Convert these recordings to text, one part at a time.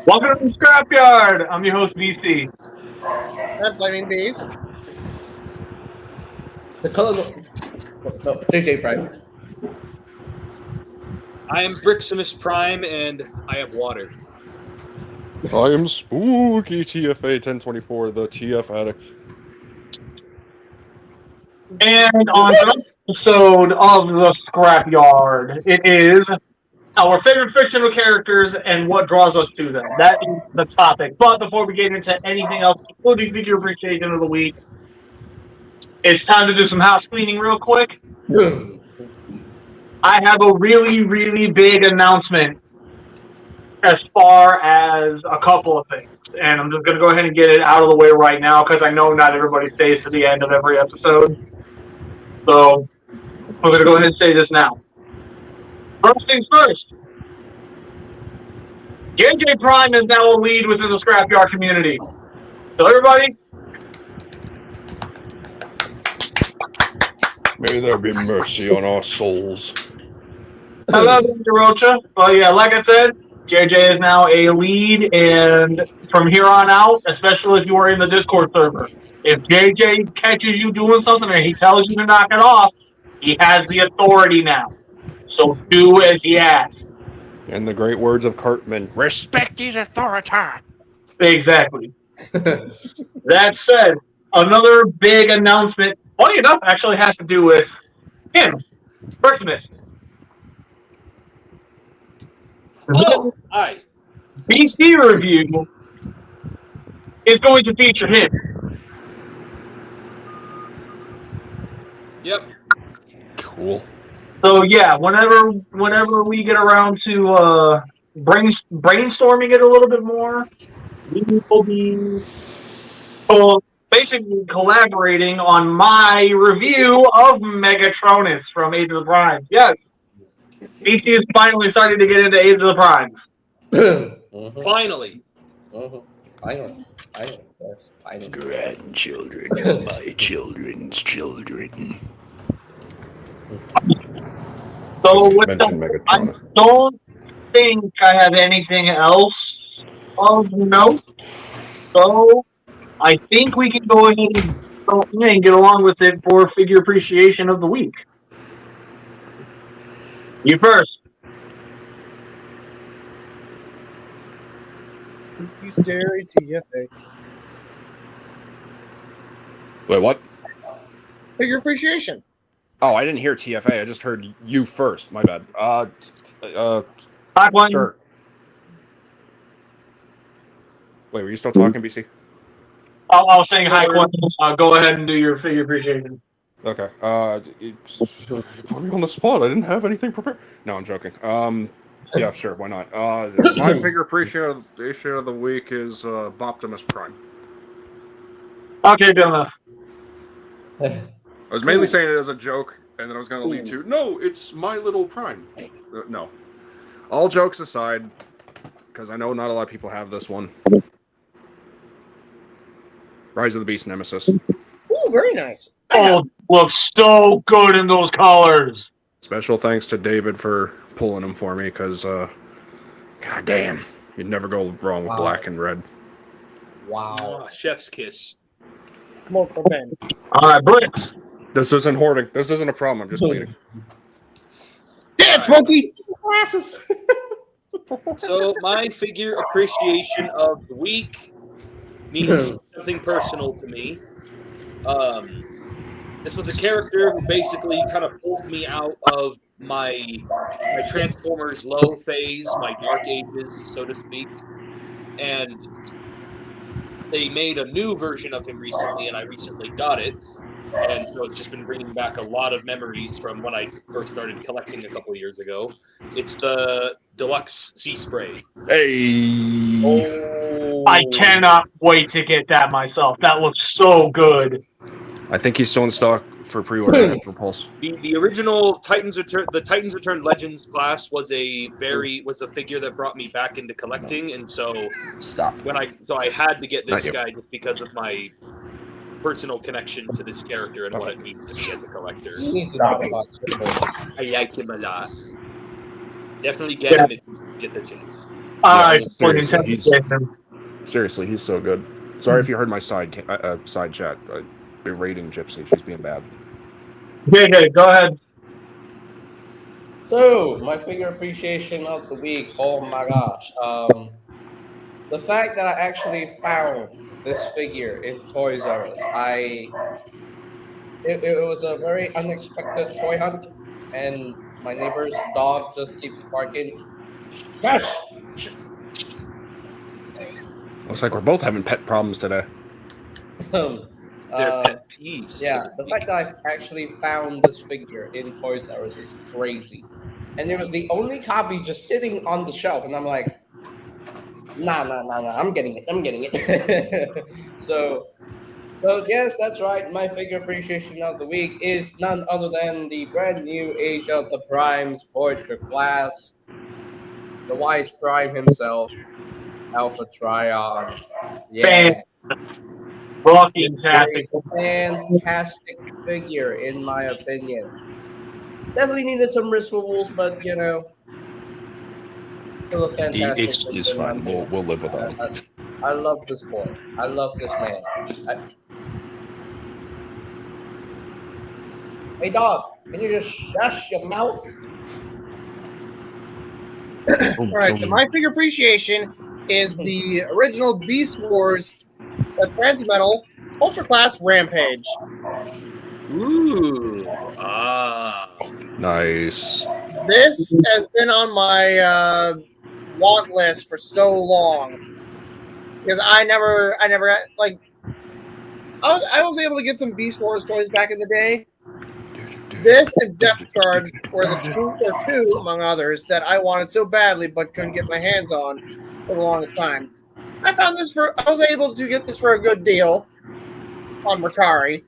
Welcome to Scrapyard. I'm your host, BC. I'm Flaming Bees. The color. No, JJ Prime. I am Briximus Prime, and I have water. I am Spooky TFA 1024, the TF Addict. And on tonight's episode of the Scrapyard, it is our favorite fictional characters and what draws us to them. That is the topic. But before we get into anything else, including figure appreciation of the week, it's time to do some house cleaning real quick. I have a really, really big announcement as far as a couple of things. And I'm just going to go ahead and get it out of the way right now because I know not everybody stays to the end of every episode. So I'm going to go ahead and say this now. First things first. JJ Prime is now a lead within the Scrapyard community. So everybody, May there be mercy on our souls. hello, Mr. Rocha. Well, yeah, like I said, JJ is now a lead, and from here on out, especially if you are in the Discord server, if JJ catches you doing something and he tells you to knock it off, he has the authority now. So do as he asks. In the great words of Cartman, respect his authority. Exactly. That said, another big announcement, funny enough, actually has to do with him, Briximus. Oh, hi. BC review is going to feature him. Yep. Cool. So yeah, whenever we get around to brainstorming it a little bit more, we will be basically collaborating on my review of Megatronus from Age of the Primes. Yes, BC is finally starting to get into Age of the Primes. Finally. Finally. Yes, finally. Grandchildren of my children's children. So Mention I Megatronus. don't think I have anything else of note. So I think we can go ahead and get along with it for figure appreciation of the week. You first. You scary TFA. Wait, what? Figure appreciation. Oh, I didn't hear TFA. I just heard you first. My bad. Hot one. Sure. Wait, were you still talking, BC? I was saying hi, questions. Go ahead and do your figure appreciation. Okay. You put me on the spot. I didn't have anything prepared. No, I'm joking. Yeah, sure. Why not? My figure appreciation of the week is Optimus Prime. Okay, good enough. I was mainly saying it as a joke, and then I was going to lead to, no, it's my little Prime. No. All jokes aside, because I know not a lot of people have this one. Rise of the Beast Nemesis. Ooh, very nice. Oh, looks so good in those colors. Special thanks to David for pulling them for me, because, god damn, you'd never go wrong with black and red. Wow. Oh, chef's kiss. Multiple men. All right, Bricks. This isn't hoarding. This isn't a problem. I'm just cleaning. Dance monkey. So my figure appreciation of the week means something personal to me. This was a character who basically kind of pulled me out of my Transformers low phase, my dark ages, so to speak. And they made a new version of him recently, and I recently got it. And so it's just been bringing back a lot of memories from when I first started collecting a couple years ago. It's the Deluxe Sea Spray. Hey! Oh, I cannot wait to get that myself. That looks so good. I think he's still in stock for pre-order at Repulse. The original Titans Return Legends class was the figure that brought me back into collecting, and so I had to get this guy just because of my personal connection to this character and what it means to me as a collector. I like him a lot. Definitely get him if you get the chance. I seriously, fucking he's- tempted him. Seriously, he's so good. Sorry if you heard my side chat berating Gypsy. She's being bad. JJ, go ahead. So, my figure appreciation of the week. Oh my gosh. The fact that I actually found this figure in Toys R Us. It was a very unexpected toy hunt, and my neighbor's dog just keeps barking. Shush! Looks like we're both having pet problems today. Their pet peeves. Yeah, so to the speak. fact that I've actually found this figure in Toys R Us is crazy. And it was the only copy just sitting on the shelf, and I'm like, nah, I'm getting it. So yes, that's right. My figure appreciation of the week is none other than the brand new Age of the Primes Voyager class, the Wise Prime himself, Alpha Trion. Yeah. Fucking It's a tastic. fantastic figure, in my opinion. Definitely needed some wrist wobbles, but still a fantastic figure. He's in my fine. opinion. We'll live without him. I love this boy. I love this man. Hey, dog, can you just shush your mouth? All right, so my figure appreciation is the original Beast Wars, the Transmetal Ultra Class Rampage. Ooh. Nice. This has been on my want list for so long because I never like I was able to get some Beast Wars toys back in the day. This and Depth Charge were the two, among others, that I wanted so badly but couldn't get my hands on for the longest time. I was able to get this for a good deal on Mercari.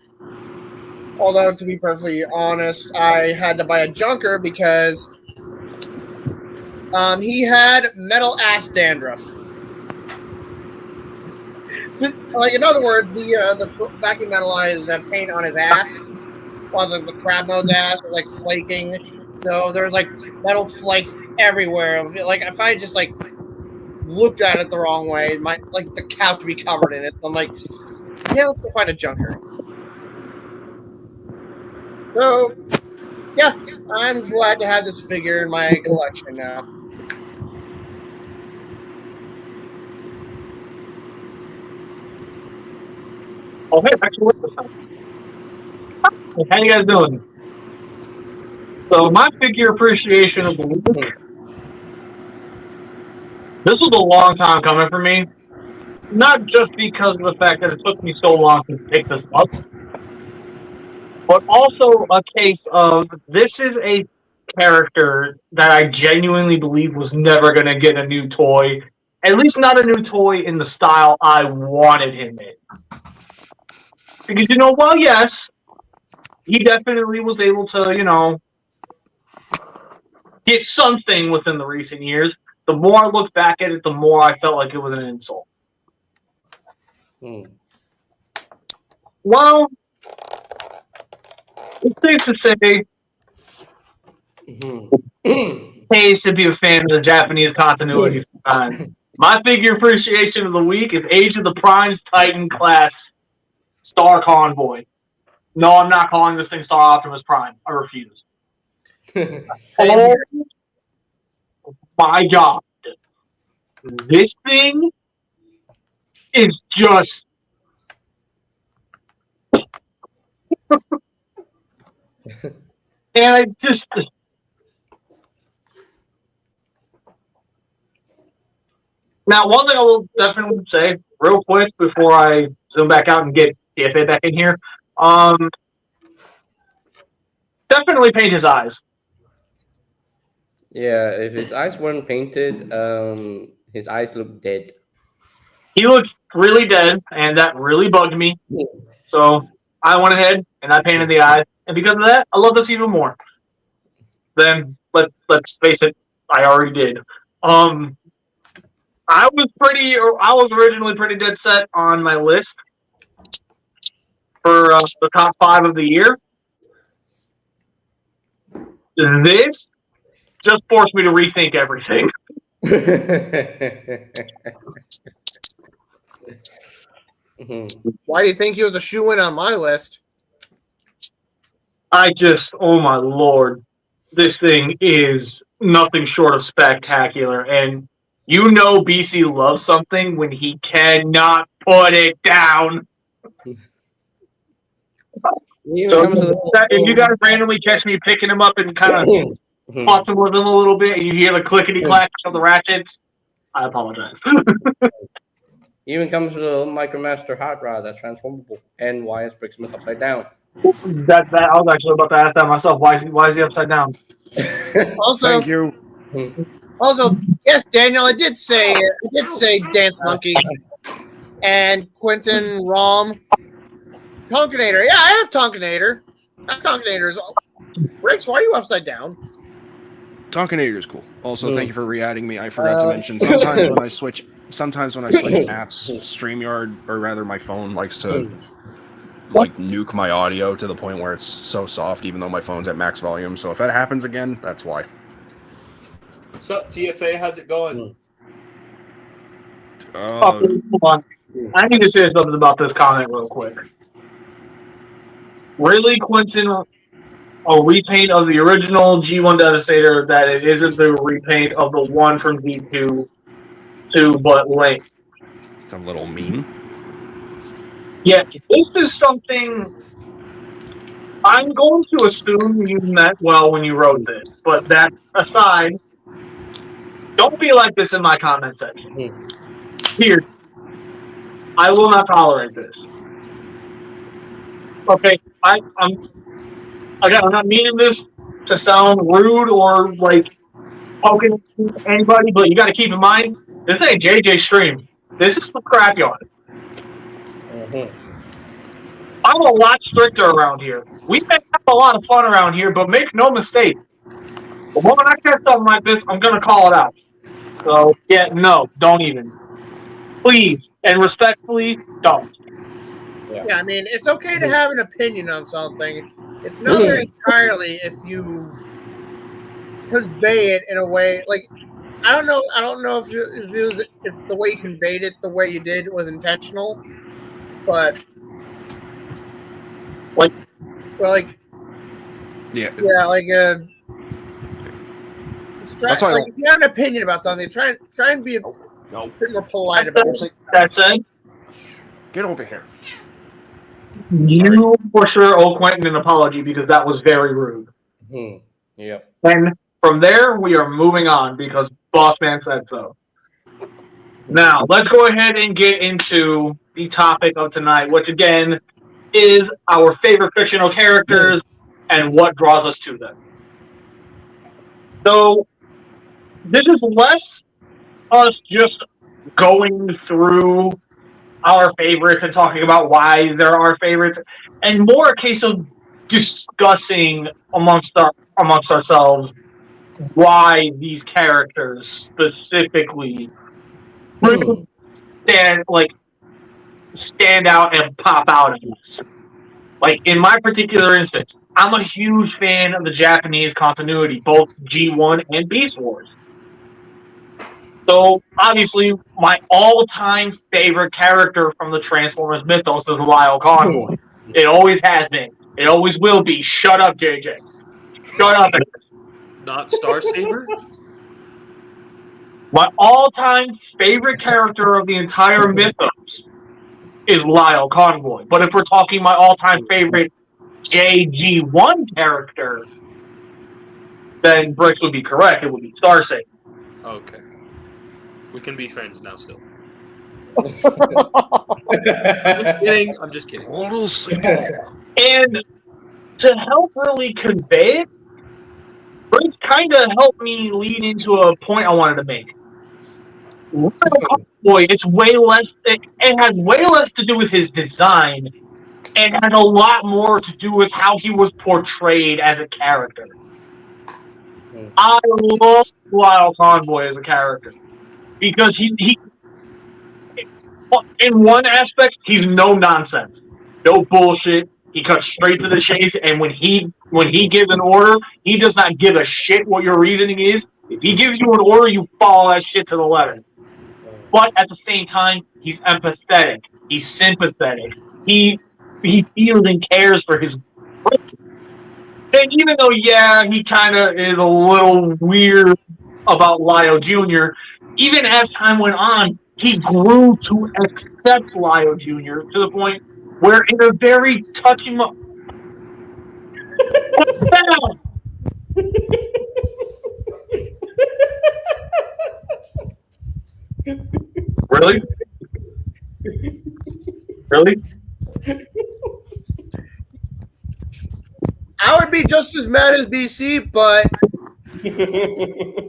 Although, to be perfectly honest, I had to buy a junker because he had metal ass dandruff. Like, in other words, the vacuum metalized paint on his ass, while the crab mode's ass was like flaking. So there's like metal flakes everywhere. Like, if I just like looked at it the wrong way, the couch would be covered in it. So I'm like, yeah, let's go find a junker. So, yeah, I'm glad to have this figure in my collection now. Oh, hey, actually, what's this time? How you guys doing? So, my figure appreciation of the week. This was a long time coming for me. Not just because of the fact that it took me so long to pick this up, but also a case of this is a character that I genuinely believe was never going to get a new toy. At least not a new toy in the style I wanted him in. Because, while yes, he definitely was able to, get something within the recent years. The more I look back at it, the more I felt like it was an insult. Well, it's safe to say, pays to be a fan of the Japanese continuity sometimes. My figure appreciation of the week is Age of the Primes Titan class Star Convoy. No, I'm not calling this thing Star Optimus Prime. I refuse. Oh my god. This thing is just and I just now one thing I will definitely say real quick before I zoom back out and get DFA back in here. Definitely paint his eyes. Yeah, if his eyes weren't painted, his eyes look dead. He looks really dead, and that really bugged me. So I went ahead and I painted the eyes, and because of that, I love this even more. Then let's face it, I already did. I was originally pretty dead set on my list for the top 5 of the year. This just forced me to rethink everything. Why do you think he was a shoe-in on my list? Oh my lord, this thing is nothing short of spectacular. And you know BC loves something when he cannot put it down. So if you guys randomly catch me picking him up and kind of fussing with him a little bit, and you hear the clickety clack of the ratchets, I apologize. Even comes with a little Micromaster hot rod that's transformable, and why is Briximus upside down? That I was actually about to ask that myself. Why is he upside down? Also, Thank you. Also, yes, Daniel, I did say Dance Monkey and Quentin Rom. Tonkinator. Yeah, I have Tonkinator. Tonkinators. Briggs, why are you upside down? Tonkinator is cool. Also, thank you for re-adding me. I forgot to mention sometimes when I switch apps, StreamYard, or rather my phone, likes to like nuke my audio to the point where it's so soft, even though my phone's at max volume. So if that happens again, that's why. What's up, TFA? How's it going? Hold on. I need to say something about this comment real quick. Really, Quentin, a repaint of the original G1 Devastator that it isn't the repaint of the one from G2 but late. It's a little mean. Yeah, this is something I'm going to assume you meant well when you wrote this, but that aside, don't be like this in my comment section. Here, I will not tolerate this. Okay, I'm not meaning this to sound rude or like poking anybody, but you got to keep in mind this ain't JJ stream. This is the Scrapyard. I'm a lot stricter around here. We may have a lot of fun around here, but make no mistake, the moment I catch something like this, I'm gonna call it out. So yeah, no, don't even. Please and respectfully, don't. Yeah, I mean, it's okay to have an opinion on something. It's not entirely if you convey it in a way like I don't know if the way you conveyed it, the way you did, was intentional, but Yeah. That's why if you have an opinion about something, try and be a bit more polite about it. That said, get over here. You for sure owe Quentin an apology because that was very rude. Yep. And from there, we are moving on because Boss Man said so. Now, let's go ahead and get into the topic of tonight, which again is our favorite fictional characters and what draws us to them. So, this is less us just going through our favorites and talking about why they're our favorites, and more a case of discussing amongst ourselves why these characters specifically stand out and pop out at us. Like in my particular instance, I'm a huge fan of the Japanese continuity, both G1 and Beast Wars. So, obviously, my all-time favorite character from the Transformers mythos is Lyle Convoy. It always has been. It always will be. Shut up, JJ. Shut up. Not Star Saber? My all-time favorite character of the entire mythos is Lyle Convoy. But if we're talking my all-time favorite JG1 character, then Bricks would be correct. It would be Star Saber. Okay. We can be friends now still. I'm just kidding. And to help really convey it, Briggs kind of helped me lead into a point I wanted to make. Boy, it's way less. It has way less to do with his design, and has a lot more to do with how he was portrayed as a character. I love Lyle Convoy as a character because he in one aspect he's no nonsense, no bullshit. He cuts straight to the chase, and when he gives an order, he does not give a shit what your reasoning is. If he gives you an order, you follow that shit to the letter. But at the same time, he's empathetic. He's sympathetic. He feels and cares for his. And even though, yeah, he kind of is a little weird about Lio Jr., even as time went on, he grew to accept Lio Jr. to the point where, in a very touching moment, really? Really? I would be just as mad as BC, but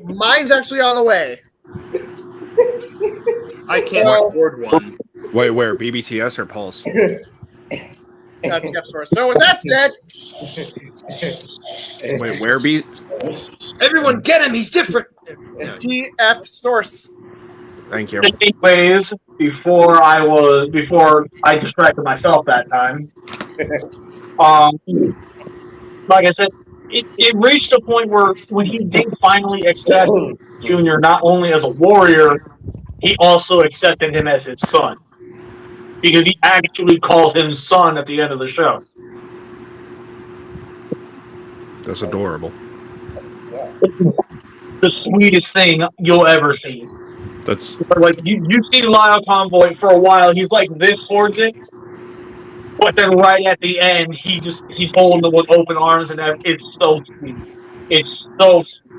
mine's actually on the way. I can't afford one. Wait, where? BBTS or Pulse? That's Jeff Source. So with that said, Wait, where be? Everyone get him. He's different. TF Source. Thank you. Anyways, before I distracted myself that time, like I said, it reached a point where when he did finally accept Junior not only as a warrior, he also accepted him as his son. Because he actually called him son at the end of the show. That's adorable. The sweetest thing you'll ever see. That's Like you see Lyle Convoy for a while, he's like this towards it, but then right at the end, he's holding it with open arms, and it's so sweet. It's so sweet.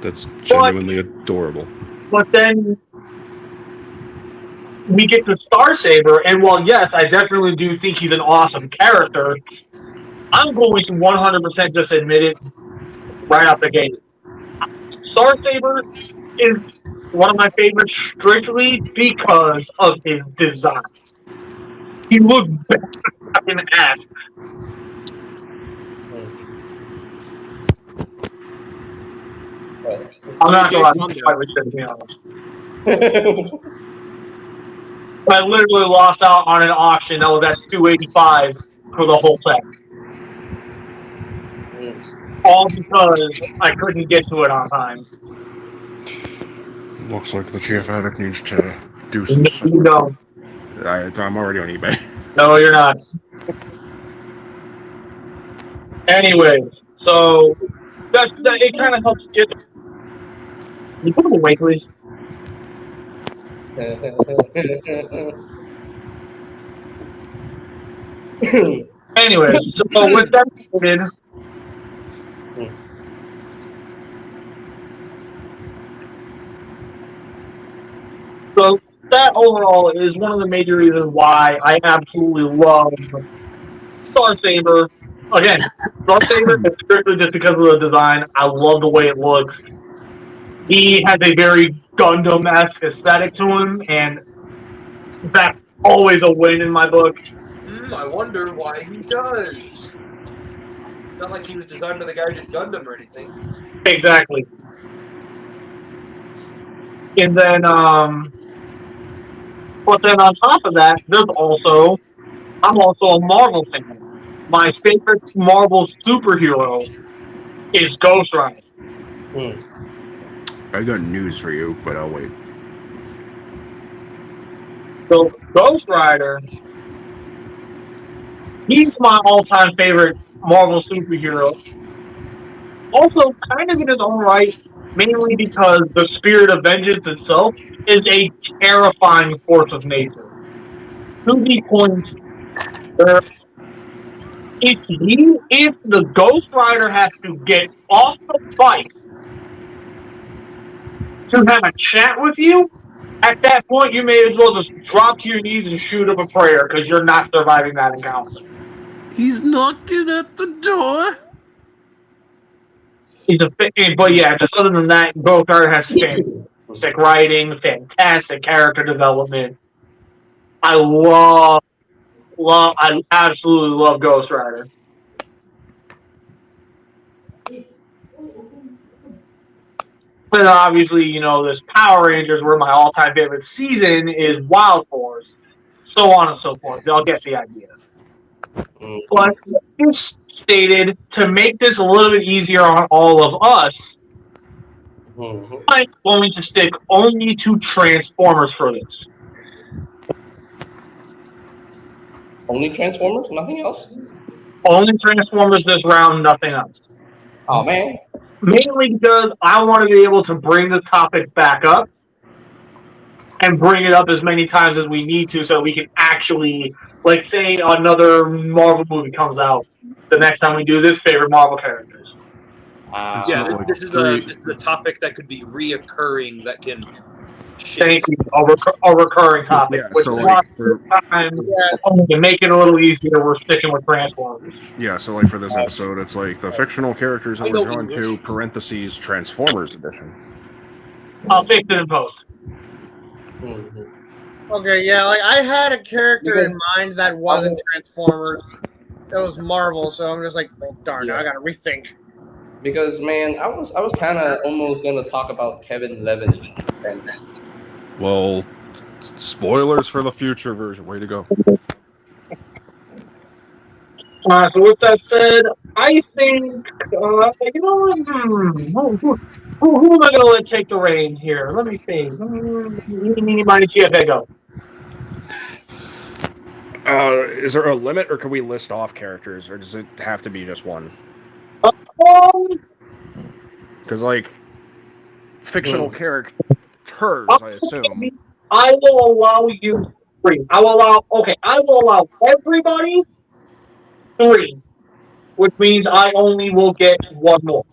that's genuinely adorable. But then we get to Star Saber, and while yes, I definitely do think he's an awesome character, I'm going to 100% just admit it right out the gate. Star Saber is one of my favorites strictly because of his design. He looked fucking ass. I'm not gonna lie. I literally lost out on an auction that was at $285 for the whole set. All because I couldn't get to it on time. Looks like the TF Addict needs to do some. No, I'm already on eBay. no, you're not. Anyways, so it kind of helps get. Can you put them away, please? Anyways, so with that stated, so that overall is one of the major reasons why I absolutely love Star Saber. Again, Star Saber is strictly just because of the design. I love the way it looks. He has a very Gundam-esque aesthetic to him, and that's always a win in my book. I wonder why he does. It's not like he was designed by the guy who did Gundam or anything. Exactly. And then, but then on top of that, I'm also a Marvel fan. My favorite Marvel superhero is Ghost Rider. I got news for you, but I'll wait. So Ghost Rider, he's my all-time favorite Marvel superhero. Also, kind of in his own right, mainly because the spirit of vengeance itself is a terrifying force of nature. To the point where if the Ghost Rider has to get off the bike to have a chat with you, at that point you may as well just drop to your knees and shoot up a prayer because you're not surviving that encounter. He's knocking at the door. But yeah, just other than that, Ghost Rider has fantastic writing, fantastic character development. I absolutely love Ghost Rider. But obviously, this Power Rangers, where my all-time favorite season is Wild Force, so on and so forth. Y'all get the idea. But this stated, to make this a little bit easier on all of us, Mhm. I'm going to stick only to Transformers for this. Only Transformers, nothing else. Only Transformers this round, nothing else. Oh man. Mainly because I want to be able to bring the topic back up and bring it up as many times as we need to so we can actually, like, say another Marvel movie comes out the next time we do this favorite Marvel characters. Yeah, Like this is three- a topic that could be reoccurring that can Thank shift. you. A recurring topic. Yeah, Which so is like why for, this time, Yeah. to make it a little easier, we're sticking with Transformers. yeah, so like for this episode, it's like the fictional characters that I know we're drawn to English. parentheses Transformers edition. I'll fix it in post. Mhm. Okay, yeah, like I had a character Because- in mind that wasn't Transformers. It was Marvel, so I'm just like, oh, darn, Yeah. I gotta rethink. Because man, I was kind of almost gonna talk about Kevin Levin. And Well, spoilers for the future version. Way to go. So with that said, I think, you know, who am I going to let take the reins here? Let me see. Meeny, miny, TFA, go. Is there a limit, or can we list off characters, or does it have to be just one? Um, Because like fictional characters, I assume. I will allow you 3. I will allow everybody 3, which means I only will get 1 more.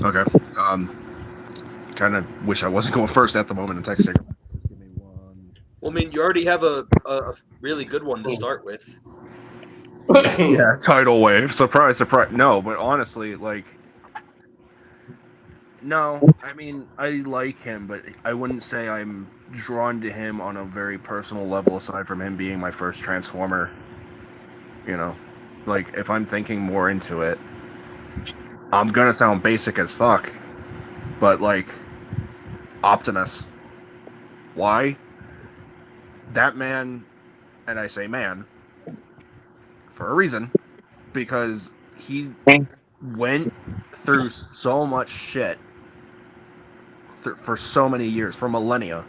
Okay. Kind of wish I wasn't going first at the moment in texting. Just give me one. Well, I mean, you already have a really good one to start with. Yeah, tidal wave. Surprise, surprise. No, but honestly, like, no. I mean, I like him, but I wouldn't say I'm drawn to him on a very personal level. Aside from him being my first Transformer, you know, like if I'm thinking more into it, I'm gonna sound basic as fuck, but like Optimus. Why? That man, and I say man, for a reason, because he went through so much shit for so many years, for millennia,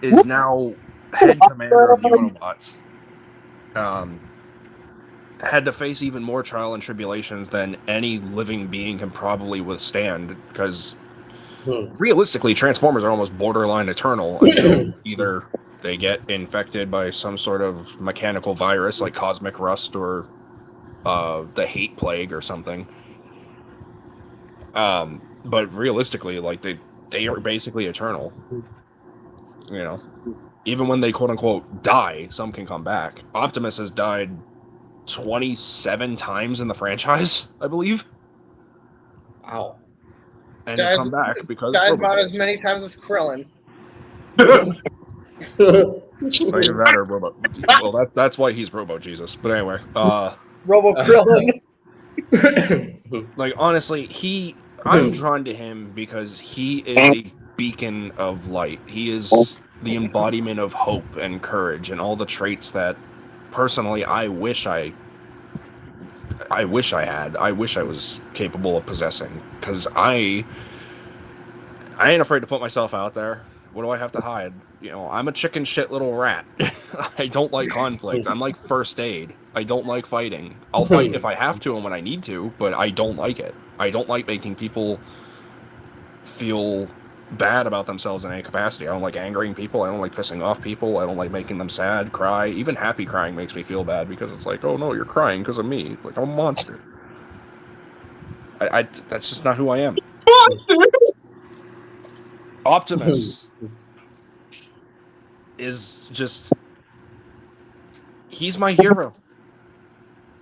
is now head commander of the Autobots. Had to face even more trial and tribulations than any living being can probably withstand, because realistically, Transformers are almost borderline eternal until either they get infected by some sort of mechanical virus like cosmic rust or the hate plague or something. But realistically, like they are basically eternal. You know, even when they quote unquote die, some can come back. Optimus has died 27 times in the franchise, I believe. Wow. And has come back because Dies Robo about Jones. as many times as Krillin. Either that or Robo. Well, that's why he's Robo Jesus. But anyway, Robo Krillin. like honestly, I'm drawn to him because he is a beacon of light. He is the embodiment of hope and courage and all the traits that personally I wish I had. I wish I was capable of possessing, because I ain't afraid to put myself out there. What do I have to hide? You know, I'm a chicken shit little rat. I don't like conflict. I'm like first aid. I don't like fighting. I'll fight if I have to and when I need to, but I don't like it. I don't like making people feel bad about themselves in any capacity. I don't like angering people. I don't like pissing off people. I don't like making them sad, cry. Even happy crying makes me feel bad, because it's like, oh no, you're crying because of me. It's like, I'm a monster. That's just not who I am. Optimus is just, he's my hero.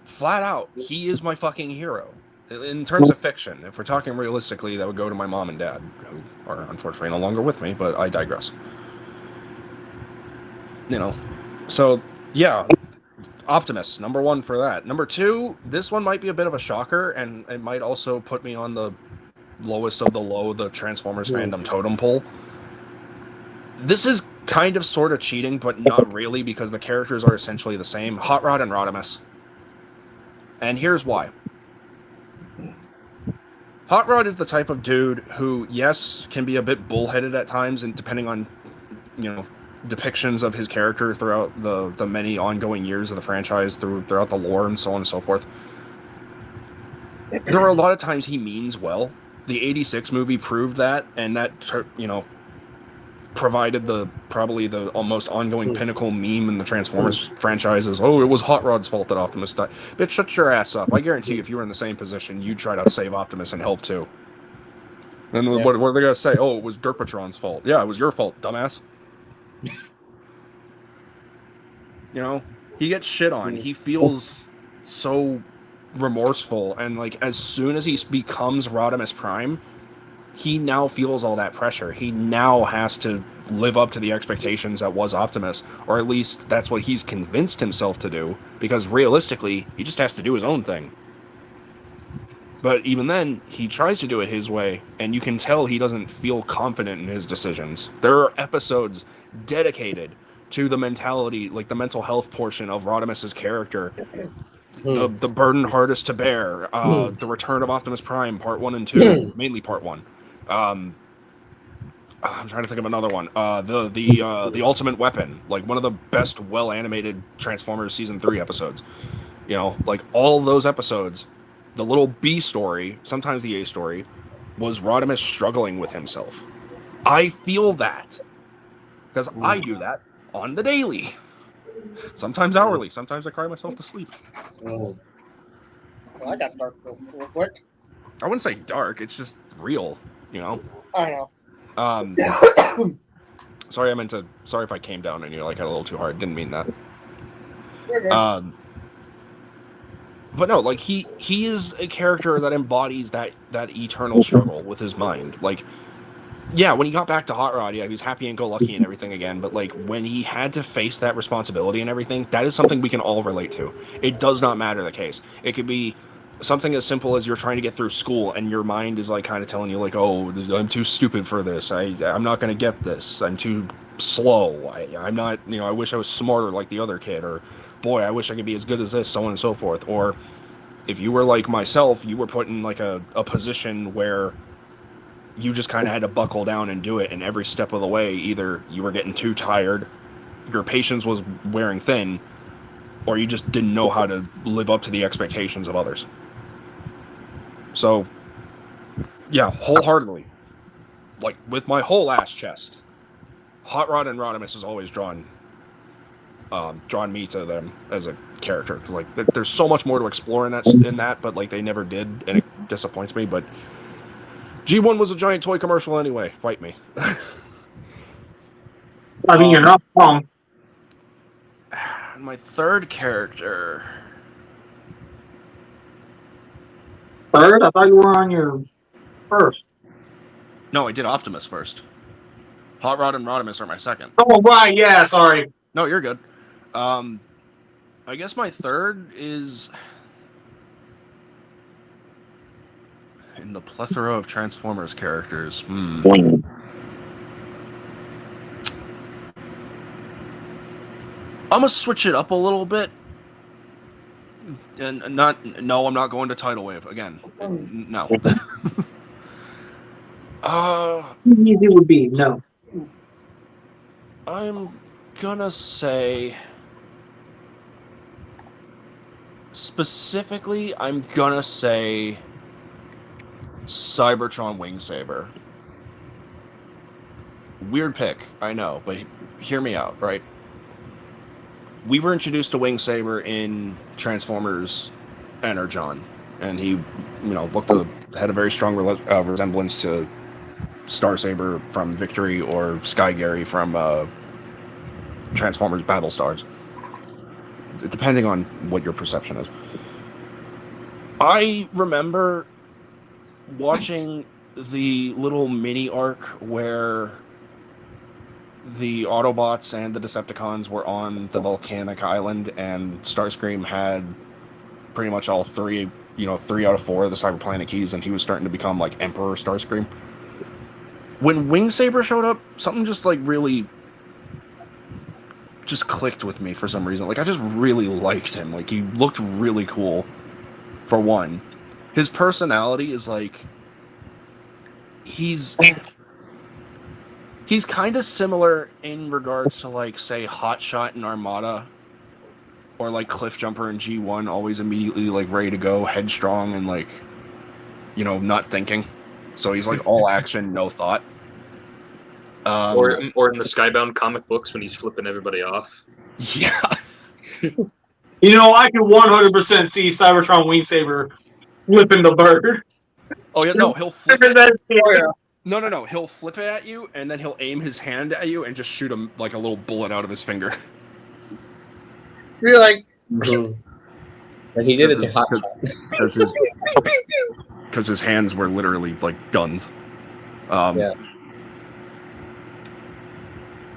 Flat out, he is my fucking hero. In terms of fiction, if we're talking realistically, that would go to my mom and dad, who are unfortunately no longer with me, but I digress. You know, so yeah, Optimus, number 1 for that. Number 2, this one might be a bit of a shocker, and it might also put me on the lowest of the low, the Transformers fandom totem pole. This is kind of sort of cheating, but not really, because the characters are essentially the same. Hot Rod and Rodimus. And here's why. Hot Rod is the type of dude who, yes, can be a bit bullheaded at times, and depending on, depictions of his character throughout the many ongoing years of the franchise, throughout the lore and so on and so forth. There are a lot of times he means well. The 86 movie proved that, and that, provided probably the almost ongoing pinnacle meme in the Transformers franchises. Oh, it was Hot Rod's fault that Optimus died. Bitch, shut your ass up. I guarantee you, if you were in the same position, you'd try to save Optimus and help too. And what are they going to say? Oh, it was Derpatron's fault. Yeah, it was your fault, dumbass. He gets shit on. He feels so remorseful, and like as soon as he becomes Rodimus Prime, he now feels all that pressure. He now has to live up to the expectations that was Optimus, or at least that's what he's convinced himself to do, because realistically, he just has to do his own thing. But even then, he tries to do it his way, and you can tell he doesn't feel confident in his decisions. There are episodes dedicated to the mentality, like the mental health portion of Rodimus's character. The burden hardest to bear, the Return of Optimus Prime, Part 1 and 2, mainly Part 1. I'm trying to think of another one. The Ultimate Weapon, like one of the best well-animated Transformers Season 3 episodes. Like all of those episodes, the little B story, sometimes the A story, was Rodimus struggling with himself. I feel that, because I do that on the daily. Sometimes hourly. Sometimes I cry myself to sleep. Well, I got dark real quick. I wouldn't say dark. It's just real, I know. Sorry if I came down and you had a little too hard. Didn't mean that. But no, like he is a character that embodies that eternal struggle with his mind. Like, yeah, when he got back to Hot Rod, yeah, he was happy and go lucky and everything again. But like when he had to face that responsibility and everything, that is something we can all relate to. It does not matter the case. It could be something as simple as you're trying to get through school and your mind is like kind of telling you like, oh, I'm too stupid for this. I'm not going to get this. I'm too slow. I'm not, I wish I was smarter like the other kid, or boy, I wish I could be as good as this, so on and so forth. Or if you were like myself, you were put in like a position where you just kind of had to buckle down and do it. And every step of the way, either you were getting too tired, your patience was wearing thin, or you just didn't know how to live up to the expectations of others. So, yeah, wholeheartedly, like with my whole ass chest, Hot Rod and Rodimus has always drawn me to them as a character. Cause like there's so much more to explore in that, but like they never did, and it disappoints me. But G1 was a giant toy commercial anyway. Fight me. I mean, you're not wrong. My third character. Third? I thought you were on your first. No, I did Optimus first. Hot Rod and Rodimus are my second. Oh, right, yeah, sorry. No, you're good. I guess my third is in the plethora of Transformers characters. I'm gonna switch it up a little bit. And I'm not going to Tidal Wave again. No. Easy would be no. I'm gonna say specifically, I'm gonna say Cybertron Wingsaber. Weird pick, I know, but hear me out, right? We were introduced to Wingsaber in Transformers Energon, and he, had a very strong resemblance to Starsaber from Victory or Sky Gary from Transformers Battlestars, depending on what your perception is. I remember watching the little mini arc where the Autobots and the Decepticons were on the volcanic island, and Starscream had pretty much all three out of 4 of the Cyberplanet keys, and he was starting to become like Emperor Starscream. When Wingsaber showed up, something just like really just clicked with me for some reason. Like I just really liked him. Like he looked really cool, for one. His personality is like he's kind of similar in regards to, like, say, Hotshot and Armada, or like Cliffjumper and G1, always immediately like ready to go, headstrong, and like, you know, not thinking. So he's like all action, no thought. Or in the Skybound comic books when he's flipping everybody off. Yeah. You know, I can 100% see Cybertron Wingsaber flipping the bird. Oh yeah, no, he'll flip it. That's the No, he'll flip it at you, and then he'll aim his hand at you and just shoot him like a little bullet out of his finger. You're like, And he did it to Hot because his hands were literally like guns. Yeah.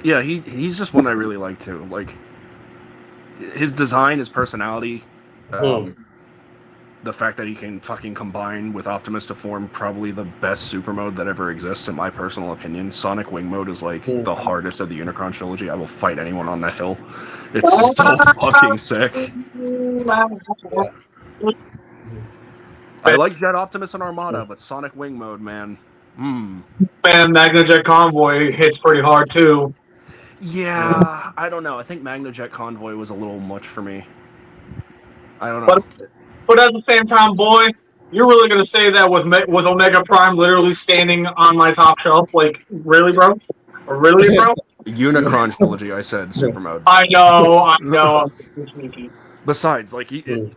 Yeah, he's just one I really like too. Like his design, his personality, the fact that he can fucking combine with Optimus to form probably the best super mode that ever exists, in my personal opinion. Sonic Wing mode is like the hardest of the Unicron trilogy. I will fight anyone on that hill. It's so fucking sick. I like Jet Optimus and Armada, but Sonic Wing mode, man. Man, Magnajet Convoy hits pretty hard too. Yeah, I don't know. I think Magnajet Convoy was a little much for me. I don't know. But at the same time, boy, you're really gonna say that with Omega Prime literally standing on my top shelf? Like, really, bro? Really, bro? Unicron trilogy, I said super mode. I know. I'm sneaky. Besides, like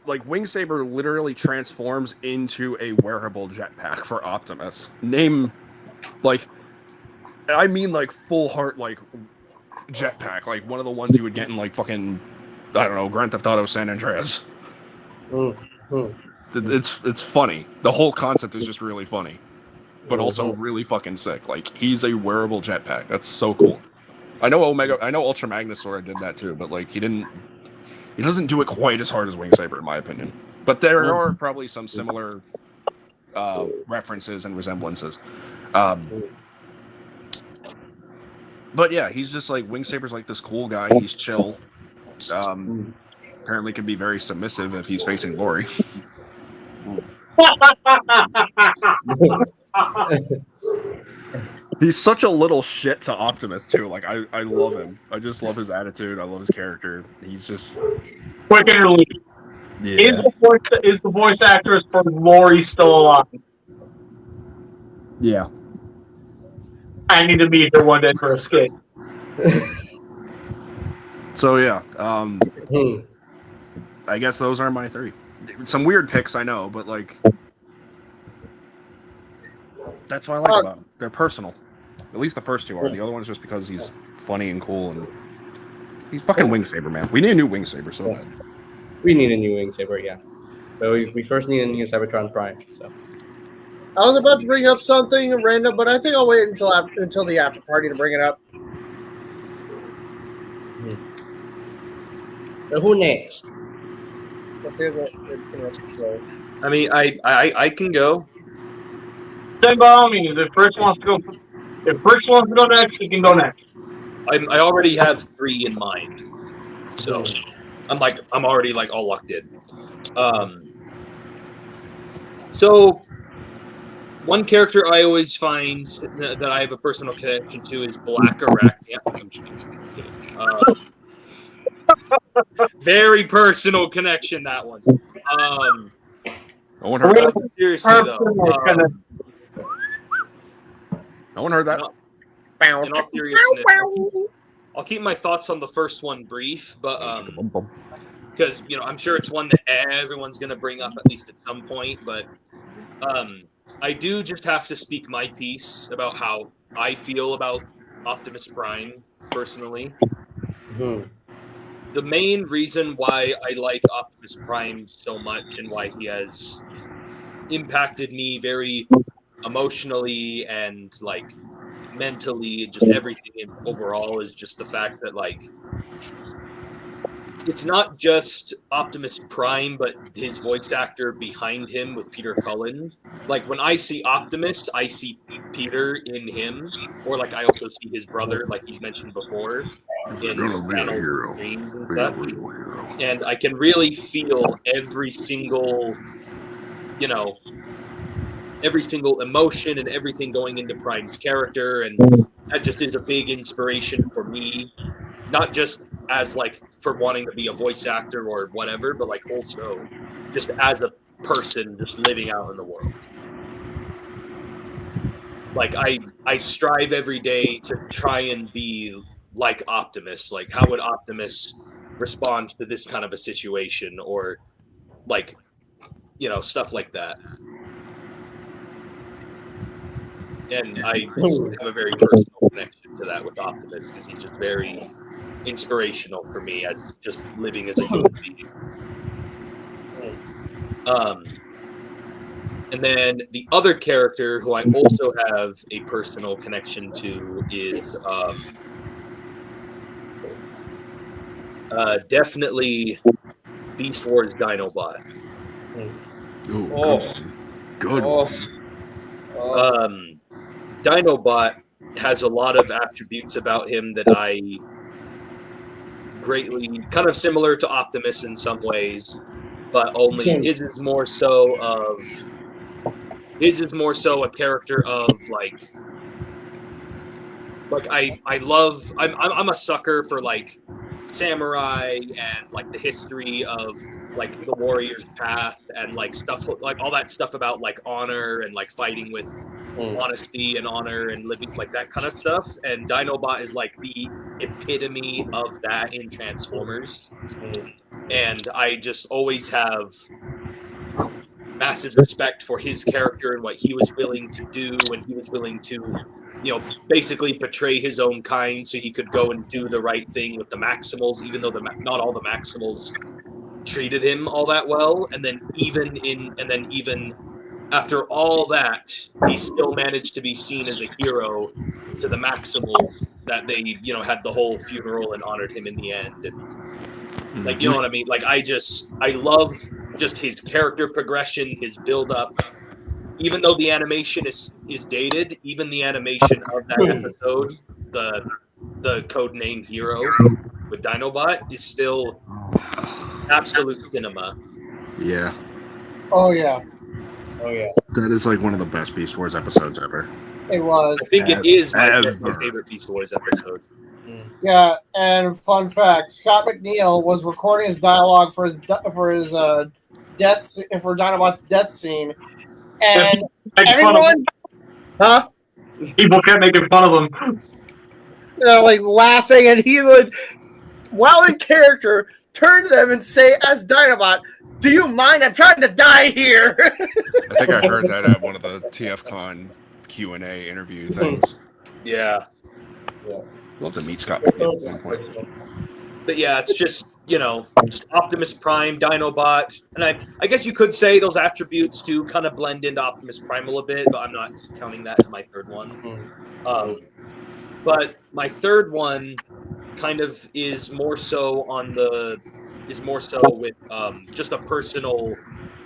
like Wingsaber literally transforms into a wearable jetpack for Optimus. Name, like, I mean, like full heart, like jetpack, like one of the ones you would get in like fucking, I don't know, Grand Theft Auto San Andreas. It's funny. The whole concept is just really funny, but also really fucking sick. Like, he's a wearable jetpack. That's so cool. I know Ultra Magnosaur did that too, but like he doesn't do it quite as hard as Wingsaber, in my opinion. But there are probably some similar references and resemblances. But yeah, he's just like, Wingsaber's like this cool guy. He's chill. Apparently can be very submissive if he's facing Lori. He's such a little shit to Optimus too. Like, I love him. I just love his attitude. I love his character. He's just Quick interlude. yeah. Is the voice actress for Lori still alive? Yeah. I need to meet her one day for a skit. So yeah, I guess those are my three. Some weird picks, I know, but like, that's what I like about them. They're personal. At least the first two are. The other one's just because he's funny and cool, and he's fucking Wingsaber, man. We need a new Wingsaber so bad. We need a new Wingsaber, yeah. So we first need a new Cybertron Prime. So I was about to bring up something random, but I think I'll wait until the after party to bring it up. So who next? Let's hear the I mean, I can go. Then by all means, if Bricks wants to go next, he can go next. I already have 3 in mind, so I'm already like all locked in. So one character I always find that I have a personal connection to is Black Arachnia. Very personal connection, that one. No one heard that. Seriously though. No one heard that. In all seriousness, I'll keep my thoughts on the first one brief, but because I'm sure it's one that everyone's going to bring up at least at some point. But I do just have to speak my piece about how I feel about Optimus Prime personally. The main reason why I like Optimus Prime so much and why he has impacted me very emotionally and like mentally, just everything overall, is just the fact that like it's not just Optimus Prime, but his voice actor behind him with Peter Cullen. Like, when I see Optimus, I see Peter in him, or like I also see his brother, like he's mentioned before, in channel dreams and such. And I can really feel every single, every single emotion and everything going into Prime's character, and that just is a big inspiration for me, not just as like for wanting to be a voice actor or whatever, but like also just as a person just living out in the world. Like I strive every day to try and be like Optimus. Like, how would Optimus respond to this kind of a situation, or like, you know, stuff like that. And I have a very personal connection to that with Optimus, because he's just very inspirational for me as just living as a human being. And then the other character who I also have a personal connection to is definitely Beast Wars Dinobot. Ooh, good one. Dinobot has a lot of attributes about him that I greatly, kind of similar to Optimus in some ways, but only his is more so a character of like I'm a sucker for like samurai and like the history of like the warrior's path and like stuff, like all that stuff about like honor and like fighting with honesty and honor and living, like that kind of stuff. And Dinobot is like the epitome of that in Transformers. And I just always have massive respect for his character and what he was willing to do, and he was willing to, you know, basically portray his own kind so he could go and do the right thing with the Maximals, even though not all the Maximals treated him all that well. And then even after all that, he still managed to be seen as a hero to the Maximals, that they, you know, had the whole funeral and honored him in the end. And like, you know what I mean? Like, I love just his character progression, his build up. Even though the animation is dated, even the animation of that episode, the code name Hero with Dinobot, is still absolute cinema. Yeah. Oh yeah. That is like one of the best Beast Wars episodes ever. It was. I think it is my favorite Beast Wars episode. Yeah, and fun fact: Scott McNeil was recording his dialogue for Dinobot's death scene, and everyone, people kept making fun of him. like laughing, and he would, while in character, turn to them and say, as Dinobot, "Do you mind? I'm trying to die here." I think I heard that at one of the TFCon Q&A interview things. Yeah. Love to meet Scott McNeil at some point. But yeah, it's just, you know, just Optimus Prime, Dinobot, and I guess you could say those attributes do kind of blend into Optimus Primal a bit, but I'm not counting that as my third one. But my third one kind of is more so with just a personal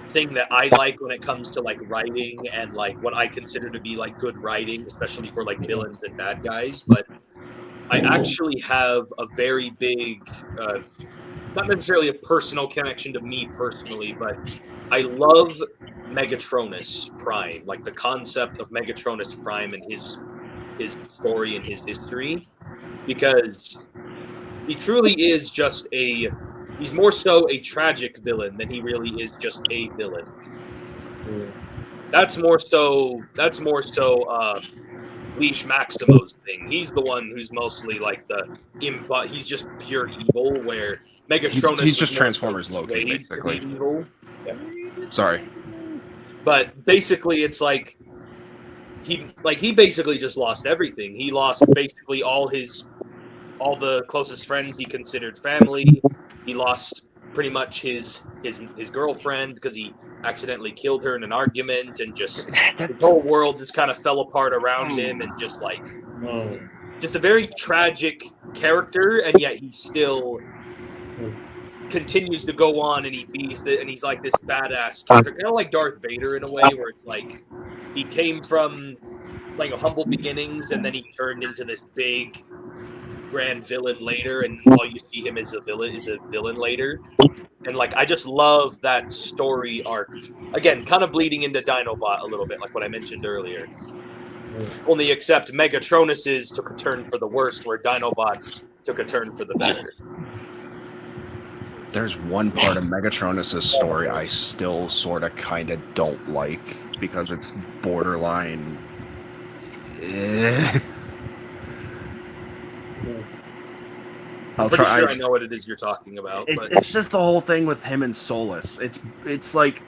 thing that I like when it comes to like writing and like what I consider to be like good writing, especially for like villains and bad guys. But I actually have a very big, not necessarily a personal connection to me personally, but I love Megatronus Prime, like the concept of Megatronus Prime and his story and his history, because he truly is just he's more so a tragic villain than he really is just a villain. That's more so Leash Maximo's thing. He's the one who's mostly like he's just pure evil, where Megatronus he's just Transformers Loki, basically. Evil. Yeah. Sorry. But basically it's like he basically just lost everything. He lost basically all the closest friends he considered family. He lost pretty much his girlfriend because he accidentally killed her in an argument, and just the whole world just kind of fell apart around him, and just like just a very tragic character, and yet he still continues to go on, and he's like this badass character, kind of like Darth Vader in a way, where it's like he came from like humble beginnings, and then he turned into this big grand villain later, and all you see him as a villain later. And like, I just love that story arc. Again, kind of bleeding into Dinobot a little bit, like what I mentioned earlier. Only except Megatronus's took a turn for the worst, where Dinobot's took a turn for the better. There's one part of Megatronus' story I still sort of kind of don't like because it's borderline. I'm pretty sure I know what it is you're talking about. It's just the whole thing with him and Solus. It's like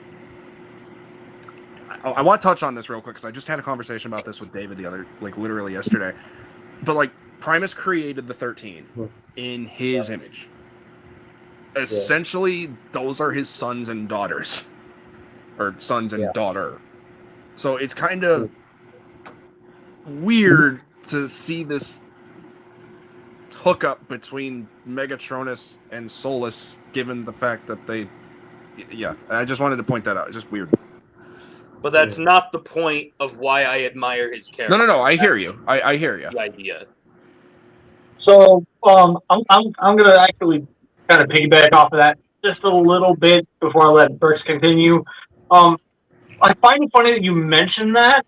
I want to touch on this real quick because I just had a conversation about this with David literally yesterday. But like Primus created the 13 in his image. Essentially, those are his sons and daughters, or sons and daughter. So it's kind of weird to see this hookup between Megatronus and Solus, given the fact that they. Yeah, I just wanted to point that out. It's just weird. But that's not the point of why I admire his character. No. I hear you. I hear you. The idea. So I'm gonna actually kind of piggyback off of that just a little bit before I let Burks continue. I find it funny that you mentioned that.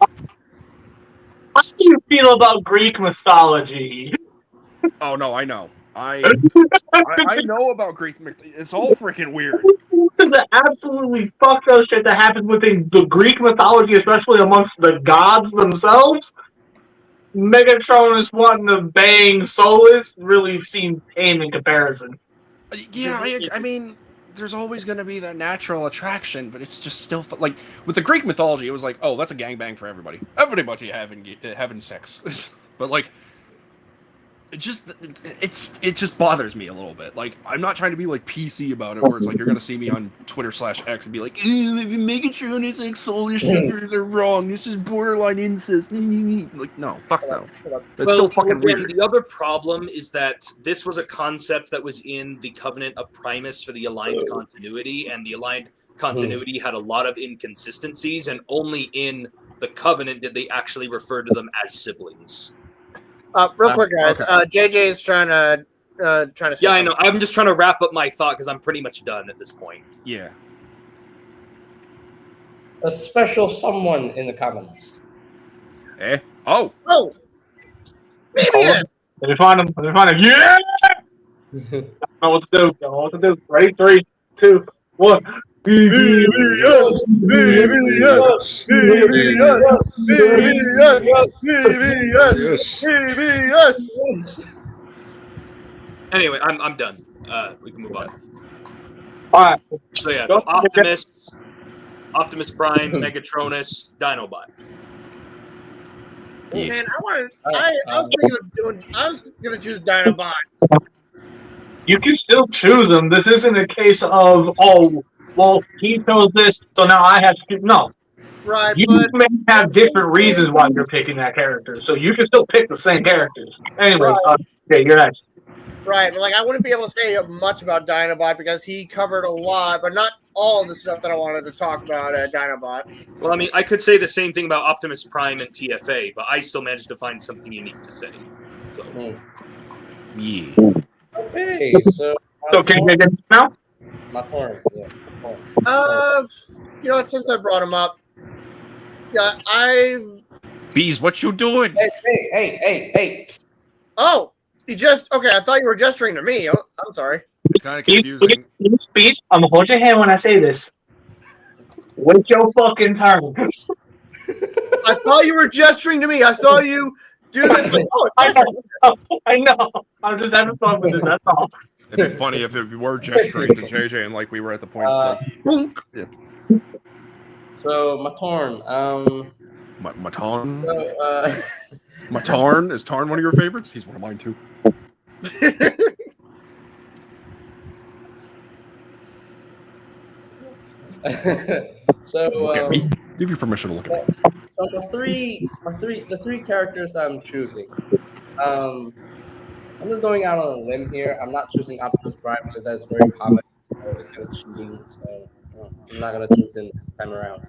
How do you feel about Greek mythology? Oh no, I know. I know about Greek mythology. It's all freaking weird. The absolutely fucked up shit that happens within the Greek mythology, especially amongst the gods themselves. Megatronus wanting to bang Solus really seemed tame in comparison. Yeah, I mean, there's always going to be that natural attraction, but it's just still like with the Greek mythology, it was like, oh, that's a gangbang for everybody. Everybody having sex, but like. It just bothers me a little bit. Like, I'm not trying to be like PC about it, where it's like you're gonna see me on Twitter/X and be like, Megatronus and Solar Sisters are wrong. This is borderline incest. Like, no, fuck no. That's still fucking weird. The other problem is that this was a concept that was in the Covenant of Primus for the Aligned Continuity, and the Aligned Continuity had a lot of inconsistencies, and only in the Covenant did they actually refer to them as siblings. Real quick, guys. Okay. JJ is trying to. Yeah, I know. I'm just trying to wrap up my thought because I'm pretty much done at this point. Yeah. A special someone in the comments. Eh? Oh. Maybe yes. Let me find him. Yeah! I don't know what to do. Ready? 3, 2, 1. Anyway, I'm done. We can move on. All right. So yeah, Optimus Prime, Megatronus, Dinobot. Yeah. Man, I was gonna choose Dinobot. You can still choose them. This isn't a case of, oh, well, he chose this, so now I have to. No. Right, You but may have different reasons why you're picking that character, so you can still pick the same characters. Anyways, okay, you're next. right, but like I wouldn't be able to say much about Dinobot because he covered a lot, but not all of the stuff that I wanted to talk about Dinobot. Well, I mean, I could say the same thing about Optimus Prime and TFA, but I still managed to find something unique to say. So, Yeah. Okay, so. So can you get it now? My turn. Yeah. You know what? Since I brought him up, yeah, Bees, what you doing? Hey. Oh, you just okay. I thought you were gesturing to me. Oh, I'm sorry. It's kind of confusing. Bees, I'm gonna hold your hand when I say this. Wait your fucking turn. I thought you were gesturing to me. I saw you do this. Like, I know. I'm just having fun with it. That's all. It'd be funny if you were gesturing to JJ and like we were at the point. Yeah. So my turn. My Tarn? So, My Tarn? Is Tarn one of your favorites? He's one of mine too. So Look at me. Give you permission to look at me. So the three characters I'm choosing. I'm just going out on a limb here. I'm not choosing Optimus Prime because that's very common. So it's kind of cheating. So I'm not gonna choose him this time around.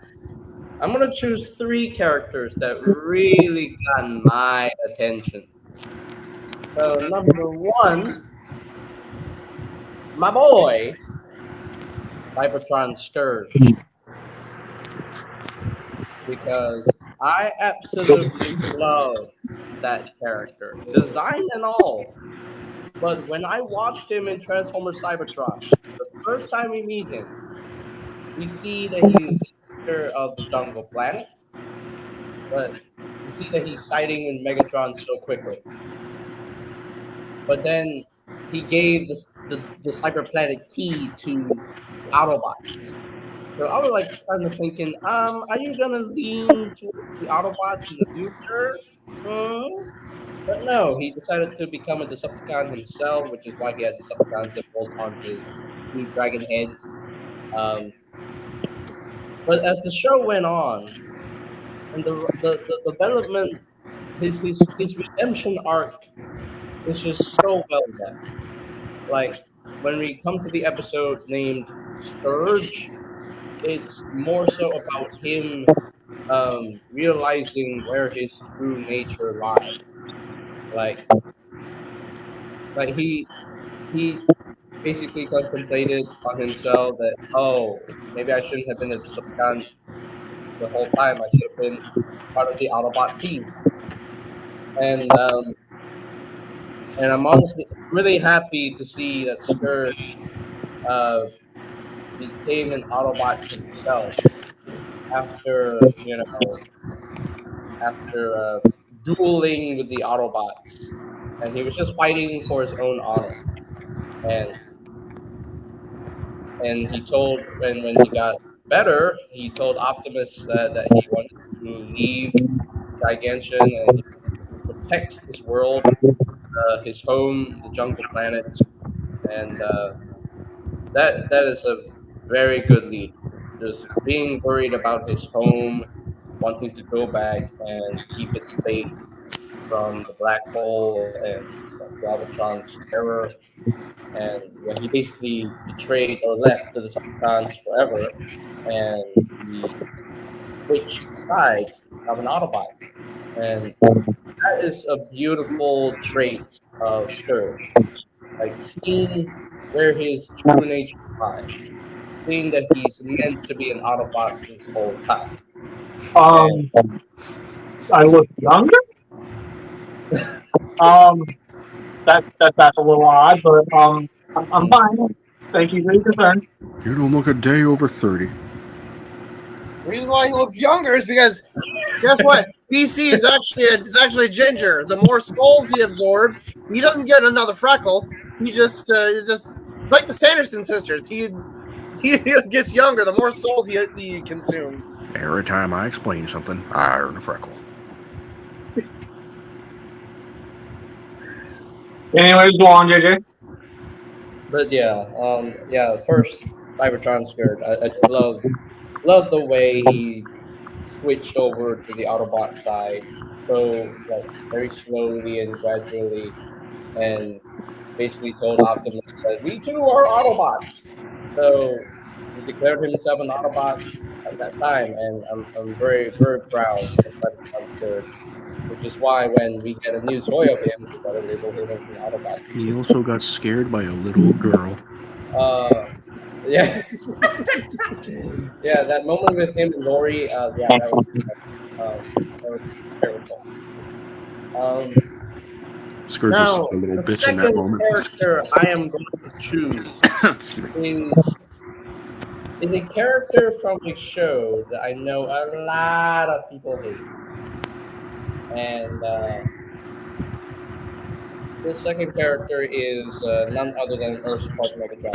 I'm gonna choose 3 characters that really got my attention. So number one, my boy, Cybertron Scourge, because I absolutely love that character, design and all. But when I watched him in Transformers Cybertron, the first time we meet him, we see that he is the leader of the jungle planet, but we see that he's siding with Megatron so quickly. But then he gave the cyber planet key to the Autobots. So I was like kind of thinking, are you gonna lean towards the Autobots in the future? Hmm? But no, he decided to become a Decepticon himself, which is why he had Decepticon symbols on his two dragon heads. Um, but as the show went on, and the development, his redemption arc is just so well done. Like when we come to the episode named Scourge, it's more so about him realizing where his true nature lies. Like like he basically contemplated on himself that, oh, maybe I shouldn't have been a Decepticon the whole time. I should have been part of the Autobot team. And um, and I'm honestly really happy to see that Scourge uh, became an Autobot himself after dueling with the Autobots, and he was just fighting for his own honor. And he told when he got better, he told Optimus that he wanted to leave Gigantian and he wanted to protect his world, his home, the Jungle Planet, and that is a very good lead. Just being worried about his home, wanting to go back and keep it safe from the black hole and Galvatron's terror. And yeah, he basically betrayed or left the Decepticons forever, and he switched sides to become an Autobot. And that is a beautiful trait of Scourge. Like seeing where his true nature lies, seeing that he's meant to be an Autobot this whole time. I look younger. That's a little odd, but I'm fine. Thank you for your concern. You don't look a day over 30. The reason why he looks younger is because guess what? BC is actually ginger. The more skulls he absorbs, he doesn't get another freckle. He just it's like the Sanderson sisters. He gets younger the more souls he consumes. Every time I explain something, I earn a freckle. Anyways, go on, JJ. But yeah, first Cybertron Scourge. I just love the way he switched over to the Autobot side, so like very slowly and gradually, and basically told Optimus that we too are Autobots. So he declared himself an Autobot at that time, and I'm very very proud of Cybertron Scourge. Which is why when we get a new toy of him, we gotta label him as an Autobot. He also got scared by a little girl. Yeah. Yeah, that moment with him and Lori, that was hysterical. Scourge Now, was a little the bitch in that second moment. character I am going to choose is a character from a show that I know a lot of people hate. And the second character is none other than Earthspark Megatron.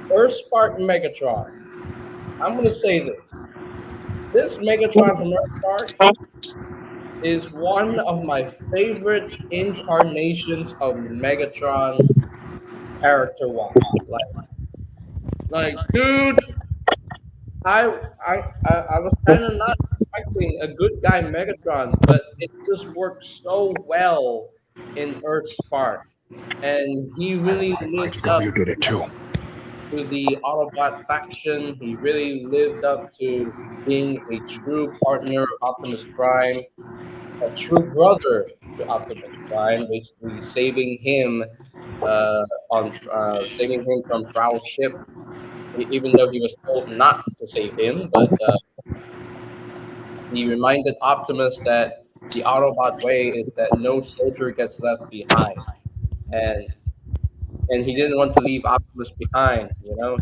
Earthspark Megatron. I'm going to say this. This Megatron from Earthspark is one of my favorite incarnations of Megatron character-wise. Like, dude, I was kind of not expecting a good guy Megatron, but it just worked so well in Earthspark, and he really lived up You did it too. to the Autobot faction. He really lived up to being a true partner of Optimus Prime, a true brother to Optimus Prime, basically saving him saving him from Prowl's ship, even though he was told not to save him. But he reminded Optimus that the Autobot way is that no soldier gets left behind, and he didn't want to leave Optimus behind. You know,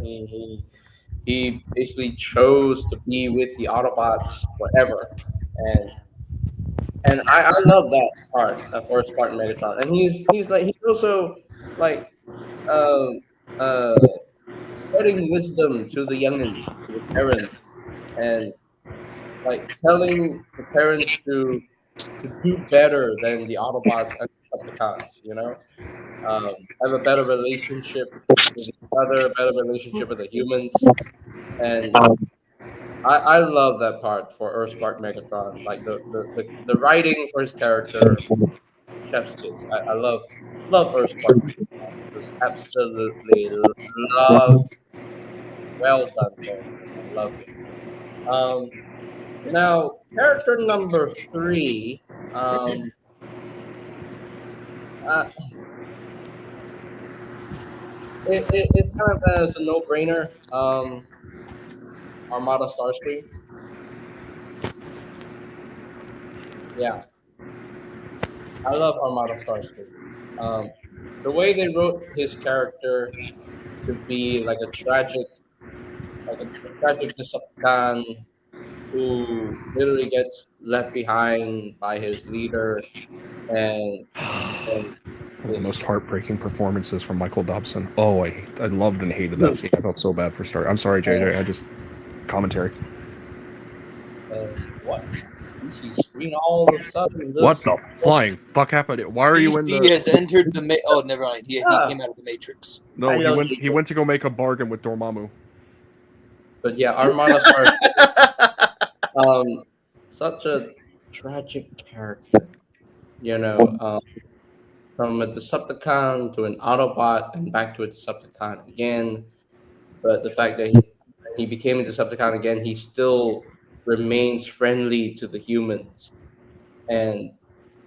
he basically chose to be with the Autobots forever, and I love that part, the first part in Megatron, and he's also like um uh spreading wisdom to the youngins, to the parents, and like telling the parents to do better than the Autobots and Decepticons. You know, have a better relationship with each other, a better relationship with the humans, and I love that part for Earthspark Megatron. Like the writing for his character, chef's kiss. I love Earthspark Megatron. It was absolutely loved, well done character. I loved it. Um, Now, character number 3, uh, it kind of is a no-brainer. Armada Starscream. Yeah, I love Armada Starscream. The way they wrote his character to be like a tragic Decepticon who literally gets left behind by his leader, and One of the most heartbreaking performances from Michael Dobson. Oh, I loved and hated that scene. I felt so bad for Star. I'm sorry, JJ. I just commentary. What? DC screen all of a sudden. What the flying fuck happened? Why are you in DC the? has entered the Oh, never mind. He came out of the Matrix. No, he went to go make a bargain with Dormammu. But yeah, Armada Starscream. Such a tragic character. You know, from a Decepticon to an Autobot and back to a Decepticon again. But the fact that he became a Decepticon again, he still remains friendly to the humans, and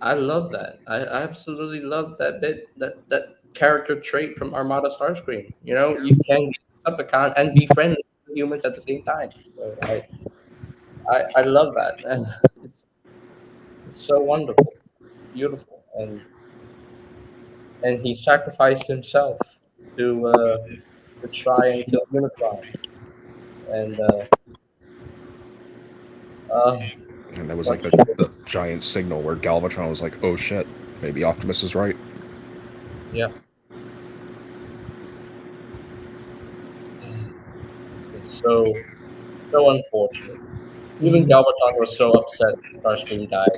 I love that. I absolutely love that that character trait from Armada Starscream. You know, you can be a Decepticon and be friendly to humans at the same time. So I love that. It's so wonderful, beautiful, and he sacrificed himself to try and kill Unicron. And And that was like the giant signal where Galvatron was like, "Oh shit, maybe Optimus is right." yeah, it's so unfortunate. Even Galvatron was so upset Starscream died.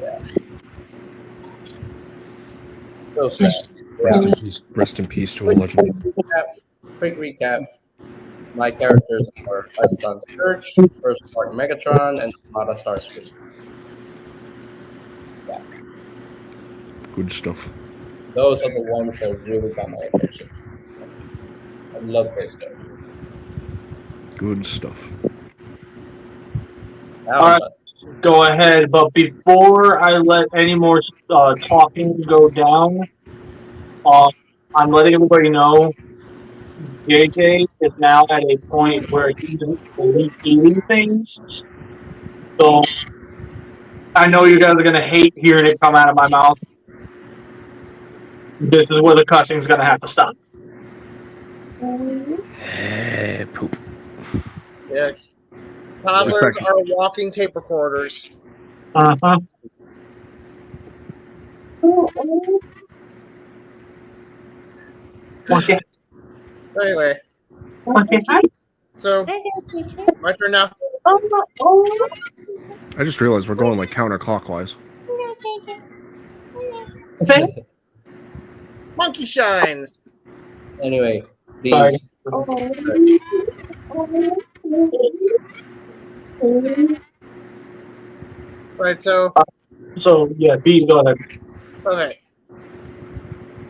Yeah, so sad. Rest in peace to a legend. Quick recap. My characters are Megatron Scourge, Earthspark Megatron, and Armada Starscream. Yeah, Good stuff. those are the ones that really got my attention. I love those characters. Good stuff. Now All I'm right. done. Go ahead, but before I let any more talking go down, I'm letting everybody know JJ is now at a point where he's eating things. So I know you guys are gonna hate hearing it come out of my mouth. This is where the cussing's gonna have to stop. Poop. Yeah. Toddlers are walking tape recorders. Uh-huh. What's it? Anyway, What's it? so my turn now. I just realized we're going like counterclockwise. Monkey shines. Anyway, these Sorry. Right, so Yeah, B's go ahead. okay.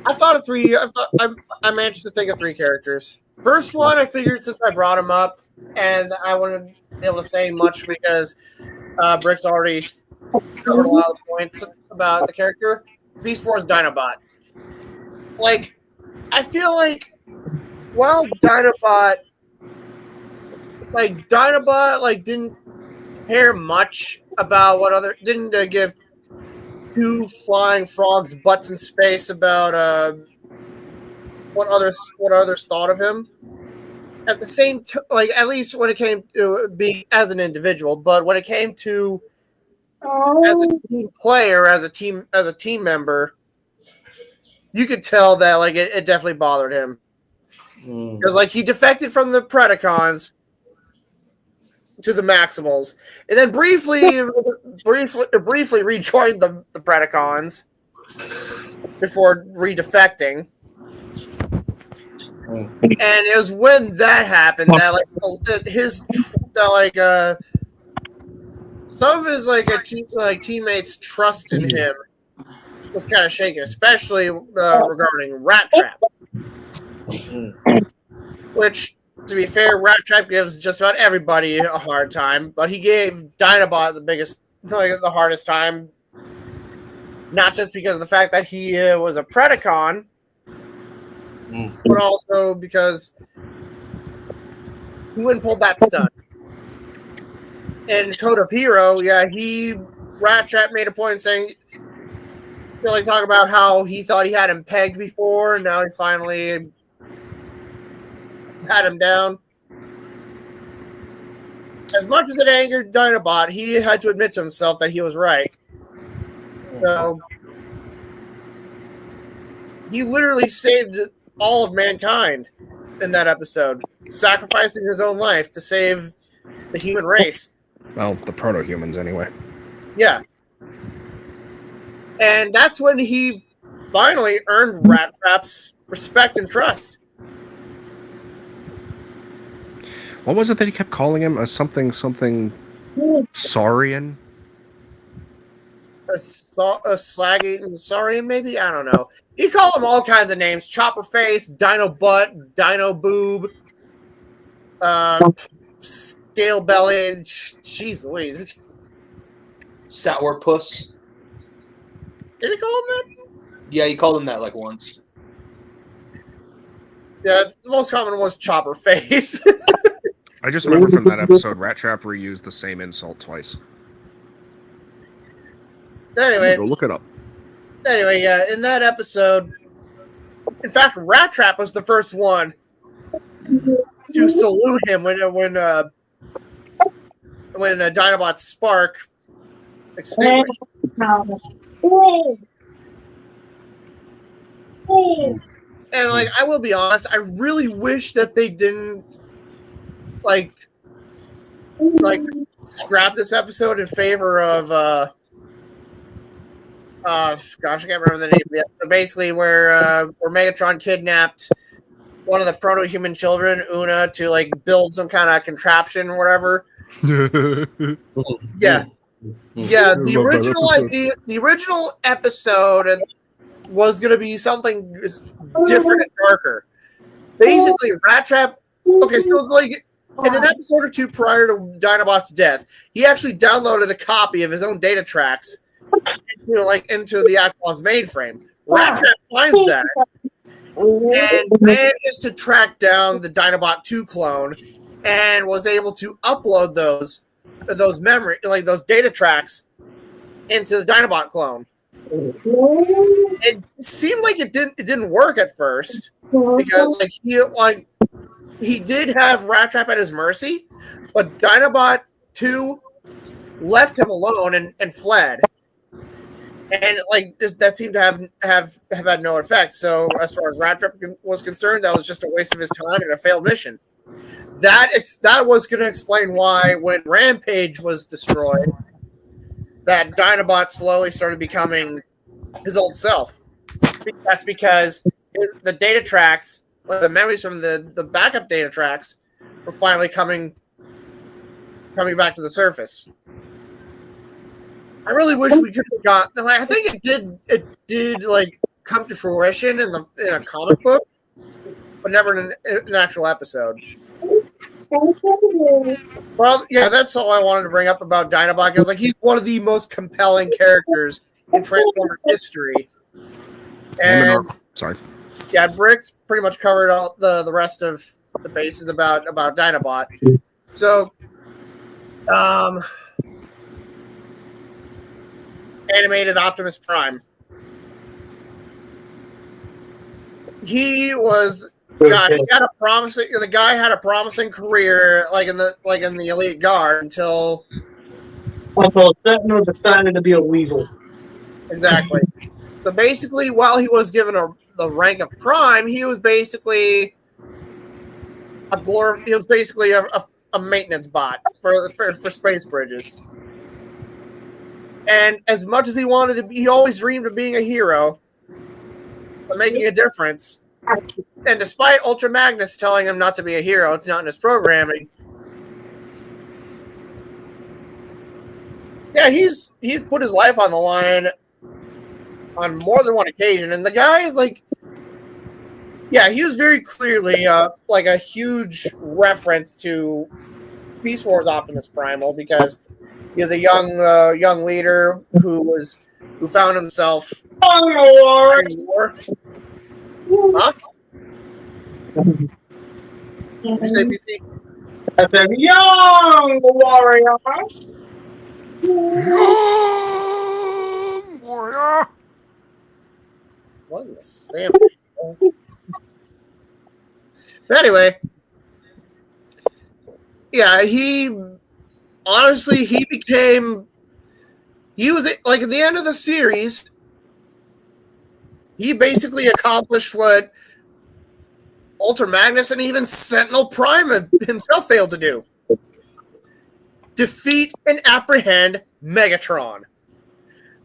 I thought of three. I managed to think of three characters. First one, I figured since I brought him up, and I wouldn't be able to say much because Brick's already covered a lot of points about the character. Beast Wars Dinobot. Like, I feel like, well, Dinobot didn't care much about didn't give two flying frogs butts in space about what others thought of him. At the same at least when it came to being as an individual, but when it came to as a team player, as a team member, you could tell that like it definitely bothered him because like he defected from the Predacons to the Maximals, and then briefly rejoined the Predacons before redefecting. And it was when that happened that some of his teammates' trust in him was kind of shaken, especially regarding Rat Trap. Which, to be fair, Rat Trap gives just about everybody a hard time, but he gave Dinobot the hardest time, not just because of the fact that he was a Predacon, but also because he wouldn't pull that stunt. In Code of Hero, Rat Trap made a point saying, talk about how he thought he had him pegged before, and now he finally had him down. As much as it angered Dinobot, he had to admit to himself that he was right. So he literally saved all of mankind in that episode, sacrificing his own life to save the human race. Well, the proto-humans, anyway. Yeah. And that's when he finally earned Rat Trap's respect and trust. What was it that he kept calling him? A something Saurian? A slagging Saurian, maybe? I don't know. He called him all kinds of names. Chopper Face, Dino Butt, Dino Boob, Scale Belly. Jeez Louise. Sourpuss. Did he call him that? Yeah, he called him that like once. Yeah, the most common was Chopper Face. I just remember from that episode, Rat Trap reused the same insult twice. Anyway, go look it up. Anyway, yeah, in that episode, in fact, Rat Trap was the first one to salute him when Dinobot's spark extinguished. And like, I will be honest, I really wish that they didn't like scrap this episode in favor of gosh, I can't remember the name of it. But basically, where Megatron kidnapped one of the proto-human children, Una, to like build some kind of contraption or whatever. Yeah. The original idea, the original episode was going to be something different and darker. Basically, Rat Trap. Okay, so like in an episode or two prior to Dinobot's death, he actually downloaded a copy of his own data tracks into the Axon's mainframe. Rat Trap finds that and manages to track down the Dinobot 2 clone and was able to upload those memory, like those data tracks, into the Dinobot clone. It seemed like it didn't work at first because he did have Rat Trap at his mercy, but Dinobot 2 left him alone and fled. And that seemed to have had no effect. So as far as Rat Trap was concerned, that was just a waste of his time and a failed mission. That was going to explain why when Rampage was destroyed, that Dinobot slowly started becoming his old self. That's because the data tracks, the memories from the backup data tracks, were finally coming back to the surface. I really wish we could have got. I think it did come to fruition in a comic book, but never in an actual episode. Well, yeah, that's all I wanted to bring up about Dinobot. I was like, he's one of the most compelling characters in Transformers history. And Sorry. yeah, Bricks pretty much covered all the rest of the bases about Dinobot. So, animated Optimus Prime. He was, gosh, he had a promising. The guy had a promising career, like in the elite guard until Sentinel decided to be a weasel. Exactly. So basically, while he was given the rank of Prime, he was basically a maintenance bot for space bridges. And as much as he wanted to be, he always dreamed of being a hero, of making a difference. And despite Ultra Magnus telling him not to be a hero, it's not in his programming. Yeah, he's put his life on the line on more than one occasion, and the guy is like, yeah, he was very clearly like a huge reference to Beast Wars Optimus Primal, because he was a young leader who found himself fighting war. Huh? Did you say PC? I said, young warrior. Young warrior. What in the Sam? But anyway, yeah, he was like at the end of the series, he basically accomplished what Ultra Magnus and even Sentinel Prime himself failed to do: defeat and apprehend Megatron,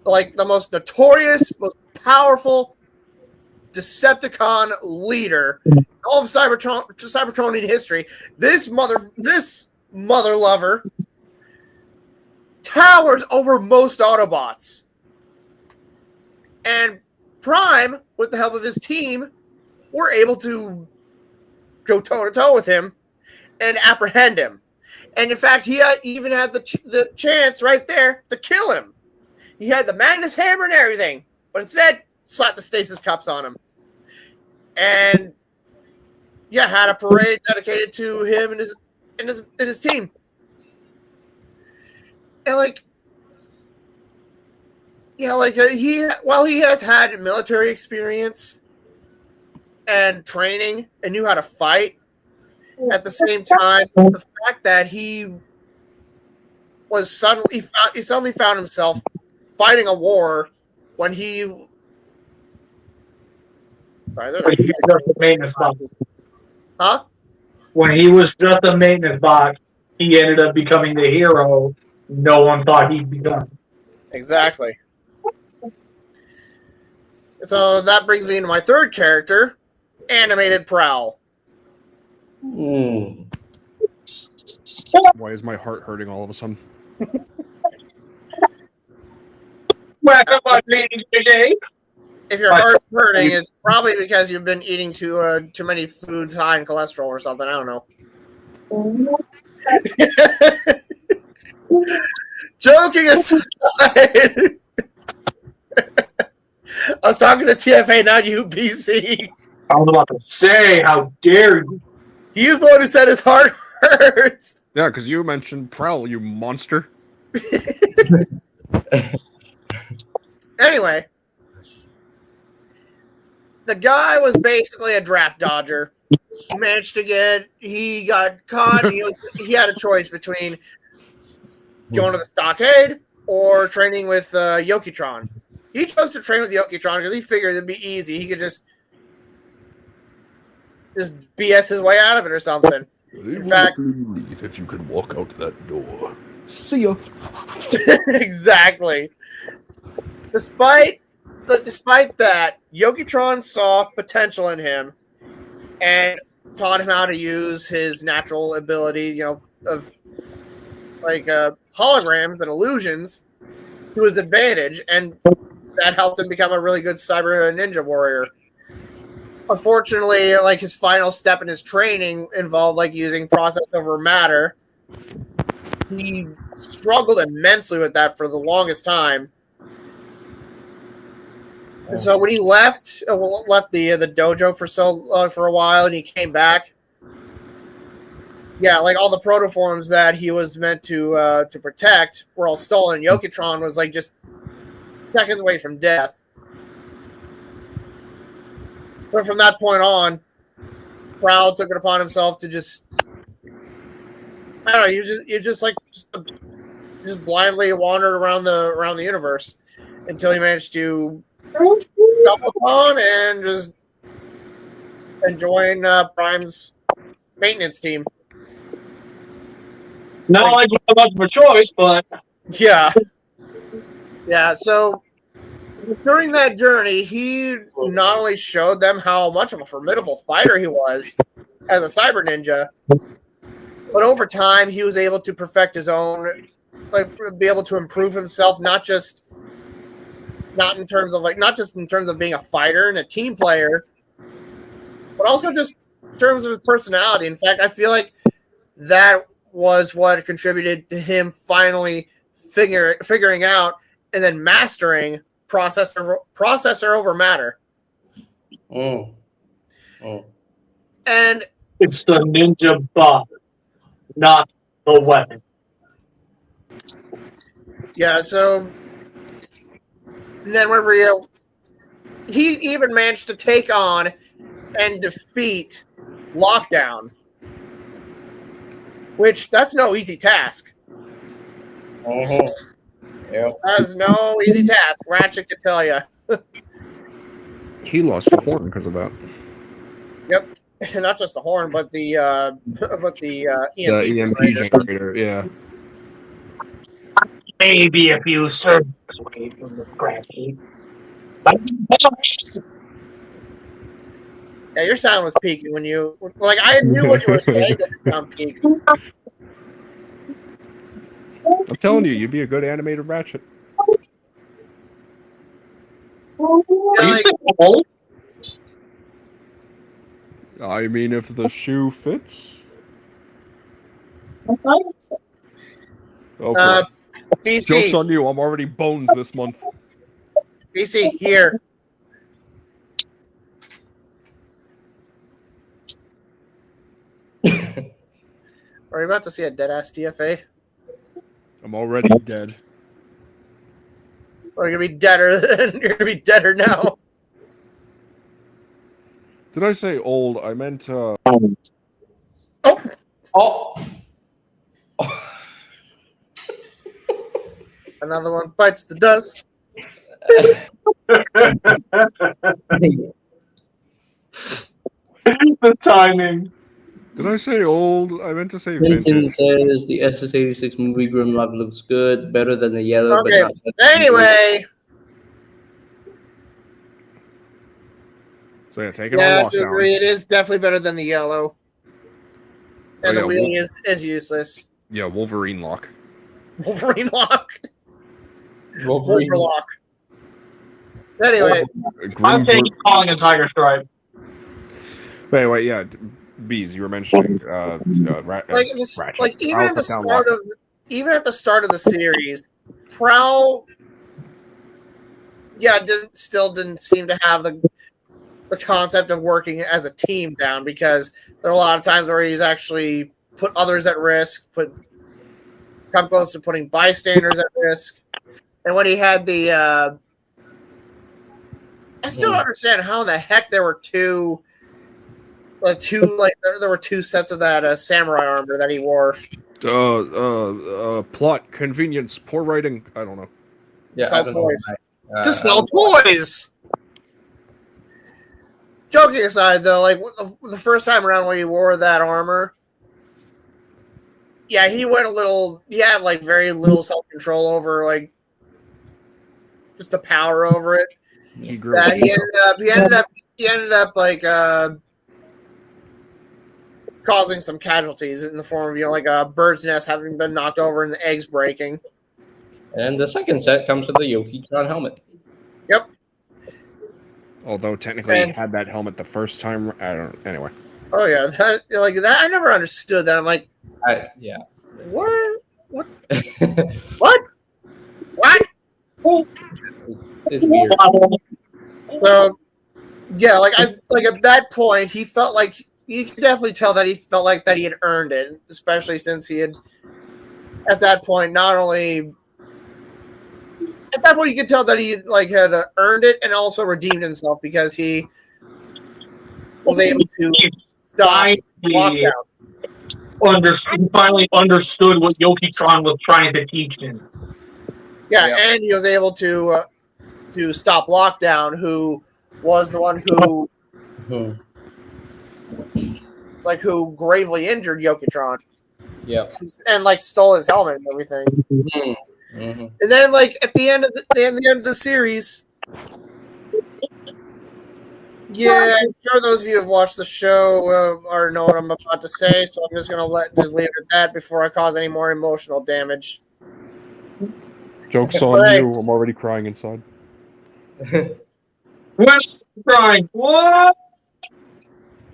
like the most notorious, most powerful Decepticon leader in all of Cybertronian history. This mother lover towers over most Autobots, and Prime, with the help of his team, were able to go toe to toe with him and apprehend him. And in fact, he even had the chance right there to kill him. He had the Magnus hammer and everything, but instead slapped the stasis cups on him. And yeah, had a parade dedicated to him and his team. And like, yeah, like while he has had military experience and training and knew how to fight, at the same time, the fact that he suddenly found himself fighting a war when he When he was just a maintenance bot. Huh? When he was just a maintenance bot, he ended up becoming the hero no one thought he'd become. Exactly. So that brings me into my third character, Animated Prowl. Why is my heart hurting all of a sudden? Welcome on, ladies and gentlemen. If your heart's hurting, it's probably because you've been eating too many foods high in cholesterol or something. I don't know. Joking aside, I was talking to TFA, not you, BC. I was about to say, how dare you? He's the one who said his heart hurts. Yeah, because you mentioned Prowl, you monster. Anyway, the guy was basically a draft dodger. He got caught. He had a choice between going to the stockade or training with Yokitron. He chose to train with Yokitron because he figured it'd be easy. He could just BS his way out of it or something. In fact, leave if you can walk out that door. See ya. Exactly. Despite that, Yokitron saw potential in him and taught him how to use his natural ability, of like holograms and illusions to his advantage, and that helped him become a really good cyber ninja warrior. unfortunately, like his final step in his training involved like using process over matter. He struggled immensely with that for the longest time. And so when he left the dojo for a while, and he came back, yeah, like all the protoforms that he was meant to protect were all stolen. Yokitron was like just seconds away from death. So from that point on, Prowl took it upon himself to just, I don't know, you just blindly wandered around the universe until he managed to stumble upon and just join Prime's maintenance team. Not like much of a choice, but yeah. So during that journey, he not only showed them how much of a formidable fighter he was as a cyber ninja, but over time he was able to perfect his own, like be able to improve himself, not just in terms of being a fighter and a team player, but also just in terms of his personality. In fact, I feel like that was what contributed to him finally figuring out and then mastering processor over matter. Mm. And it's the ninja buff, not the weapon. Yeah, so and then whenever he even managed to take on and defeat Lockdown, which that's no easy task. Uh-huh. Yeah. That's no easy task. Ratchet can tell you. He lost the horn because of that. Yep, not just the horn, but the EMP generator. Yeah. Maybe a few servers away from the Scrapyard. Yeah, your sound was peaking when you I knew what you were saying, but your sound peaked. I'm telling you, you'd be a good animated Ratchet. I mean, if the shoe fits. Okay. BC. Joke's on you. I'm already bones this month. BC, here. Are you about to see a dead-ass DFA? I'm already dead. Or you're gonna be deader now. Did I say old? I meant Oh. Another one bites the dust. The timing. Did I say old? I meant to say Clinton vintage. says the SS86 movie Grimlock looks good, better than the yellow, Okay. but not Anyway. So yeah, take it Yeah, on I lockdown. agree. It is definitely better than the yellow. And the wheeling is useless. Yeah, Wolverine lock. Wolverine lock. Wolverine. Wolverlock. Anyway. I'm taking calling a Tiger Stripe. But anyway, yeah, Bees, you were mentioning Ratchet. Even at the start of the series, Prowl didn't seem to have the concept of working as a team down, because there are a lot of times where he's actually put others at risk, come close to putting bystanders at risk. And when he had the I still don't understand how in the heck there were two sets of that samurai armor that he wore. Plot, convenience, poor writing. I don't know. Yeah, Sell I don't know. toys. To sell toys. Joking aside, though, like the first time around when he wore that armor, yeah, he went a little. He had like very little self control over like just the power over it. He grew Yeah, up. he ended up like causing some casualties in the form of like a bird's nest having been knocked over and the eggs breaking. And the second set comes with the Yokitron helmet. Yep. Although technically And- he had that helmet the first time. I don't. Anyway. Oh yeah, that I never understood that. I'm like, Yeah. what? What? What? It's weird. So yeah, like at that point, he felt like you could definitely tell that he felt like that he had earned it, especially since he had at that point not only at that point you could tell that he like had earned it and also redeemed himself because he was able to stop lockdown. He finally understood what Yoki-tron was trying to teach him. Yeah, and he was able to stop lockdown, who was the one who who gravely injured Yoki-tron. Yep. And like stole his helmet and everything. Mm-hmm. And then like at the end of the series, yeah, I'm sure those of you who have watched the show already know what I'm about to say, so I'm just gonna leave it at that before I cause any more emotional damage. Joke's on you. I'm already crying inside. What's crying? What?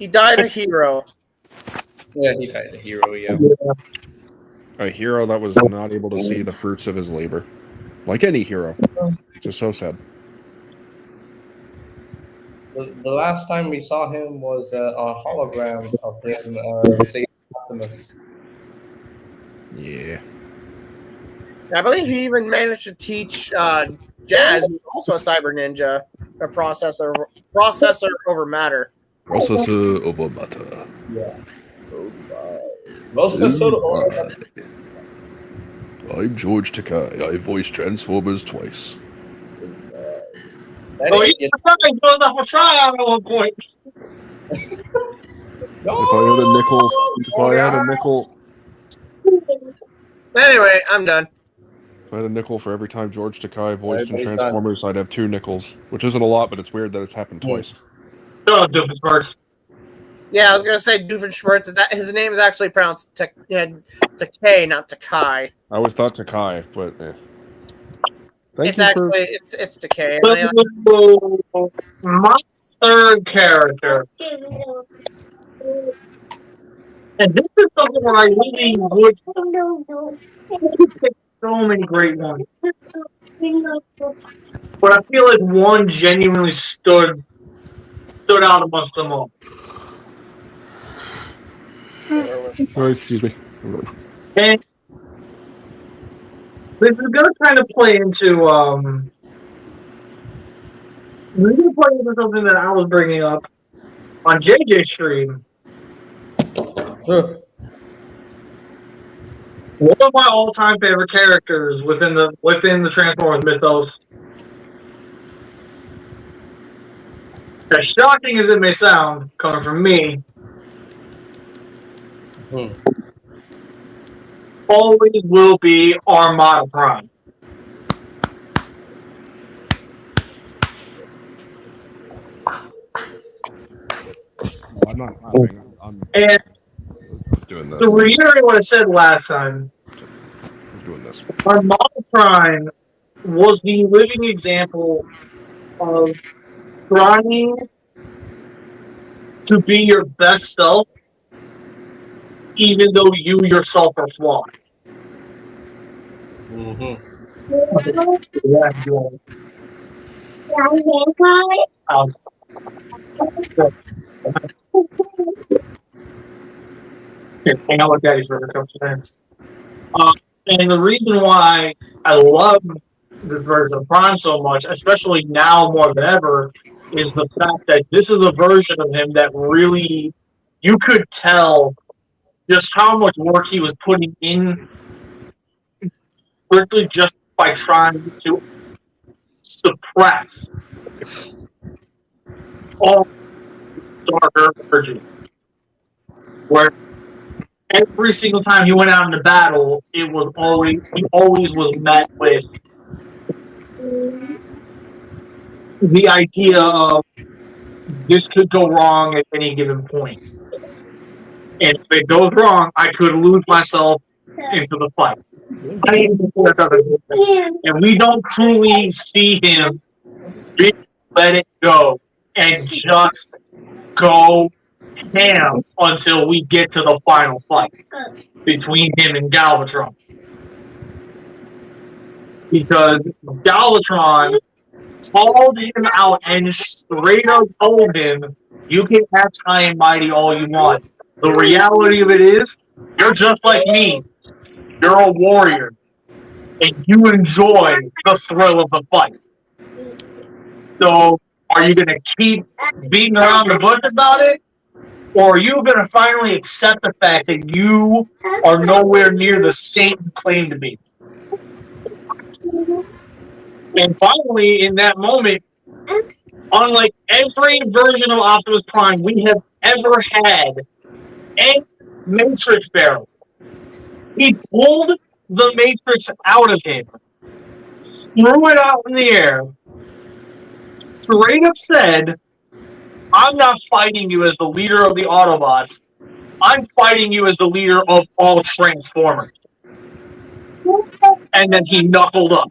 He died a hero. Yeah, he died a hero. Yeah. A hero that was not able to see the fruits of his labor, like any hero. Just so sad. The last time we saw him was a hologram of him saving Optimus. Yeah. I believe he even managed to teach Jazz, who's also a cyber ninja, a processor over matter. Processor over matter. Yeah. Processor over matter. I'm George Takai. I voiced Transformers twice. Oh, he's trying to try at one point. No! If I had a nickel, Anyway, I'm done. if I had a nickel for every time George Takai voiced in Everybody's Transformers, I'd have 2 nickels, which isn't a lot, but it's weird that it's happened twice. Shut up, Doofenshmirtz. Yeah, I was gonna say Doofenshmirtz. That his name is actually pronounced Takei, not Takai. I always thought Takai, but It's Takei. So, my third character, and this is something where I really would pick so many great ones, but I feel like one genuinely stood out amongst them all. Oh, excuse me. And this is going to kind of play into something that I was bringing up on JJ's stream. Sure. One of my all-time favorite characters within the Transformers mythos, as shocking as it may sound, coming from me, always will be Armada Prime. I'm not laughing. I'm And doing this. to reiterate what I said last time, I'm doing this. Armada Prime was the living example of trying to be your best self, even though you yourself are flawed. Hang out with Daddy for a couple times. And the reason why I love this version of Prime so much, especially now more than ever, is the fact that this is a version of him that really, you could tell just how much work he was putting in strictly just by trying to suppress all darker versions. Where every single time he went out into battle, he always was met with the idea of this could go wrong at any given point. And if it goes wrong, I could lose myself into the fight. And we don't truly see him let it go and just go ham until we get to the final fight between him and Galvatron. Because Galvatron called him out and straight up told him, you can act high and mighty all you want. The reality of it is, you're just like me. You're a warrior. And you enjoy the thrill of the fight. So, are you going to keep beating around the bush about it? Or are you going to finally accept the fact that you are nowhere near the saint you claim to be? And finally, in that moment, unlike every version of Optimus Prime we have ever had, a Matrix barrel, he pulled the Matrix out of him, threw it out in the air, straight up said, I'm not fighting you as the leader of the Autobots. I'm fighting you as the leader of all Transformers. And then he knuckled up.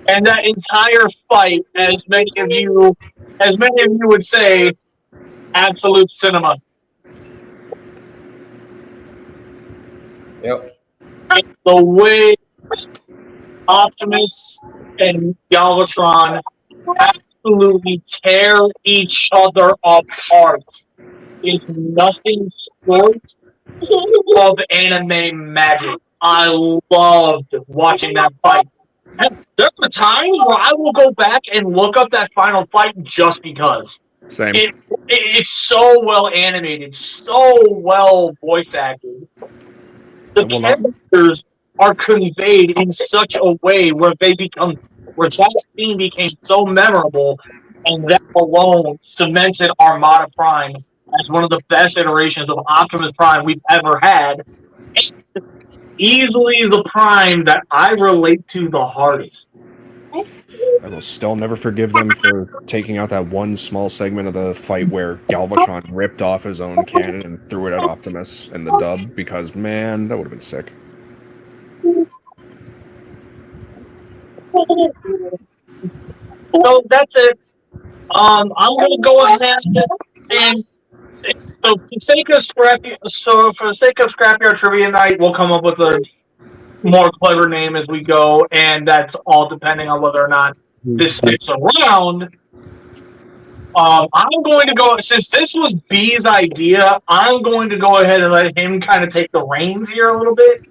And that entire fight, as many of you would say, absolute cinema. Yep. The way Optimus and Galvatron absolutely tear each other apart is nothing short of anime magic. I loved watching that fight. There's a time where I will go back and look up that final fight just because. Same. It's so well animated, so well voice acted. The characters are conveyed in such a way where that scene became so memorable, and that alone cemented Armada Prime as one of the best iterations of Optimus Prime we've ever had. And easily the Prime that I relate to the hardest. I will still never forgive them for taking out that one small segment of the fight where Galvatron ripped off his own cannon and threw it at Optimus in the dub, because, man, that would have been sick. So that's it. I'm going to go ahead and so for the sake of Scrapyard Trivia Night, we'll come up with a more clever name as we go, and that's all depending on whether or not this sticks around. I'm going to go, since this was B's idea, I'm going to go ahead and let him kind of take the reins here a little bit,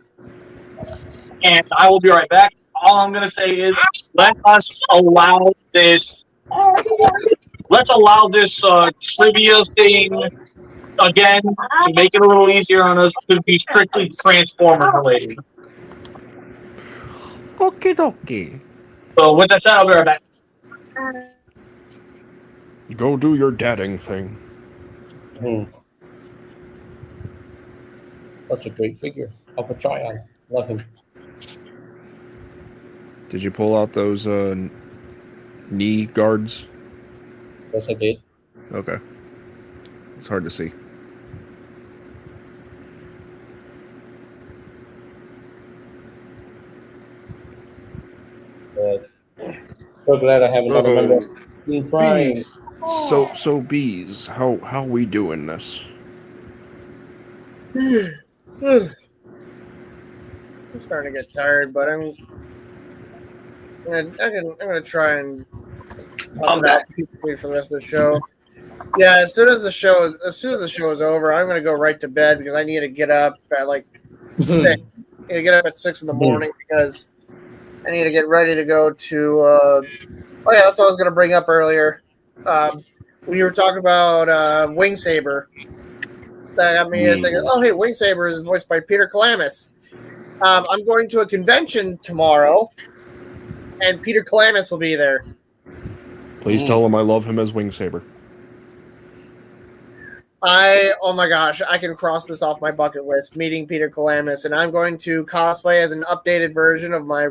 and I will be right back. All I'm going to say is let's allow this trivia thing again, make it a little easier on us to be strictly Transformer related. Okie dokie. So with that said, I'll be right back. Go do your dadding thing. Such a great figure. I'll try on. Love him. Did you pull out those knee guards? Yes, I did. Okay. It's hard to see. But so glad I have another member in Prime. So bees, how we doing this? I'm starting to get tired, but I'm gonna try and I'm back for the rest of the show. Yeah, as soon as the show is over, I'm gonna go right to bed because I need to get up at like 6. I need to get up at 6 in the morning because I need to get ready to go to. Oh yeah, that's what I was gonna bring up earlier. We were talking about Wing Saber. That got me thinking. Oh hey, Wing Saber is voiced by Peter Kalamis. I'm going to a convention tomorrow, and Peter Kalamis will be there. Please tell him I love him as Wing Saber. Oh my gosh, I can cross this off my bucket list, meeting Peter Kalamis, and I'm going to cosplay as an updated version of my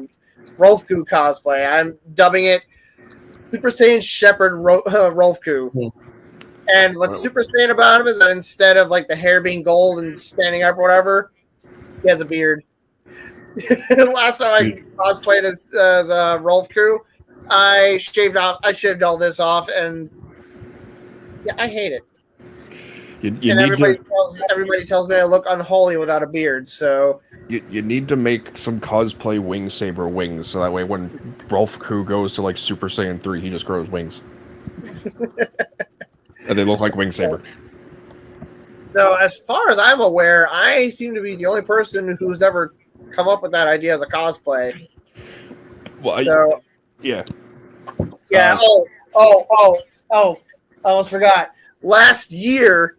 Rolfku cosplay. I'm dubbing it Super Saiyan Shepherd Rolfku. And what's Super Saiyan about him is that instead of like the hair being gold and standing up or whatever, he has a beard. Last time I cosplayed as Rolfku, I shaved all this off, and yeah, I hate it. You And need everybody tells me I look unholy without a beard. So you need to make some cosplay wing saber wings, so that way when Rolf Crew goes to like Super Saiyan 3, he just grows wings, and they look like wing saber. So as far as I'm aware, I seem to be the only person who's ever come up with that idea as a cosplay. Well, yeah. Yeah. I almost forgot. Last year,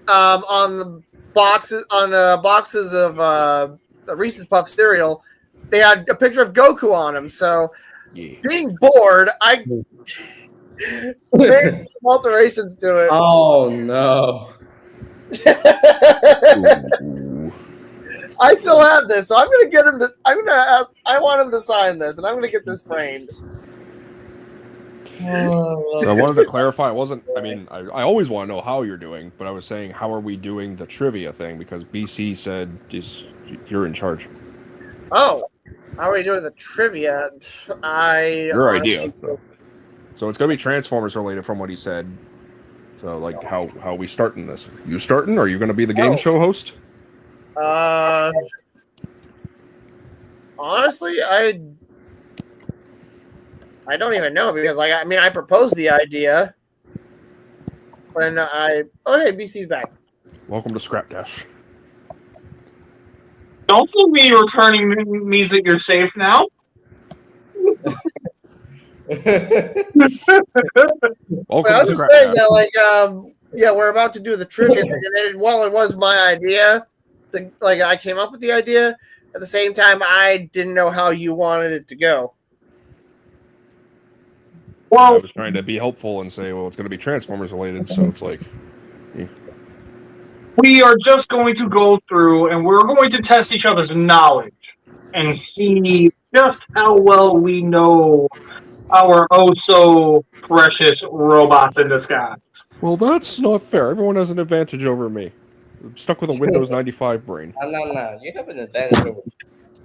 on the boxes of Reese's Puff cereal, they had a picture of Goku on them. So, being bored, I made some alterations to it. Oh no! I still have this, so I'm gonna get him to. I want him to sign this, and I'm gonna get this framed. So I wanted to clarify. I always want to know how you're doing, but I was saying, how are we doing the trivia thing? Because BC said you're in charge. Oh, how are we doing the trivia? Your idea. So it's gonna be Transformers related from what he said. So like, how are we starting this? You starting? Or are you gonna be the game show host? Honestly, I don't even know, because I proposed the idea when hey, BC's back. Welcome to Scrap Dash. Don't tell me you're returning means that you're safe now. Welcome I was to just Scrap saying Dash. that, we're about to do the trivia thing, and it was my idea. I came up with the idea. At the same time, I didn't know how you wanted it to go. I Well, was trying to be helpful and say, well, it's going to be Transformers related, so it's like... we are just going to go through and we're going to test each other's knowledge and see just how well we know our oh-so-precious robots in disguise. Well, that's not fair. Everyone has an advantage over me. I'm stuck with a Windows 95 brain. No. You have an advantage over.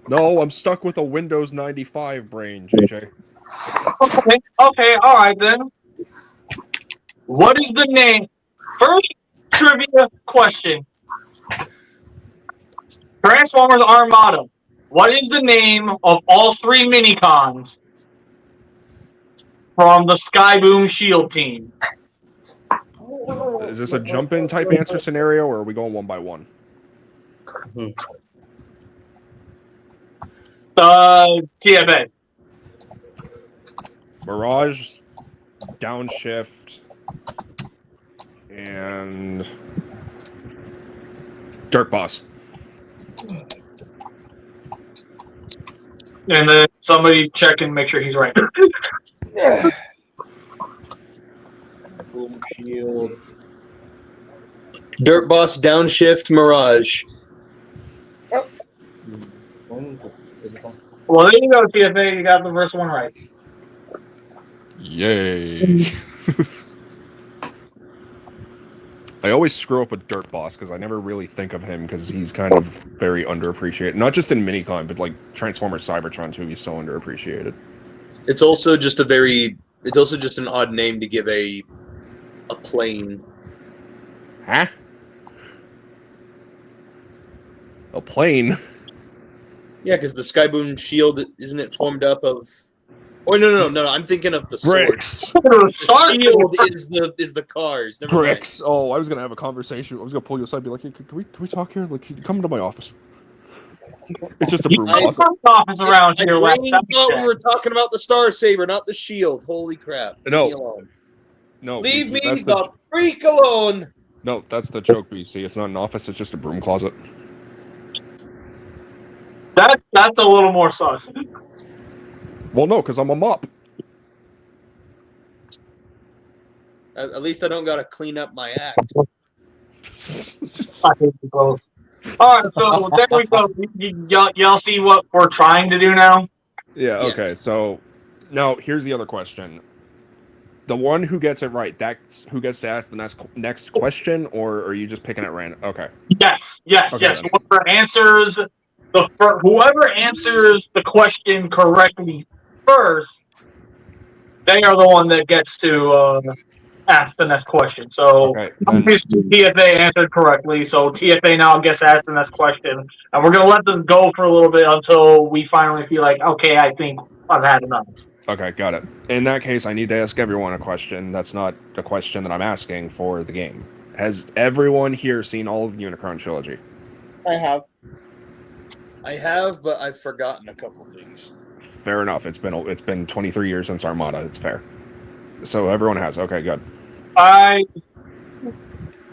No, I'm stuck with a Windows 95 brain, JJ. Okay, all right then. What is the name? First trivia question. Transformers Armada. What is the name of all three minicons from the Skyboom Shield team? Is this a jump-in type answer scenario, or are we going one by one? TFA. Mirage, Downshift, and Dirt Boss. And then somebody check and make sure he's right. Boom shield. Dirt Boss, Downshift, Mirage. Well, there you go, TFA. You got the first one right. Yay. I always screw up with Dirt Boss because I never really think of him because he's kind of very underappreciated. Not just in Minicon, but like Transformers Cybertron too, he's so underappreciated. It's also just an odd name to give a plane. Huh? A plane? Yeah, because the Skyboom shield, isn't it formed up of... Oh, no, I'm thinking of the Bricks. sword. The shield is the cars. Never Bricks. mind. Oh, I was gonna have a conversation. I was gonna pull you aside and be like, hey, can we talk here? Like, can you come into my office? It's just a broom closet. Office around here. I thought we were talking about the Star Saber, not the shield. Holy crap. No. Leave me alone. No. Leave BC, me that's the freak alone. No, that's the joke, BC. It's not an office, it's just a broom closet. That's a little more sus. Well, no, because I'm a mop. At least I don't gotta clean up my act. I hate you both. All right, so there we go. Y'all see what we're trying to do now? Yeah, okay, Yes. so now here's the other question. The one who gets it right, that's who gets to ask the next question, or are you just picking at random? Okay. Yes. Okay, then. Whoever answers the question correctly first they are the one that gets to ask the next question. So Okay, TFA answered correctly. So TFA now gets to ask the next question, and we're gonna let this go for a little bit until we finally feel like, okay, I think I've had enough. Okay, got it. In that case, I need to ask everyone a question. That's not a question that I'm asking for the game. Has everyone here seen all of the Unicron trilogy? I have. I have, but I've forgotten a couple things. Fair enough. It's been 23 years since Armada. It's fair. So everyone has. Okay, good.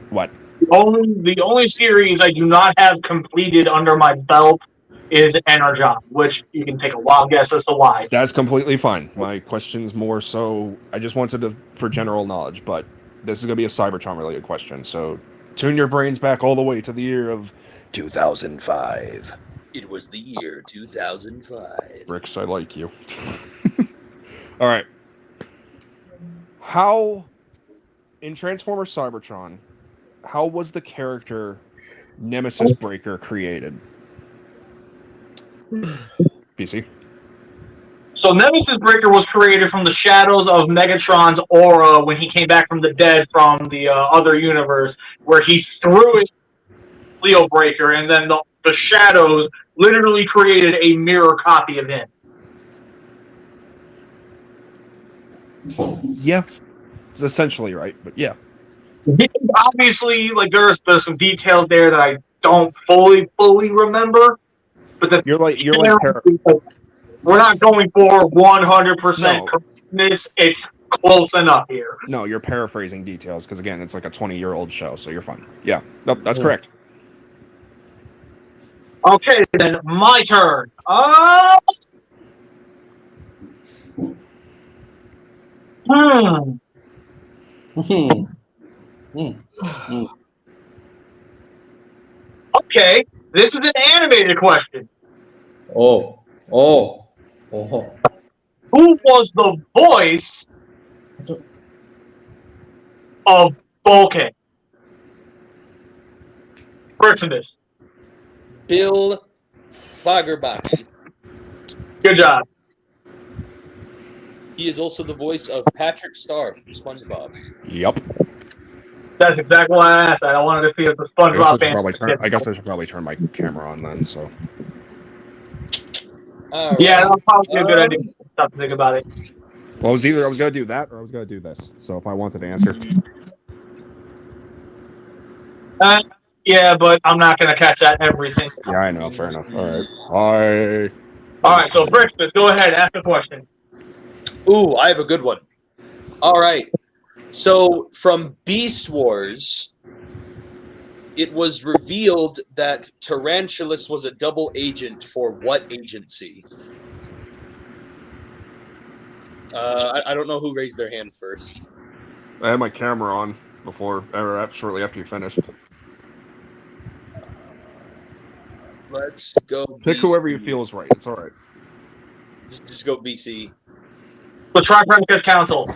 What? The only series I do not have completed under my belt is Energon, which you can take a wild guess as to why. That's completely fine. My question's more so I just wanted to for general knowledge, but this is gonna be a Cybertron related question. So tune your brains back all the way to the year of 2005. It was the year 2005. Bricks, I like you. All right. How in Transformers Cybertron, how was the character Nemesis Breaker created? PC. So Nemesis Breaker was created from the shadows of Megatron's aura when he came back from the dead from the other universe, where he threw it Leo Breaker, and then the shadows literally created a mirror copy of him. Yeah, it's essentially right, but yeah. Obviously, like there's some details there that I don't fully remember, but you're like we're not going for 100% correctness. It's close enough here. No, you're paraphrasing details because again, it's like a 20-year-old show, so you're fine. Yeah, nope, that's correct. Okay, then my turn. Okay, this is an animated question. Oh. Who was the voice of Vulcan? Briximus. Bill Fagerbach. Good job. He is also the voice of Patrick Star from SpongeBob. Yep. That's exactly why I asked. I wanted to see if the SpongeBob fan. I guess I should probably turn my camera on then. So. Yeah, that'll probably be a good idea. Stop to think about it. Well, I was gonna do that or I was gonna do this. So if I wanted to answer. Yeah, but I'm not gonna catch that every single time. Yeah, I know. Fair enough. All right. All right. So Briximus, go ahead. Ask the question. Ooh, I have a good one. All right. So from Beast Wars, it was revealed that Tarantulas was a double agent for what agency? I don't know who raised their hand first. I had my camera on shortly after you finished. Let's go. Pick BC. whoever you feel is right. It's all right. Just go BC. The Tri-Predicus Council.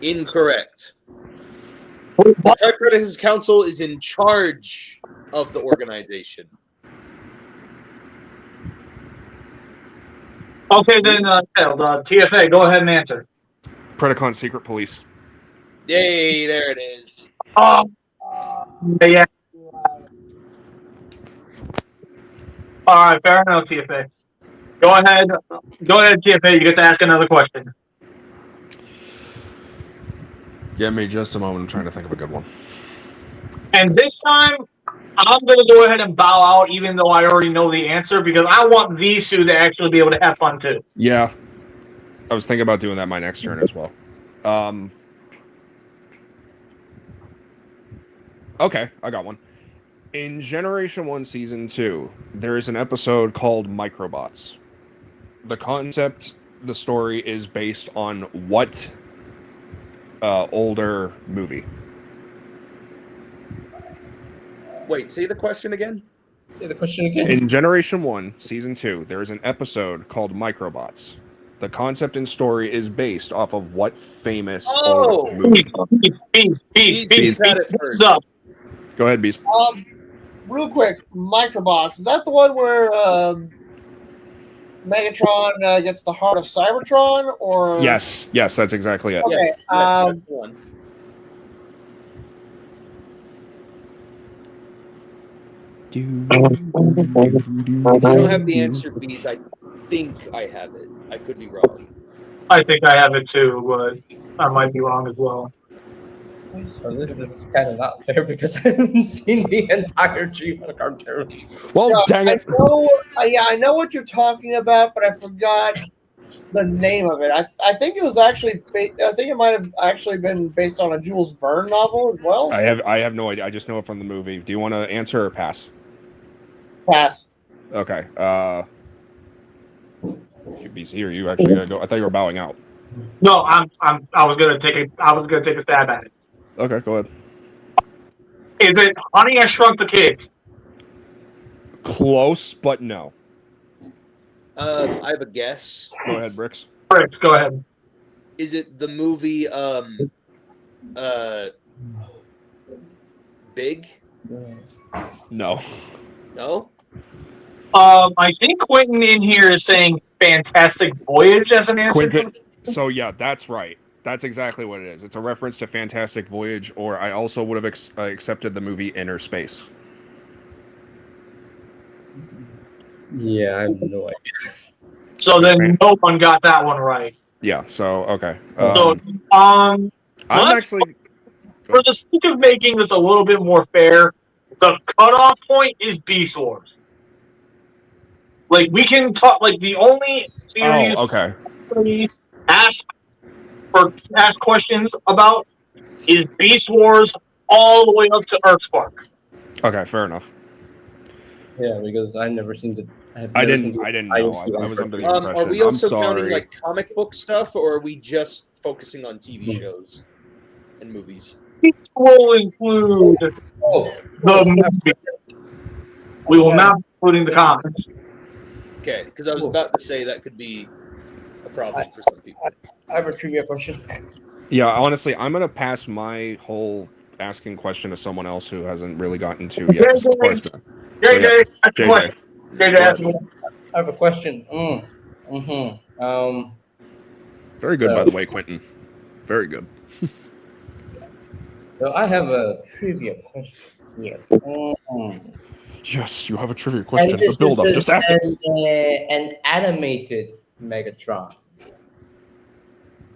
Incorrect. The Tri-Predicus Council is in charge of the organization. Okay, then, TFA, go ahead and answer. Predacon Secret Police. Yay, there it is. Yeah. All right, fair enough, TFA. Go ahead, TFA. You get to ask another question. Give me just a moment. I'm trying to think of a good one. And this time, I'm going to go ahead and bow out, even though I already know the answer, because I want these two to actually be able to have fun too. Yeah, I was thinking about doing that my next turn as well. Okay, I got one. In Generation 1 Season 2, there is an episode called Microbots. The concept, the story is based on what older movie? Wait, say the question again? In Generation 1, Season 2, there is an episode called Microbots. The concept and story is based off of what famous older movie? Bees had it first. Go ahead, Bees. Real quick, Microbots. Is that the one where Megatron gets the heart of Cybertron, or Yes, that's exactly it. Okay, Yes, that's the one. If you don't have the answer, Bees, I think I have it. I could be wrong. I think I have it too, but I might be wrong as well. So this is kind of not fair because I haven't seen the entire G1 cartoon. Well, dang it. I know what you're talking about, but I forgot the name of it. I think it was actually. I think it might have actually been based on a Jules Verne novel as well. I have no idea. I just know it from the movie. Do you want to answer or pass? Pass. Okay. BC, or you actually gonna go? I thought you were bowing out. No, I was gonna take a stab at it. Okay, go ahead. Is it Honey, I Shrunk the Kids? Close, but no. I have a guess. Go ahead, Bricks. Bricks, go ahead. Is it the movie Big? No. No? I think Quentin in here is saying Fantastic Voyage as an answer. Quentin. So yeah, that's right. That's exactly what it is. It's a reference to Fantastic Voyage, or I also would have accepted the movie Inner Space. Yeah, I have no idea. So then no one got that one right. Yeah. So okay. I'm actually for the sake of making this a little bit more fair, the cutoff point is Beast Wars. Like we can talk. Like the only series okay. we ask questions about is Beast Wars all the way up to Earthspark. Okay, fair enough. Yeah, because I've never seen the. I didn't know. I was under the impression. Are we also I'm sorry. counting like comic book stuff, or are we just focusing on TV shows and movies? We will include the movie. We will not be including the comics. Okay, because I was about to say that could be a problem for some people. I have a trivia question. Yeah, honestly, I'm gonna pass my whole asking question to someone else who hasn't really gotten to yet. JJ, ask me. I have a question. Very good, by the way, Quentin. Very good. So I have a trivia question here. Yes, you have a trivia question. And this The build up. is Just ask it. an animated Megatron.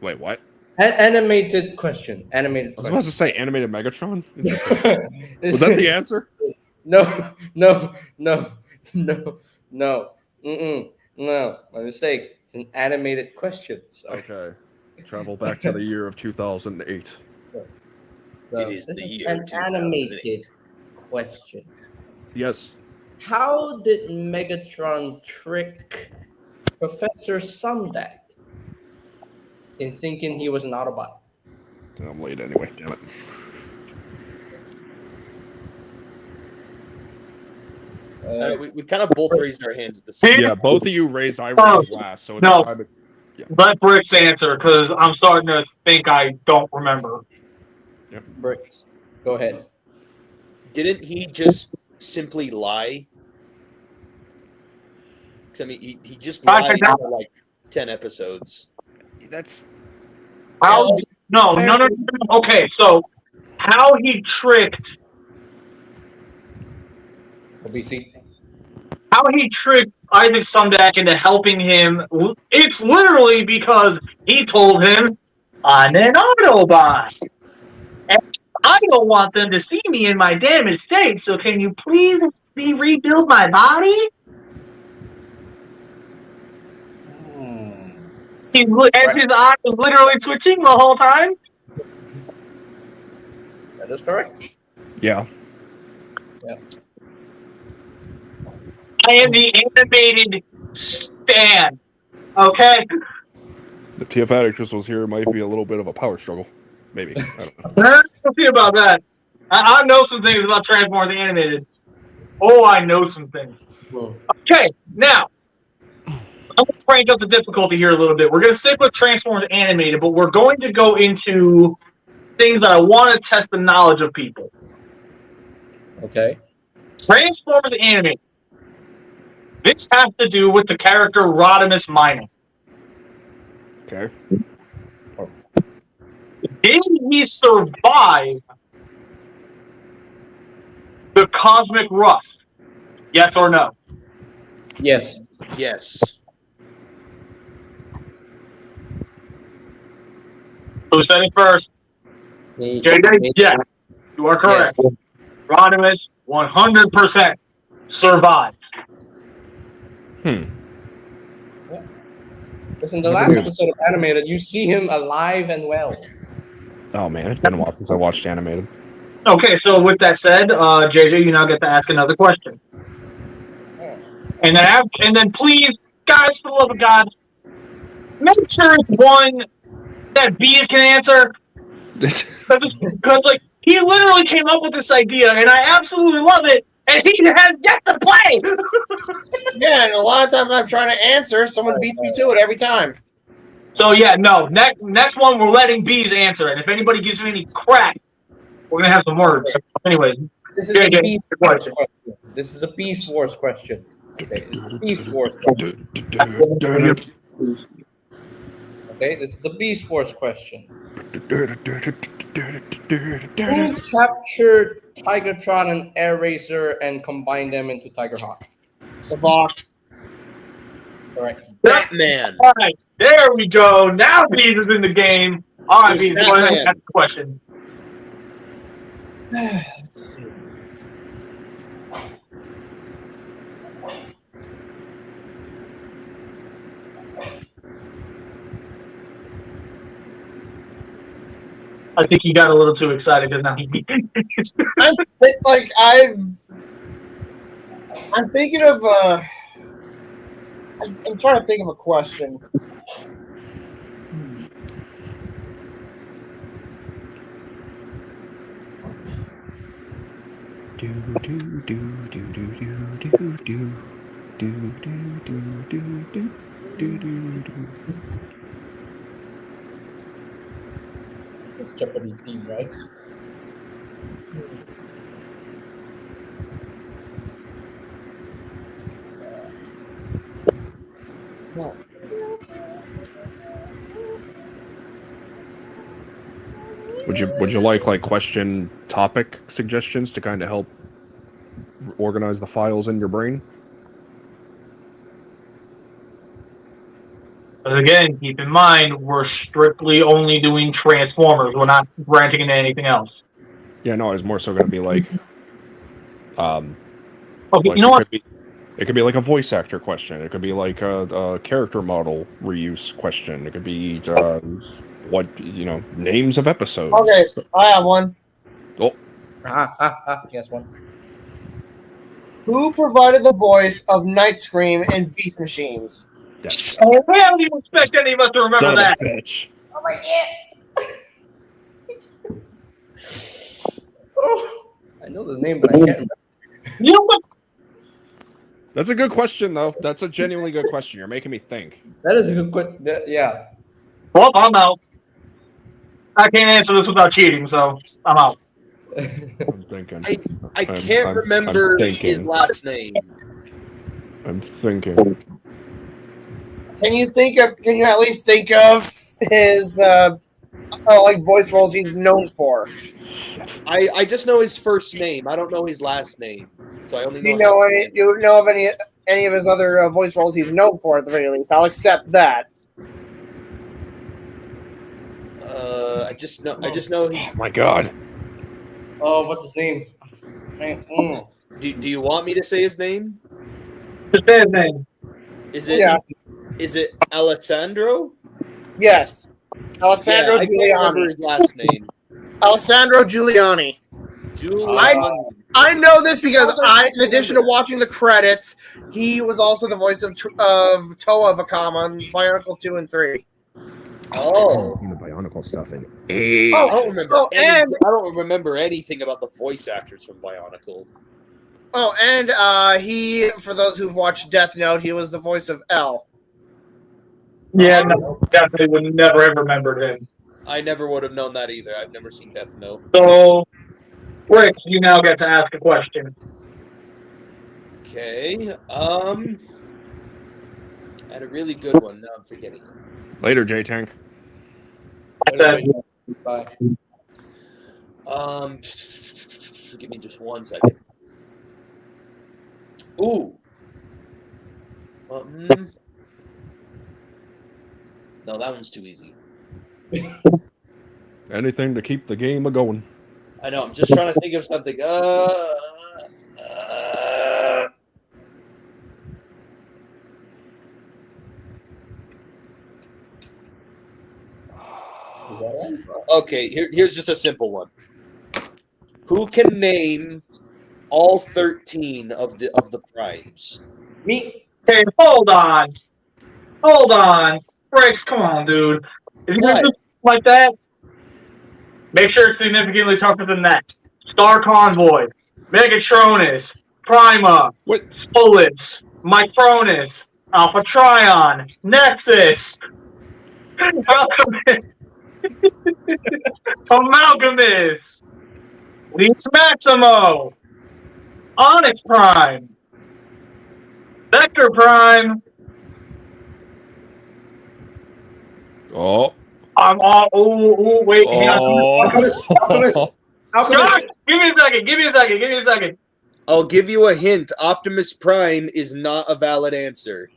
Wait, what? An animated question. Animated I was question. about to say animated Megatron. Was that the answer? No. No, my mistake. It's an animated question. Sorry. Okay. Travel back to the year of 2008. So It is this the is year an 2008. animated question. Yes. How did Megatron trick Professor Sundak in thinking he was an Autobot? I'm late anyway. Damn it. We kind of both raised our hands at the same time. Yeah, both of you raised. I raised last. So it's No. Yeah. Let Bricks answer because I'm starting to think I don't remember. Bricks, go ahead. Didn't he just simply lie? 'Cause, I mean, he just lied for like 10 episodes. That's How? No. Okay, so how he tricked OBC. how he tricked Isaac Sundak into helping him, it's literally because he told him, I'm an Autobot. And I don't want them to see me in my damaged state, so can you please rebuild my body? See, and his eye was literally twitching the whole time? That is correct. yeah. I am the animated Stan. Okay? The TF Addict was here. Might be a little bit of a power struggle. Maybe. I don't know. We'll see about that. I know some things about Transformers Animated. Oh, I know some things. Okay, now, I'm going to crank up the difficulty here a little bit. We're going to stick with Transformers Animated, but we're going to go into things that I want to test the knowledge of people. Okay. Transformers Animated. This has to do with the character Rodimus Minor. Okay. Did he survive the cosmic rust? Yes or no? Yes. Yes. Who said it first? JJ? Yeah, you are correct. Yes. Rodimus 100% survived. Listen, the last episode of Animated, you see him alive and well. Oh man, it's been a while since I watched animated. Okay, so with that said, JJ, you now get to ask another question. And then please, guys, for the love of God, make sure it's one that bees can answer. Because like he literally came up with this idea, and I absolutely love it, and he has yet to play. Yeah, and a lot of times I'm trying to answer, someone beats me to it every time. So yeah, no. Next one, we're letting bees answer it. If anybody gives me any crap, we're gonna have some words. Anyways, This is a Beast Wars question. This is a Beast Wars question. Okay, it's a Beast Wars question. Okay, this is the Beast Wars question. Who captured Tigertron and Air Racer and combined them into Tigerhawk? The Fox. Correct. Batman. all right, there we go. Now bees is in the game. All right, bees, go ahead and Batman. ask the question. Let's see. I think he got a little too excited because now he. I'm thinking of I'm trying to think of a question. It's Japanese team, right? No. Would you like question topic suggestions to kind of help organize the files in your brain? But again, keep in mind we're strictly only doing Transformers. We're not branching into anything else. Yeah, no, I was more so going to be like, Okay, like you know what? It could be like a voice actor question. It could be like a character model reuse question. It could be names of episodes. Okay, I have one. Oh, Yes, one. Who provided the voice of Night Scream in Beast Machines? Oh, hell, do you expect any of us to remember that? Bitch. Oh my god! Oh, I know the name, but I can't remember. You know what? That's a good question, though. That's a genuinely good question. You're making me think. That is a good question. Yeah. Well, I'm out. I can't answer this without cheating, so I'm out. I'm thinking. I can't remember I'm his thinking. last name. I'm thinking. Can you at least think of his voice roles he's known for? I just know his first name. I don't know his last name. So I only know. Do you know of any of his other voice roles he's known for at the very least? I'll accept that. I just know he's. Oh my god. Oh, what's his name? Do you want me to say his name? Just say his name. Is it? Yeah. Is it Alessandro? Yes. Alessandro I can't remember Giuliani. his last name. Alessandro Giuliani. Giuliani. I know this because in addition to watching the credits, he was also the voice of Toa Vakama in Bionicle 2 and 3. I Oh. haven't seen the Bionicle stuff in I don't remember. Oh, and I don't remember anything about the voice actors from Bionicle. he, for those who've watched Death Note, he was the voice of L. Yeah, no, definitely would never have remembered him. I never would have known that either. I've never seen Death Note. So, Rick, you now get to ask a question. Okay. I had a really good one. Now I'm forgetting it. Later, J Tank. That's it. Bye. Give me just 1 second. Ooh. No, that one's too easy. Anything to keep the game a going. I know. I'm just trying to think of something. Okay, here's just a simple one. Who can name all 13 of the primes? Me. Okay, hold on. Hold on. Briggs, come on, dude. If you're What? gonna do like that, make sure it's significantly tougher than that. Star Convoy, Megatronus, Prima, What? Solus, Micronus, Alpha Trion, Nexus, Amalgamus, Leech Maximo, Onyx Prime, Vector Prime. Oh. I'm all. Oh, wait. Hang on. Shush! Give me a second. I'll give you a hint. Optimus Prime is not a valid answer.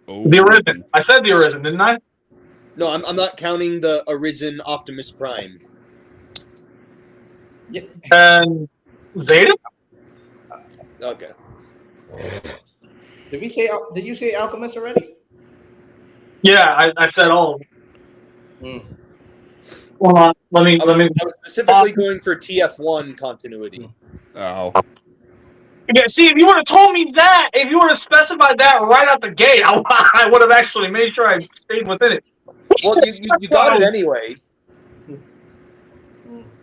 The Arisen. I said the Arisen, didn't I? No, I'm not counting the Arisen Optimus Prime. And Zeta? Okay. Did you say Alchemist already? Yeah, I said all. Mm. Hold on. Let me. I was specifically going for TF1 continuity. Oh. Yeah, see, if you would have told me that, if you would have specified that right out the gate, I would have actually made sure I stayed within it. Well, you got it anyway.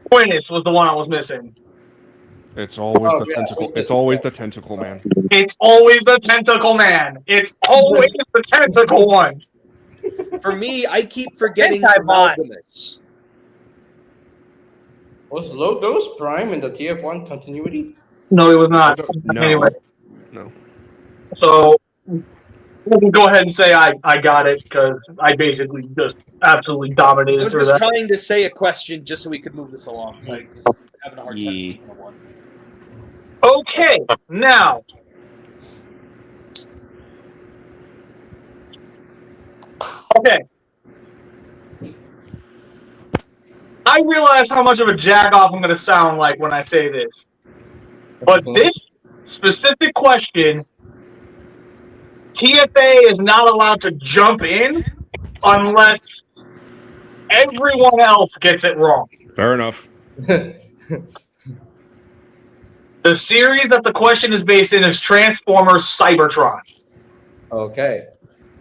Quintus was the one I was missing. It's always the tentacle. It's always the tentacle man. It's always the tentacle man. It's always the tentacle one. For me, I keep forgetting Anti-bot. Amalgamus. Was Logos Prime in the TF1 continuity? No, it was not. No. Anyway, No. so we can go ahead and say I got it because I basically just absolutely I dominated was through just that. trying to say a question just so we could move this along. So I was having a hard time Yeah. thinking of one. Okay, now. Okay. I realize how much of a jagoff I'm going to sound like when I say this. But this specific question, TFA is not allowed to jump in unless everyone else gets it wrong. Fair enough. The series that the question is based in is Transformers Cybertron. Okay.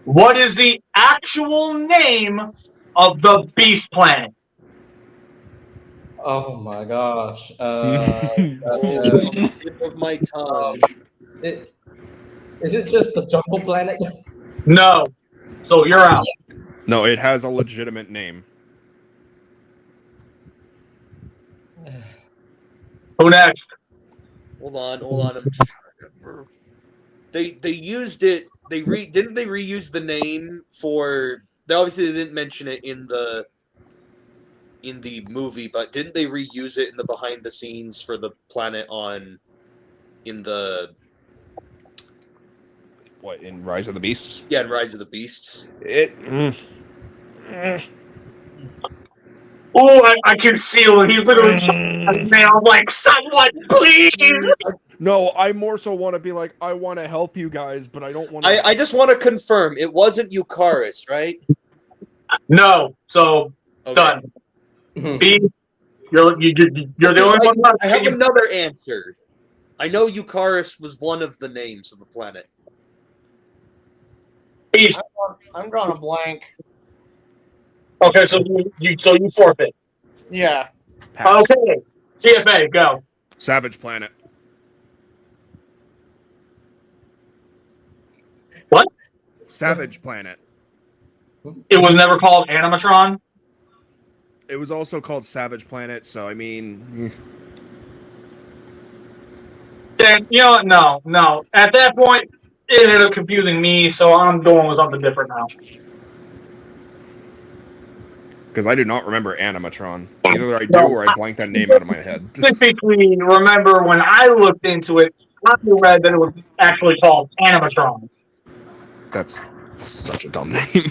What is the actual name of the Beast Planet? Oh my gosh. On the tip of my tongue. Is it just the Jungle Planet? No. So you're out. No, it has a legitimate name. Who next? Hold on. I'm trying to remember. They used it. Didn't they reuse the name for? They obviously didn't mention it in the movie, but didn't they reuse it in the behind the scenes for the planet in Rise of the Beasts? Yeah, in Rise of the Beasts. Oh, I can feel it. He's literally man. I'm like, someone, please. No, I more so want to be like, I want to help you guys, but I don't want to. I just want to confirm it wasn't Eucharis, right? No. So Okay. done. B, you're the only one left. I have another answer. I know Eucharis was one of the names of the planet. Beast. I'm drawing a blank. Okay, so you forfeit. Yeah. Pass. Okay, TFA, go. Savage Planet. What? Savage Planet. It was never called Animatron. It was also called Savage Planet, so I mean. Then, you know what? No. At that point, it ended up confusing me, so I'm going with something different now. Because I do not remember Animatron. Either I do or I blanked that name out of my head. Specifically, remember when I looked into it, I read that it was actually called Animatron. That's such a dumb name.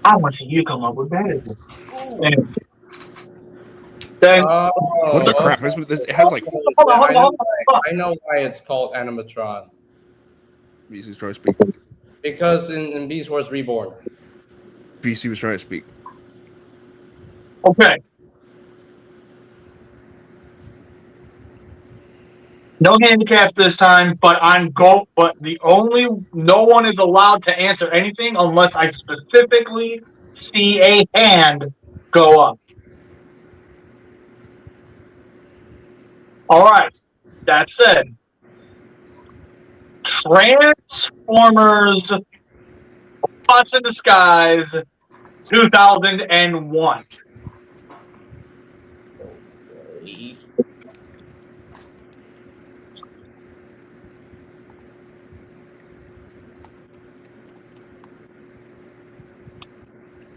How much did you come up with that? Anyway. Then, Oh, What the crap? okay. It has like hold on. I know why it's called Animatron. BC was trying to speak. Because in Beast Wars Reborn. BC was trying to speak. Okay. No handicaps this time, but no one is allowed to answer anything unless I specifically see a hand go up. All right. That said, Transformers Plus in the Skies 2001.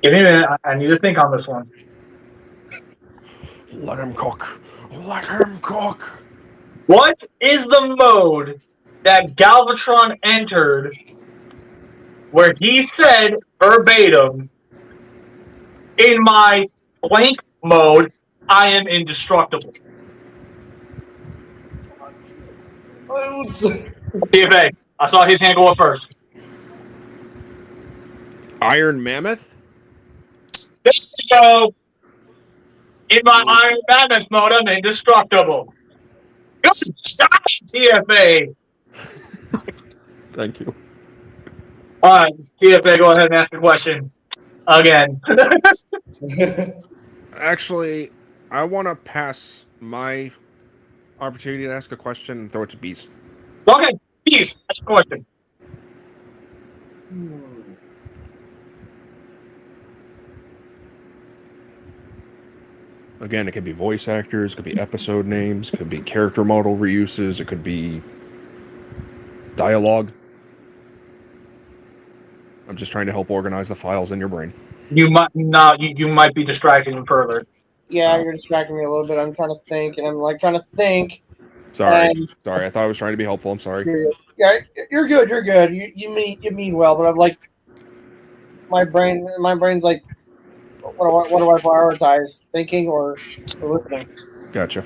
Give me a minute. I need to think on this one. Let him cook. Let him cook. What is the mode that Galvatron entered where he said verbatim, in my blank mode, I am indestructible? PFA, I saw his hand go up first. Iron Mammoth? There you go. In my Iron Mammoth mode, I'm indestructible. Good shot, TFA. Thank you. All right, TFA, go ahead and ask the question again. Actually, I want to pass my opportunity to ask a question and throw it to Beast. Okay, Beast, ask the question. Again, it could be voice actors, it could be episode names, it could be character model reuses, it could be dialogue. I'm just trying to help organize the files in your brain. You might be distracting him further. Yeah, you're distracting me a little bit. I'm trying to think, and I'm like trying to think. Sorry. I thought I was trying to be helpful. I'm sorry. You're good. You're good. You mean well, but I'm like, my brain's like, what do I prioritize? Thinking or listening? Gotcha.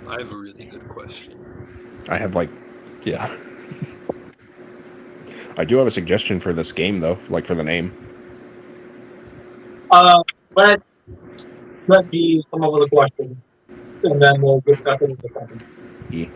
I have a really good question. I have yeah. I do have a suggestion for this game though, for the name. Let me come up with a question, and then we'll get back into the question. Yeah.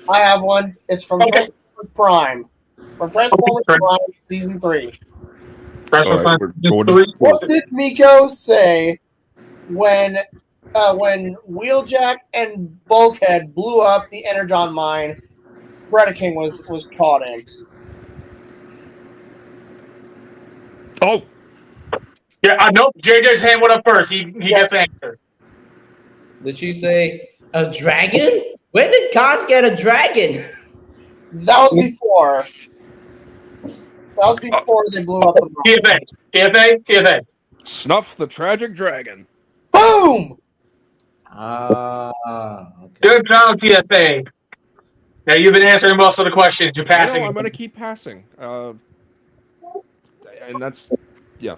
I have one. It's from Transformers Prime. From Transformers Prime Season 3. What did Miko say when Wheeljack and Bulkhead blew up the Energon mine Predaking was caught in? Oh! Yeah, nope. JJ's hand went up first. He gets the answer. Did she say a dragon? When did Kaz get a dragon? That was before. They blew up the mine. TFA. Snuff the tragic dragon. Boom! Okay. Good job, TFA. Now you've been answering most of the questions. You're passing. I'm going to keep passing. And that's, yeah.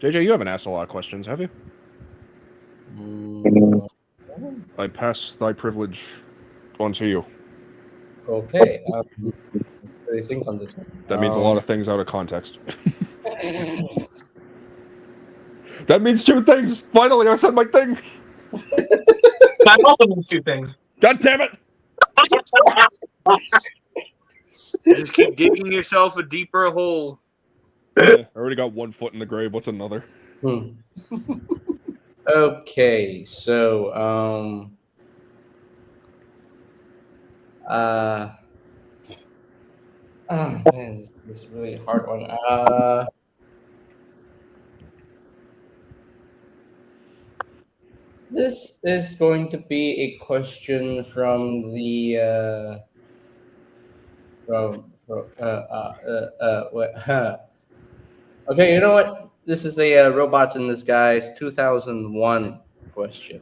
JJ, you haven't asked a lot of questions, have you? I pass thy privilege onto you. Okay. really think on this one. That means a lot of things out of context. That means two things. Finally, I said my thing. That also means two things. God damn it! Just keep digging yourself a deeper hole. Yeah, I already got 1 foot in the grave. What's another? Okay, so oh man, this is really a hard one. This is going to be a question from the okay, you know what? This is a Robots in Disguise 2001 question.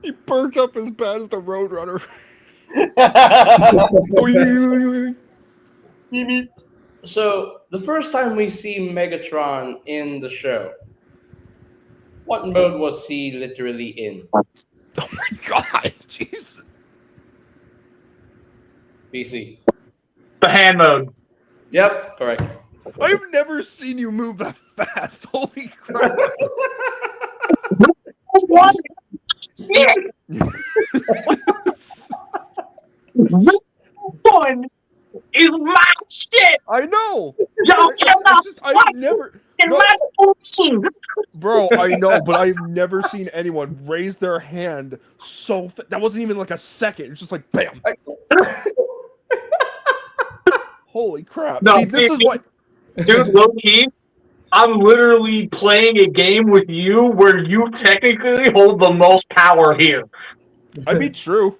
He burnt up as bad as the Roadrunner. So the first time we see Megatron in the show, what mode was he literally in? Oh my god, jeez. BC. The hand mode. Yep, correct. I've never seen you move that fast. Holy crap. What? Shit! This one is my shit! I know. Y'all cannot I've never. in No, my machine! bro, I know, but I've never seen anyone raise their hand so that wasn't even like a second. It's just like bam. Holy crap. No, see, this is what. Dude, low key, I'm literally playing a game with you where you technically hold the most power here. I mean, true.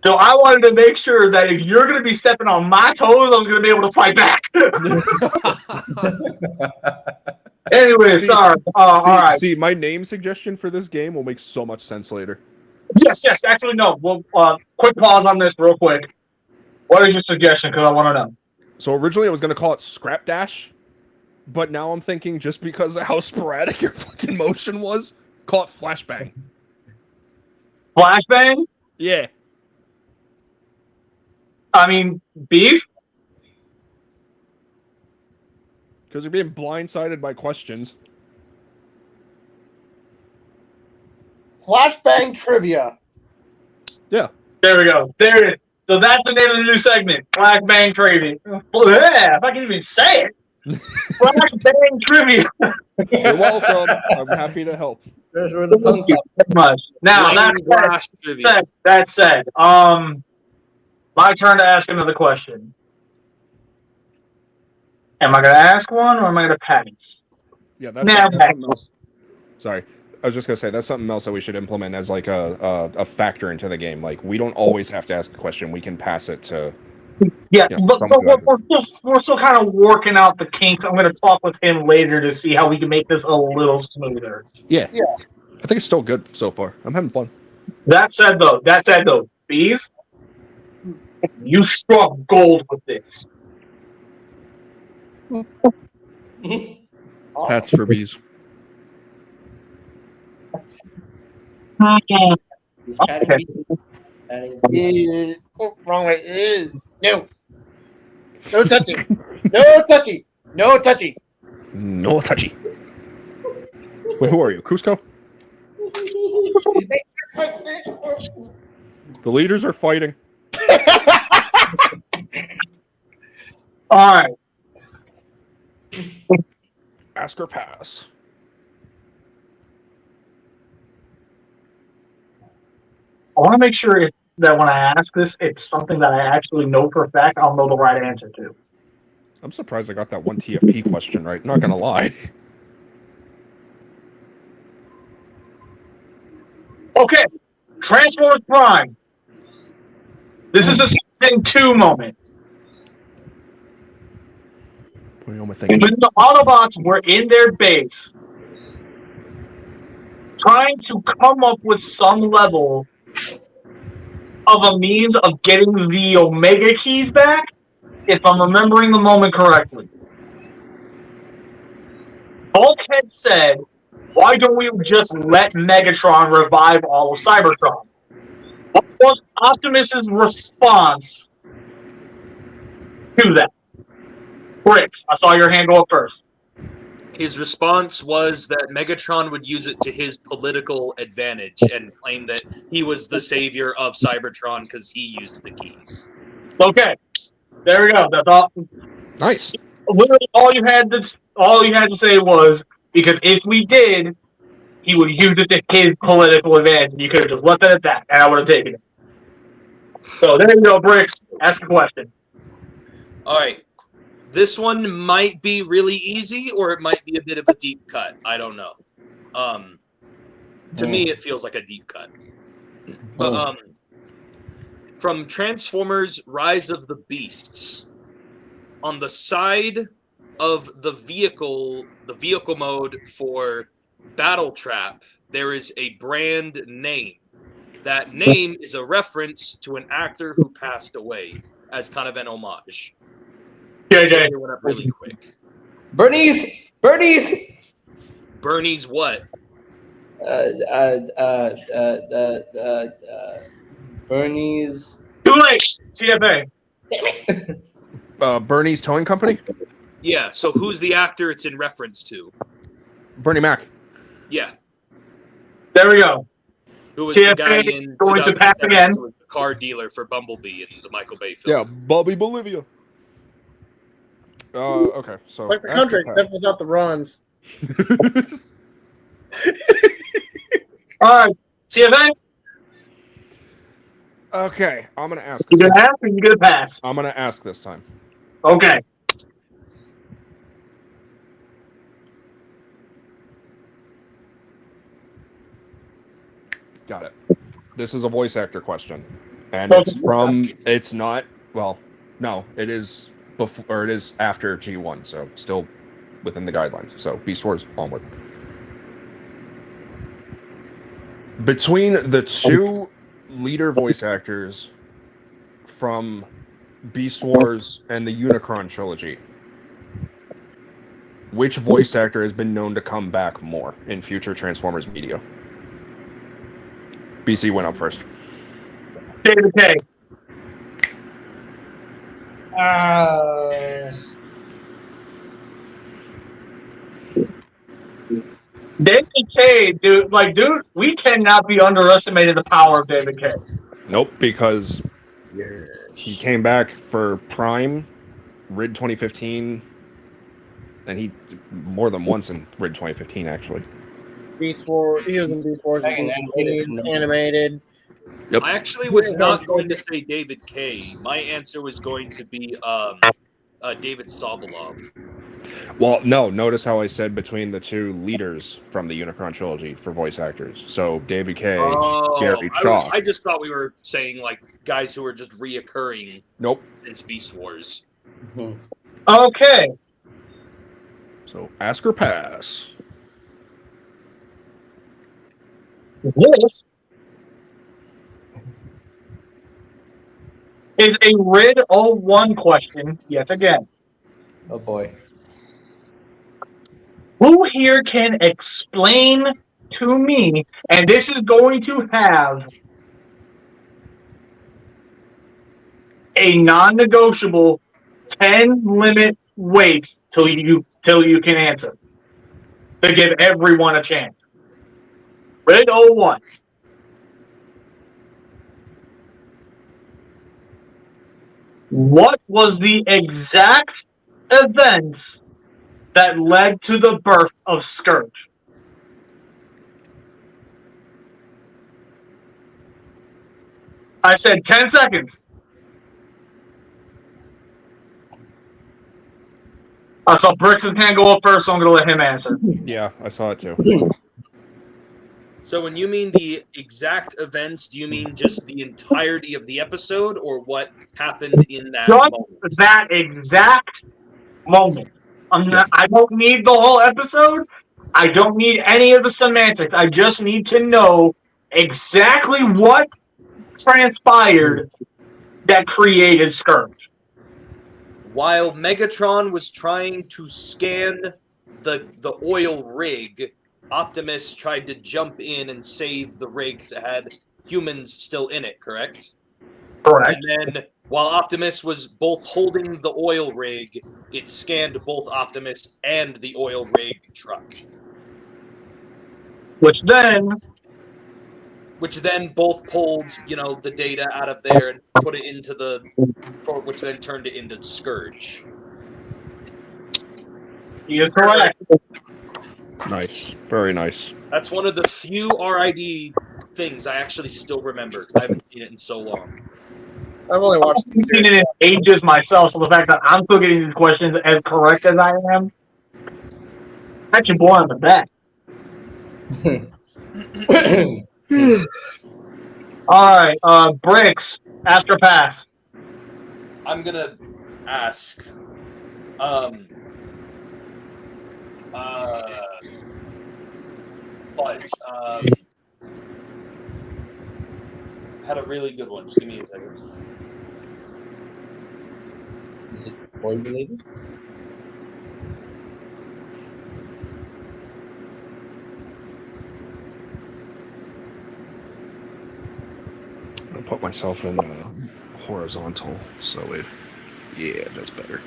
So I wanted to make sure that if you're going to be stepping on my toes, I was going to be able to fight back. Anyway, sorry. All right. See, my name suggestion for this game will make so much sense later. Yes. Actually, no. Well, quick pause on this real quick. What is your suggestion? Because I want to know. So originally I was going to call it Scrap Dash, but now I'm thinking just because of how sporadic your fucking motion was, call it Flashbang. Flashbang? Yeah. I mean, beef? Because you're being blindsided by questions. Flashbang trivia. Yeah. There we go. There it is. So that's the name of the new segment. Flashbang Trivia. Yeah, if I can even say it. Flashbang Trivia. You're welcome. I'm happy to help. There's where the thumbs up. Very much. Now, that said, my turn to ask another question. Am I going to ask one or am I going to pass? Yeah, that's something else. Sorry. I was just going to say, that's something else that we should implement as like a factor into the game. Like, we don't always have to ask a question. We can pass it to... Yeah, but we're still kind of working out the kinks. I'm going to talk with him later to see how we can make this a little smoother. Yeah. I think it's still good so far. I'm having fun. That said, though, Bees, you struck gold with this. Hats for bees. Okay. Wrong way. No. No touchy. No touchy. No touchy. No touchy. Wait, who are you? Cusco? The leaders are fighting. All right. Ask or pass. I want to make sure that when I ask this, it's something that I actually know for a fact I'll know the right answer to. I'm surprised I got that one TFP question right. Not gonna lie. Okay, Transformers Prime. This is a Season 2 moment. What am I thinking? When the Autobots were in their base, trying to come up with some level of a means of getting the Omega keys back, if I'm remembering the moment correctly. Bulkhead said Why don't we just let Megatron revive all of Cybertron? What was Optimus's response to that? Bricks, I saw your hand go up first. His response was that Megatron would use it to his political advantage and claim that he was the savior of Cybertron because he used the keys. Okay, there we go. That's all. Nice. Literally, all you had to say was, because if we did, he would use it to his political advantage. You could have just left it at that, and I would have taken it. So there you go, Bricks. Ask a question. All right. This one might be really easy, or it might be a bit of a deep cut. I don't know. To me, it feels like a deep cut. But from Transformers: Rise of the Beasts, on the side of the vehicle mode for Battle Trap, there is a brand name. That name is a reference to an actor who passed away as kind of an homage. JJ. It went up really quick. Bernie's. Bernie's what? Bernie's. Too late. CFA. Bernie's Towing Company? Yeah, so who's the actor it's in reference to? Bernie Mac. Yeah. There we go. Who was TFA the guy in going to pass 2007 again. who was the car dealer for Bumblebee in the Michael Bay film? Yeah, Bobby Bolivia. Okay, so Like the country, except without the runs. All right, CFA. Okay, I'm gonna ask. You gonna ask or you gonna pass? I'm gonna ask this time. Okay. Got it. This is a voice actor question, and it's from. It's not. Well, no, it is before or it is after G1, so still within the guidelines. So Beast Wars onward. Between the two leader voice actors from Beast Wars and the Unicron trilogy, which voice actor has been known to come back more in future Transformers media? BC went up first. David K. David K, dude, we cannot be underestimated the power of David K. Nope, because he came back for Prime, RID 2015, and he more than once in RID 2015 actually. Beast Wars. He was in Beast Wars. Animated. Yep. I actually was not going to say David K. My answer was going to be David Sobolov. Well, no, notice how I said between the two leaders from the Unicron trilogy for voice actors. So David K, Gary Shaw. I just thought we were saying like guys who are just reoccurring. Nope. Since Beast Wars. Okay. So ask or pass. This is a RID 01 question yet again. Oh boy. Who here can explain to me, and this is going to have a non-negotiable 10 limit wait till you can answer to give everyone a chance. RID 01. What was the exact events that led to the birth of Scourge? I said 10 seconds. I saw Bricks' hand go up first, so I'm going to let him answer. Yeah, I saw it too. So when you mean the exact events, do you mean just the entirety of the episode or what happened in that moment? That exact moment. I don't need the whole episode. I don't need any of the semantics. I just need to know exactly what transpired that created Scourge. While Megatron was trying to scan the oil rig, Optimus tried to jump in and save the rig because it had humans still in it, correct? Correct. And then while Optimus was both holding the oil rig, it scanned both Optimus and the oil rig truck. Which then both pulled, the data out of there and put it into which then turned it into Scourge. you're correct. Nice. Very nice. That's one of the few RID things I actually still remember. I haven't seen it in so long. I've only watched I've seen it in ages myself, so the fact that I'm still getting these questions as correct as I am, pat your boy on the back. All right, Bricks, ask or pass. I'm gonna ask. Fudge. Had a really good one. Just give me a second. Is it boy related? I'll put myself in horizontal, so yeah, that's better.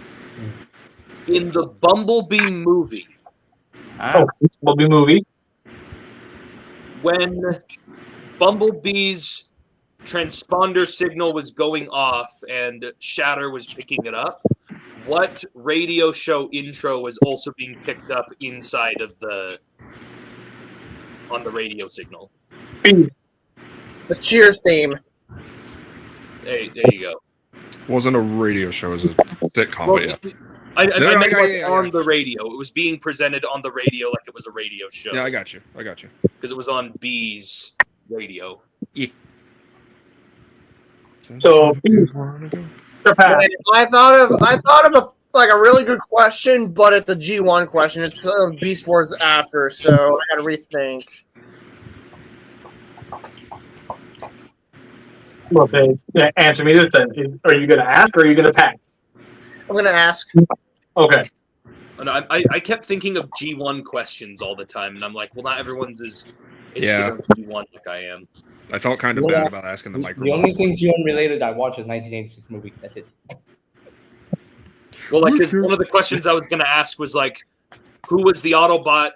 In the Bumblebee movie, Bumblebee movie. when Bumblebee's transponder signal was going off and Shatter was picking it up, what radio show intro was also being picked up inside of on the radio signal? the Cheers theme. There you go. Wasn't a radio show, it was a sitcom, Well, but yeah. I meant yeah. on the radio. It was being presented on the radio like it was a radio show. Yeah, I got you. Because it was on B's radio. So, pass. I thought of a really good question, but it's a G1 question. It's Beast Wars after, so I got to rethink. Okay, answer me this then. Are you going to ask or are you going to pass? I'm going to ask. Okay. And I kept thinking of G1 questions all the time, and I'm like, well, not everyone's as interested in G1 like I am. I felt kind of bad about asking the micro. The only thing G1 related I watched is 1986 movie. That's it. Well, like, because one of the questions I was going to ask was like, who was the Autobot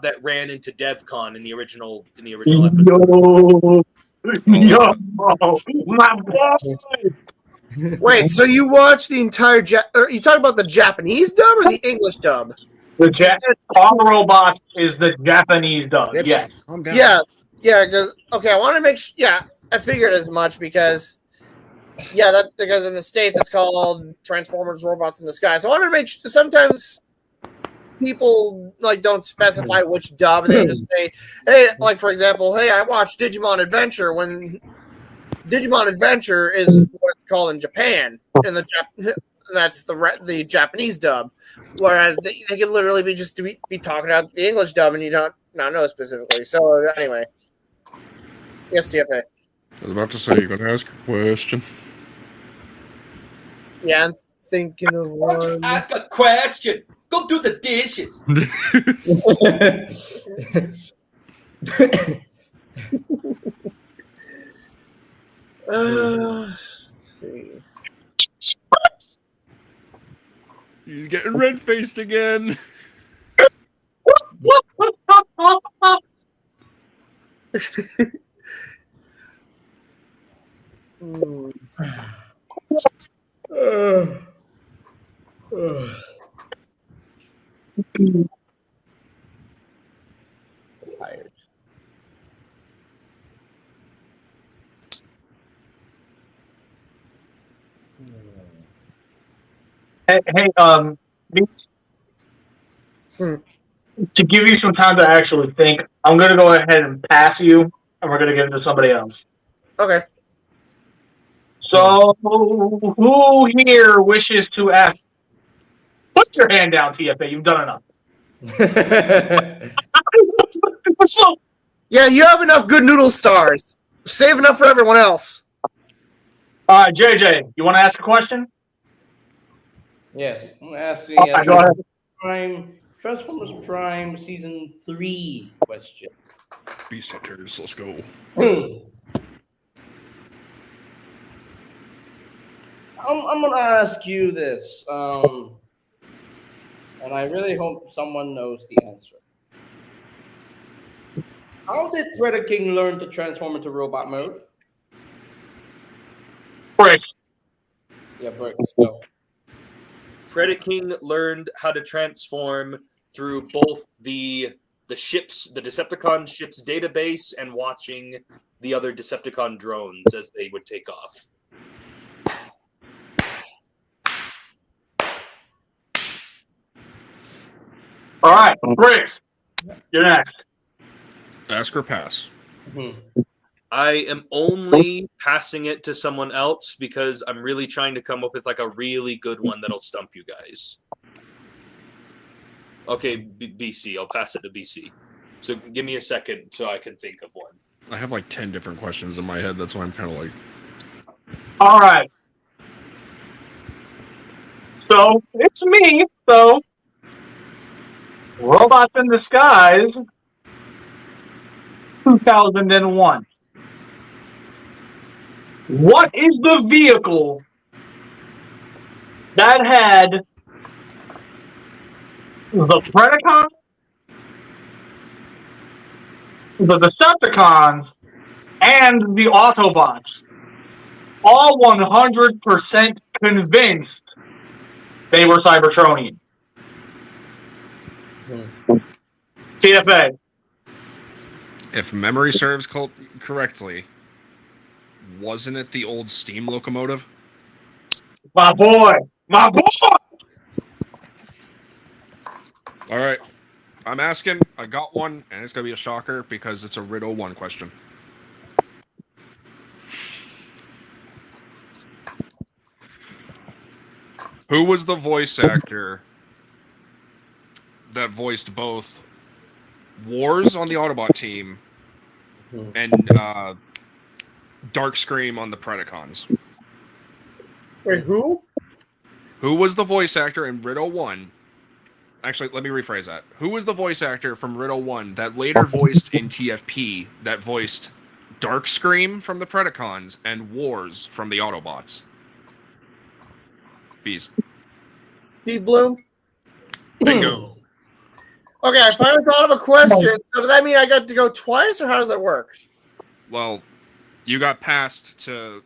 that ran into DevCon in the original episode? Yo, my boy. Wait, so you watched the entire you talking about the Japanese dub or the English dub? All Robots is the Japanese dub. Yes. Yeah, because I want to make sure. Yeah, I figured as much because because in the States it's called Transformers: Robots in the Sky. So I wanted to make sure. Sometimes people don't specify which dub, and they just say, "Hey," like for example, "Hey, I watched Digimon Adventure." When Digimon Adventure is what it's called in Japan, and that's the Japanese dub. Whereas they could literally be talking about the English dub, and you don't know specifically. So anyway, yes, TFA. I was about to say you're gonna ask a question. Yeah, I'm thinking of Why don't you one. ask a question? Go do the dishes. Let's see. He's getting red-faced again. Tired. Hey, to give you some time to actually think, I'm going to go ahead and pass you, and we're going to give it to somebody else. Okay. So, who here wishes to ask? Put your hand down, TFA. You've done enough. So, Yeah, you have enough good noodle stars. Save enough for everyone else. JJ, you want to ask a question? Yes, I'm asking. Okay, go ahead. Transformers Prime Season 3 question. Beast Hunters, let's go. I'm gonna ask you this, and I really hope someone knows the answer. How did Predaking learn to transform into robot mode? Bricks. Yeah, Bricks, go. Predaking learned how to transform through both the Decepticon ship's database and watching the other Decepticon drones as they would take off. All right, Bricks. You're next. Ask or pass. I am only passing it to someone else because I'm really trying to come up with like a really good one that'll stump you guys. Okay, BC. I'll pass it to BC. So give me a second so I can think of one. I have like 10 different questions in my head. That's why I'm kind of like... All right. So, it's me, so... Robots in Disguise, 2001. What is the vehicle that had the Predacon, the Decepticons, and the Autobots all 100% convinced they were Cybertronian? TFA. If memory serves correctly, wasn't it the old steam locomotive? My boy! My boy! All right. I'm asking. I got one, and it's going to be a shocker because it's a Riddle 1 question. Who was the voice actor that voiced both Wars on the Autobot team and Darkscream on the Predacons? Wait, who? Who was the voice actor in Riddle 1? Actually, let me rephrase that. Who was the voice actor from Riddle 1 that later voiced in TFP that voiced Darkscream from the Predacons and Wars from the Autobots? Bees. Steve Bloom? Bingo. Okay, I finally thought of a question. So does that mean I got to go twice, or how does that work? Well, you got passed to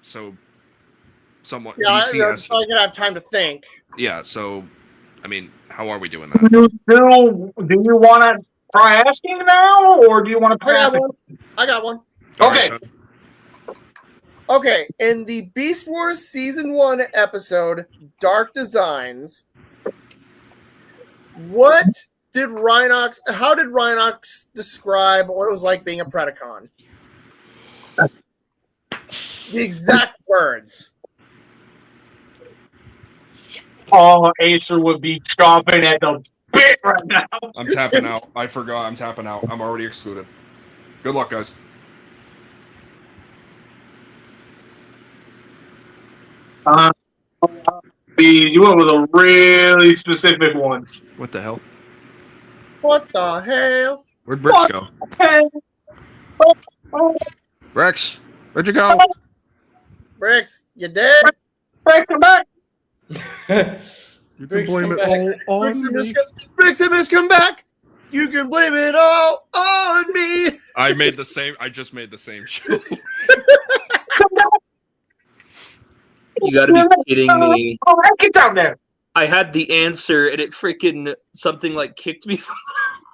somewhat. Yeah, BC so I can have time to think. Yeah, so, I mean, how are we doing that? Do you want to try asking now, or do you want to pass? I got one. Okay. Right, Okay, in the Beast Wars Season 1 episode, Dark Designs, how did Rhinox describe what it was like being a Predacon? The exact words. Oh, Acer would be chomping at the bit right now. I'm tapping out. I forgot. I'm tapping out. I'm already excluded. Good luck, guys. You went with a really specific one. What the hell? What the hell? Where'd Bricks go? Rex, where'd you go? Bricks, you dead? Bricks, come back. You can blame it all on me. Bricks and Miss, come back. You can blame it all on me. I just made the same show. You gotta be kidding me. All right, get down there. I had the answer and it freaking something like kicked me from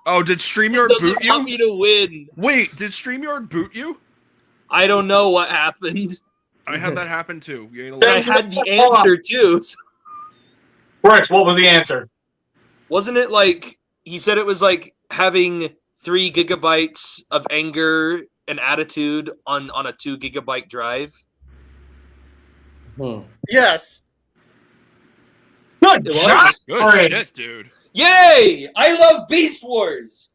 Oh, did StreamYard doesn't boot you? want me to win. Wait, did StreamYard boot you? I don't know what happened. I had that happen too. You ain't But I allowed. had the answer too. Bricks, what was the answer? Wasn't it like he said it was like having 3 gigabytes of anger and attitude on a 2 gigabyte drive? Yes. Good It job. was. Good Alright. shit, dude. Yay! I love Beast Wars.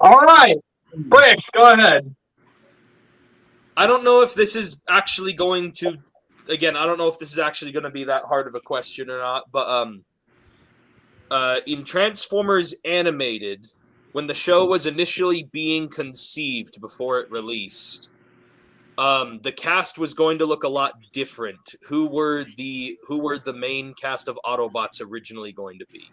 All right. Bricks, go ahead. I don't know if this is actually going to I don't know if this is actually going to be that hard of a question or not, but in Transformers Animated, when the show was initially being conceived before it released, the cast was going to look a lot different. Who were the main cast of Autobots originally going to be?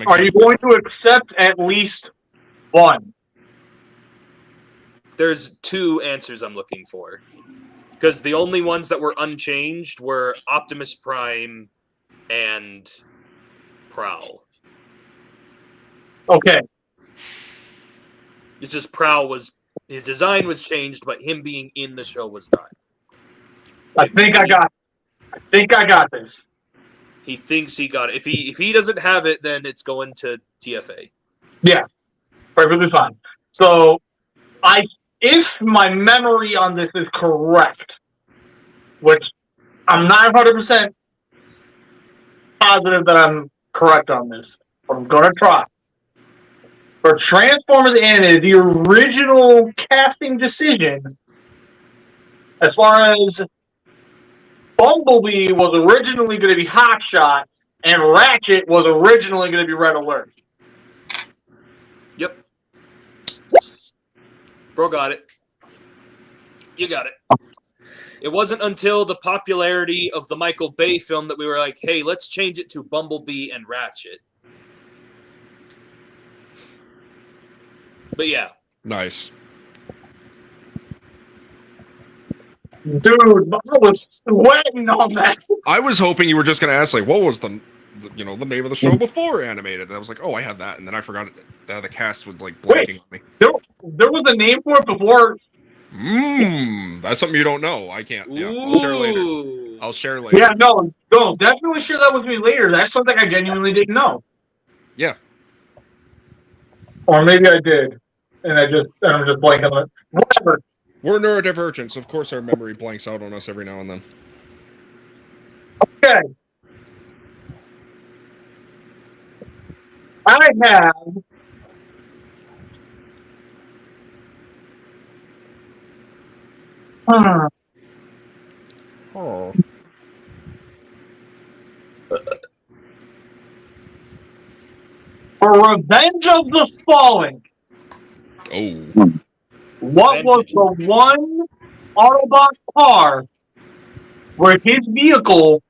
Are you going to accept at least one? There's 2 answers I'm looking for. Because the only ones that were unchanged were Optimus Prime and Prowl. Okay. It's just Prowl his design was changed, but him being in the show was not. I think I got this. He thinks he got it. If he doesn't have it, then it's going to TFA. Yeah, perfectly fine. So, if my memory on this is correct, which I'm not 100% positive that I'm correct on this, but I'm going to try. For Transformers Animated, the original casting decision, as far as Bumblebee was originally going to be Hotshot, and Ratchet was originally going to be Red Alert. Yep. Bro got it. You got it. It wasn't until the popularity of the Michael Bay film that we were like, hey, let's change it to Bumblebee and Ratchet. But yeah. Nice. Dude, I was sweating on that. I was hoping you were just going to ask, like, what was the name of the show before Animated? And I was like, oh, I had that, and then I forgot it. The cast was like blanking on me. There was a name for it before. That's something you don't know. I can't. Yeah, I'll share later. Yeah, no, definitely share that with me later. That's something I genuinely didn't know. Yeah. Or maybe I did, and I'm just blanking on it. Whatever. We're neurodivergent, so of course our memory blanks out on us every now and then. Okay. I have Oh. For Revenge of the Fallen. Oh. What was the one Autobot car where his vehicle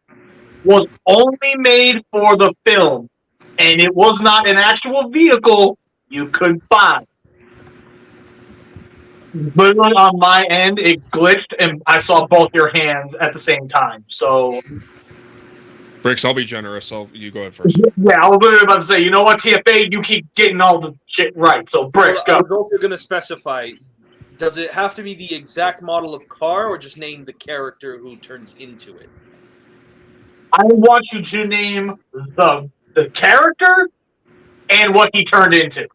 was only made for the film, and it was not an actual vehicle you could buy? Literally on my end, it glitched, and I saw both your hands at the same time. So, Bricks, I'll be generous. You go ahead first. yeah, I was literally about to say, you know what, TFA, you keep getting all the shit right. So, Bricks, I go. was also going to specify, does it have to be the exact model of car, or just name the character who turns into it? I want you to name the character and what he turned into.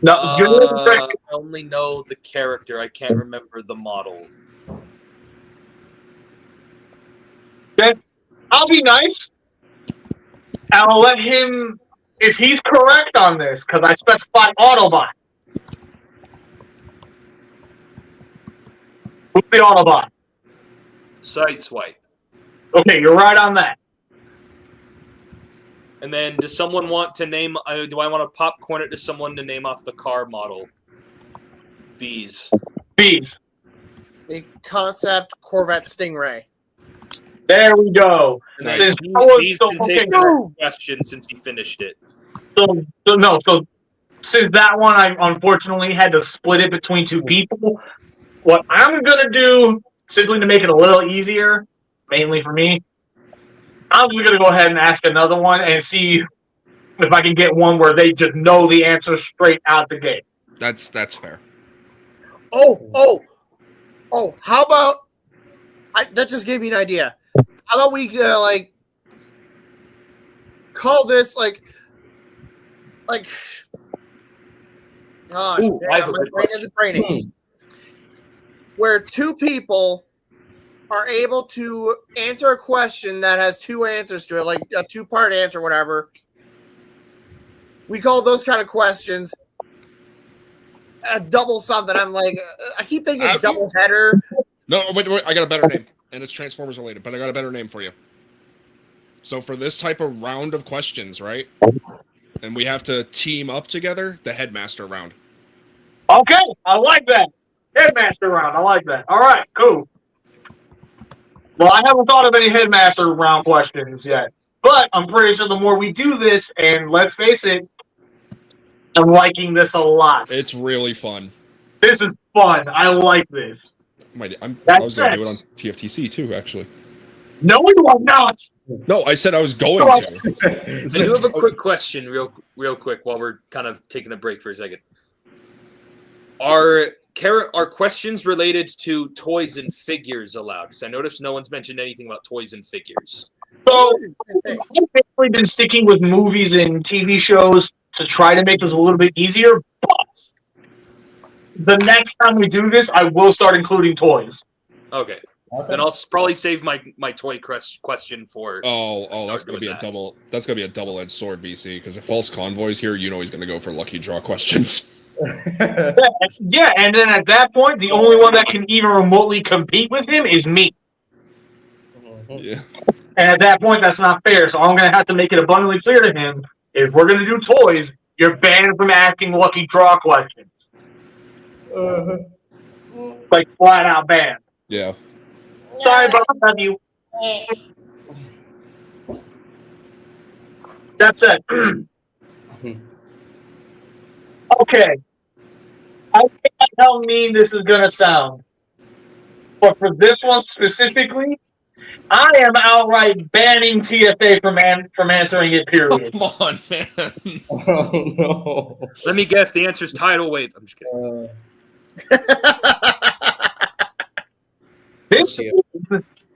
No, I only know the character. I can't remember the model. Okay, I'll be nice. I'll let him, if he's correct on this, because I specified Autobot. Who's the Autobot? Sideswipe. Okay, you're right on that. And then, does someone want to name? Do I want to popcorn it to someone to name off the car model? Bees. The concept Corvette Stingray. There we go. Nice. Since Bees can take the question since he finished it. So since that one, I unfortunately had to split it between two people. What I'm gonna do, simply to make it a little easier, mainly for me, I'm just gonna go ahead and ask another one and see if I can get one where they just know the answer straight out the gate. That's fair. Oh! How about? That just gave me an idea. How about we call this like? Oh, Ooh, I have a my good brain question. isn't braining. Where two people are able to answer a question that has two answers to it, like a two-part answer, whatever. We call those kind of questions a double something. I'm like, I keep thinking double header. No, wait, I got a better name. and it's Transformers related, but I got a better name for you. So for this type of round of questions, right? And we have to team up together, the Headmaster round. Okay, I like that. Headmaster round, I like that. All right, cool. Well, I haven't thought of any Headmaster round questions yet, but I'm pretty sure the more we do this, and let's face it, I'm liking this a lot. It's really fun. This is fun. I like this. I was going to do it on TFTC too, actually. No, you are not. No, I said I was going to. I do have a quick question, real quick, while we're kind of taking a break for a second. Are questions related to toys and figures allowed? Because I noticed no one's mentioned anything about toys and figures. So I've basically been sticking with movies and TV shows to try to make this a little bit easier, but the next time we do this, I will start including toys. Okay. Then I'll probably save my toy question for. Oh, that's gonna be a double. That's gonna be a double-edged sword, BC. Because if False Convoy's here, you know he's gonna go for lucky draw questions. Yeah, and then at that point, the only one that can even remotely compete with him is me. Yeah. And at that point, that's not fair. So I'm gonna have to make it abundantly clear to him: if we're gonna do toys, you're banned from asking lucky draw questions. Like flat out banned. Yeah. Sorry, but I love you. That's it. Okay. I can't how mean this is gonna sound, but for this one specifically, I am outright banning TFA from answering it. Period. Come on, man. Oh no. Let me guess. The answer's tidal wave. I'm just kidding. This is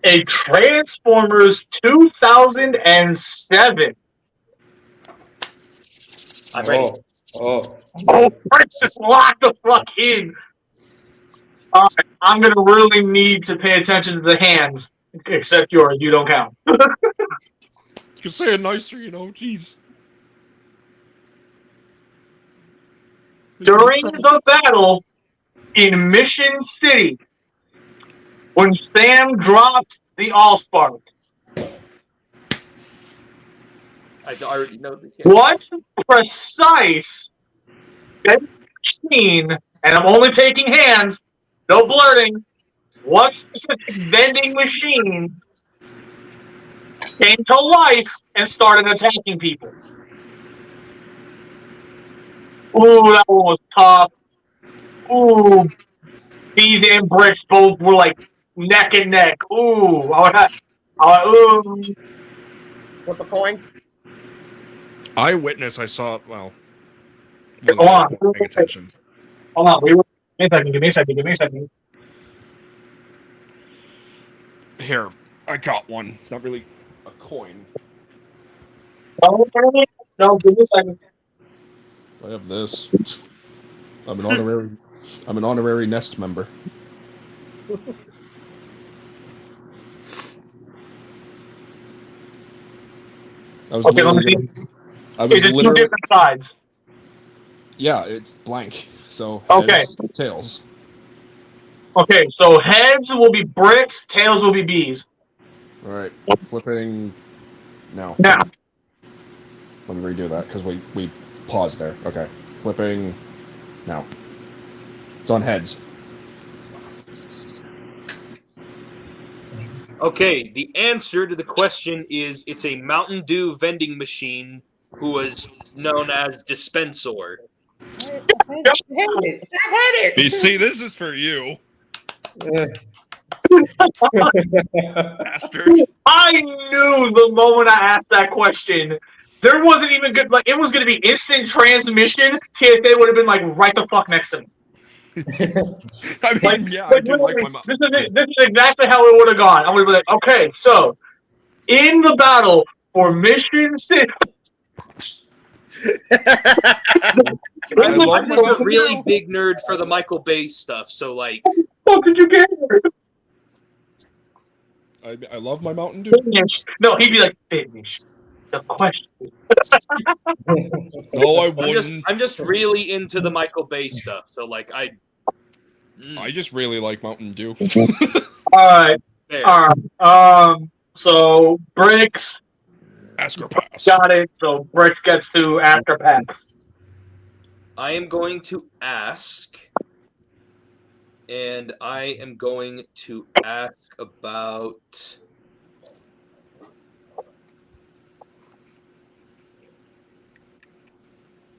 a Transformers 2007. I'm ready. Oh. Oh, Princess, lock the fuck in. All right, I'm gonna really need to pay attention to the hands, except yours. You don't count. You say it nicer, you know. Jeez. During the battle in Mission City, when Sam dropped the Allspark, I already know the answer. what precise machine, and I'm only taking hands, no blurting, what specific vending machine came to life and started attacking people? Ooh, that one was tough. Ooh, Bees and Bricks both were like neck and neck. Ooh, ooh. With the coin. Eyewitness, I saw. Well, Hold on. paying attention. Hold on. Give me a second. Here, I got one. It's not really a coin. No, give me a second. I have this. I'm an honorary Nest member. I was Okay, let me literally. see. I was Is it two literally. different sides? Yeah, it's blank. So Okay. heads, tails. Okay, so heads will be bricks, tails will be bees. All right, flipping now. Now, Let me redo that because we paused there. Okay, flipping now. It's on heads. Okay, the answer to the question is it's a Mountain Dew vending machine who was known as Dispensor. BC, this is for you, bastard. I knew the moment I asked that question, there wasn't even good. Like, it was going to be instant transmission. TFA would have been like right the fuck next to me. I mean, Like, yeah, I like, do like literally, my mom. this is exactly how it would have gone. I would have been like, okay, so in the battle for Mission City. I'm just a really big nerd for the Michael Bay stuff, so like. How did you get here? I love my Mountain Dew. Finish. No, he'd be like, finish the question. No, I wouldn't. I'm just really into the Michael Bay stuff, so like I I just really like Mountain Dew. All right. Fair. All right. So Bricks Ask or pass. got it. So Bricks gets to after pass. I am going to ask, and I am going to ask about.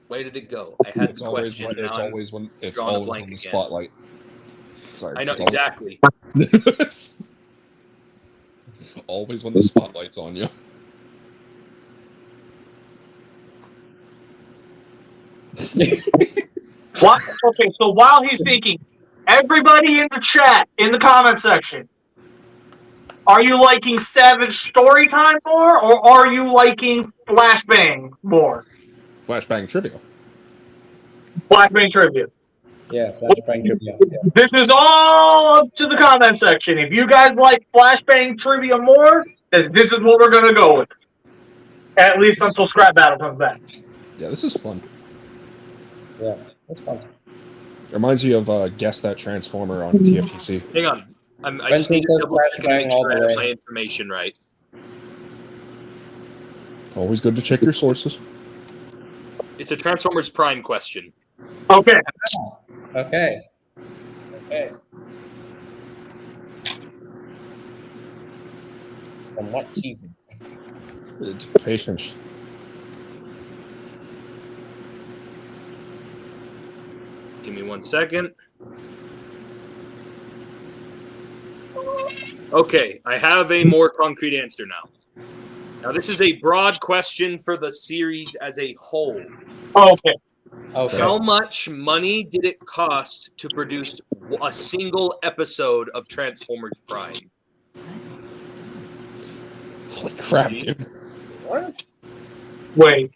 Where did it go? I had the question. It's now I'm always when it's drawing a always blank when the again. spotlight. Sorry, I know it's always- exactly. Always when the spotlight's on you. What? Okay, so while he's thinking, everybody in the chat, in the comment section, are you liking Savage Storytime more, or are you liking Flashbang more? Flashbang trivia. Flashbang Tribute. Yeah, Flashbang Trivia. Yeah. This is all up to the comment section. If you guys like Flashbang Trivia more, then this is what we're going to go with. At least until Scrap Battle comes back. Yeah, this is fun. Yeah, that's fun. Reminds me of Guess That Transformer on TFTC. Hang on. I just need to says double check and make flashbang all sure the I have way. my information right. Always good to check your sources. It's a Transformers Prime question. Okay. Okay. Okay. From what season? Patience. Give me 1 second. Okay, I have a more concrete answer now. Now, this is a broad question for the series as a whole. Okay. Okay. How much money did it cost to produce a single episode of Transformers Prime? Holy crap, See? dude. What? Wait.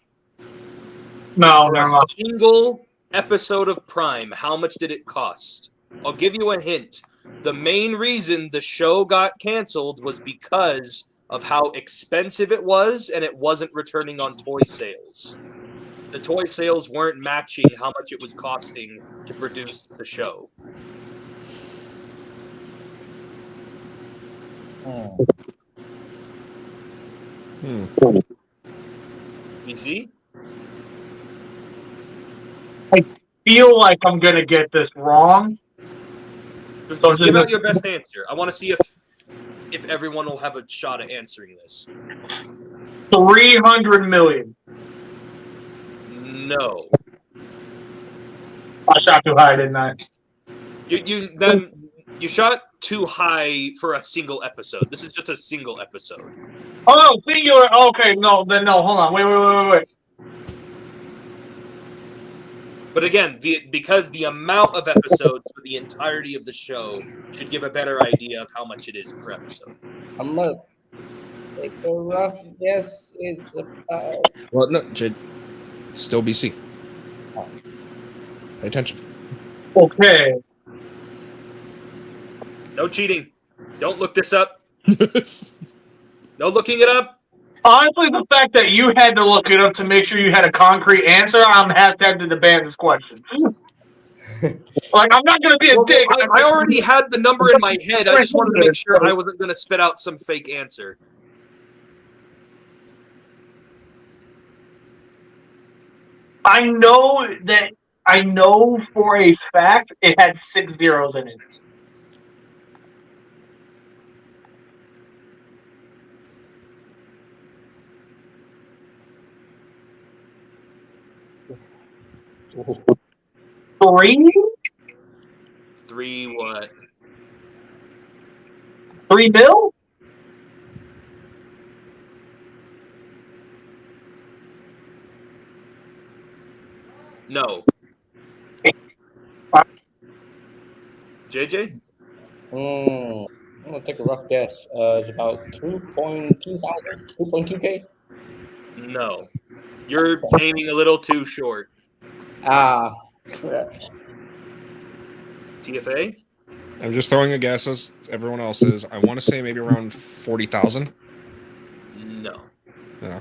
No, For never a mind. single episode of Prime, how much did it cost? I'll give you a hint. The main reason the show got canceled was because of how expensive it was, and it wasn't returning on toy sales. The toy sales weren't matching how much it was costing to produce the show. You see? I feel like I'm going to get this wrong. Just So give just- out your best answer. I want to see if everyone will have a shot at answering this. 300 million. No. I shot too high, didn't I? You shot too high for a single episode. This is just a single episode. Oh, singular. Okay, no, then no. Hold on. Wait. But again, because the amount of episodes for the entirety of the show should give a better idea of how much it is per episode. I'm gonna take a rough guess. It's about Well, no, Jade. Still BC. Pay attention. Okay. No cheating. Don't look this up. No looking it up. Honestly, the fact that you had to look it up to make sure you had a concrete answer, I'm half tempted to ban this question. Like, I'm not going to be a dick. I already had the number in my head. I just wanted to make sure I wasn't going to spit out some fake answer. I know for a fact it had 6 zeros in it. Three? 3 what? 3 mil? No. JJ? I'm gonna take a rough guess. It's about 2.2K. No. You're aiming a little too short. Ah, crap. TFA? I'm just throwing a guess as everyone else is. I want to say maybe around 40,000. No. Yeah.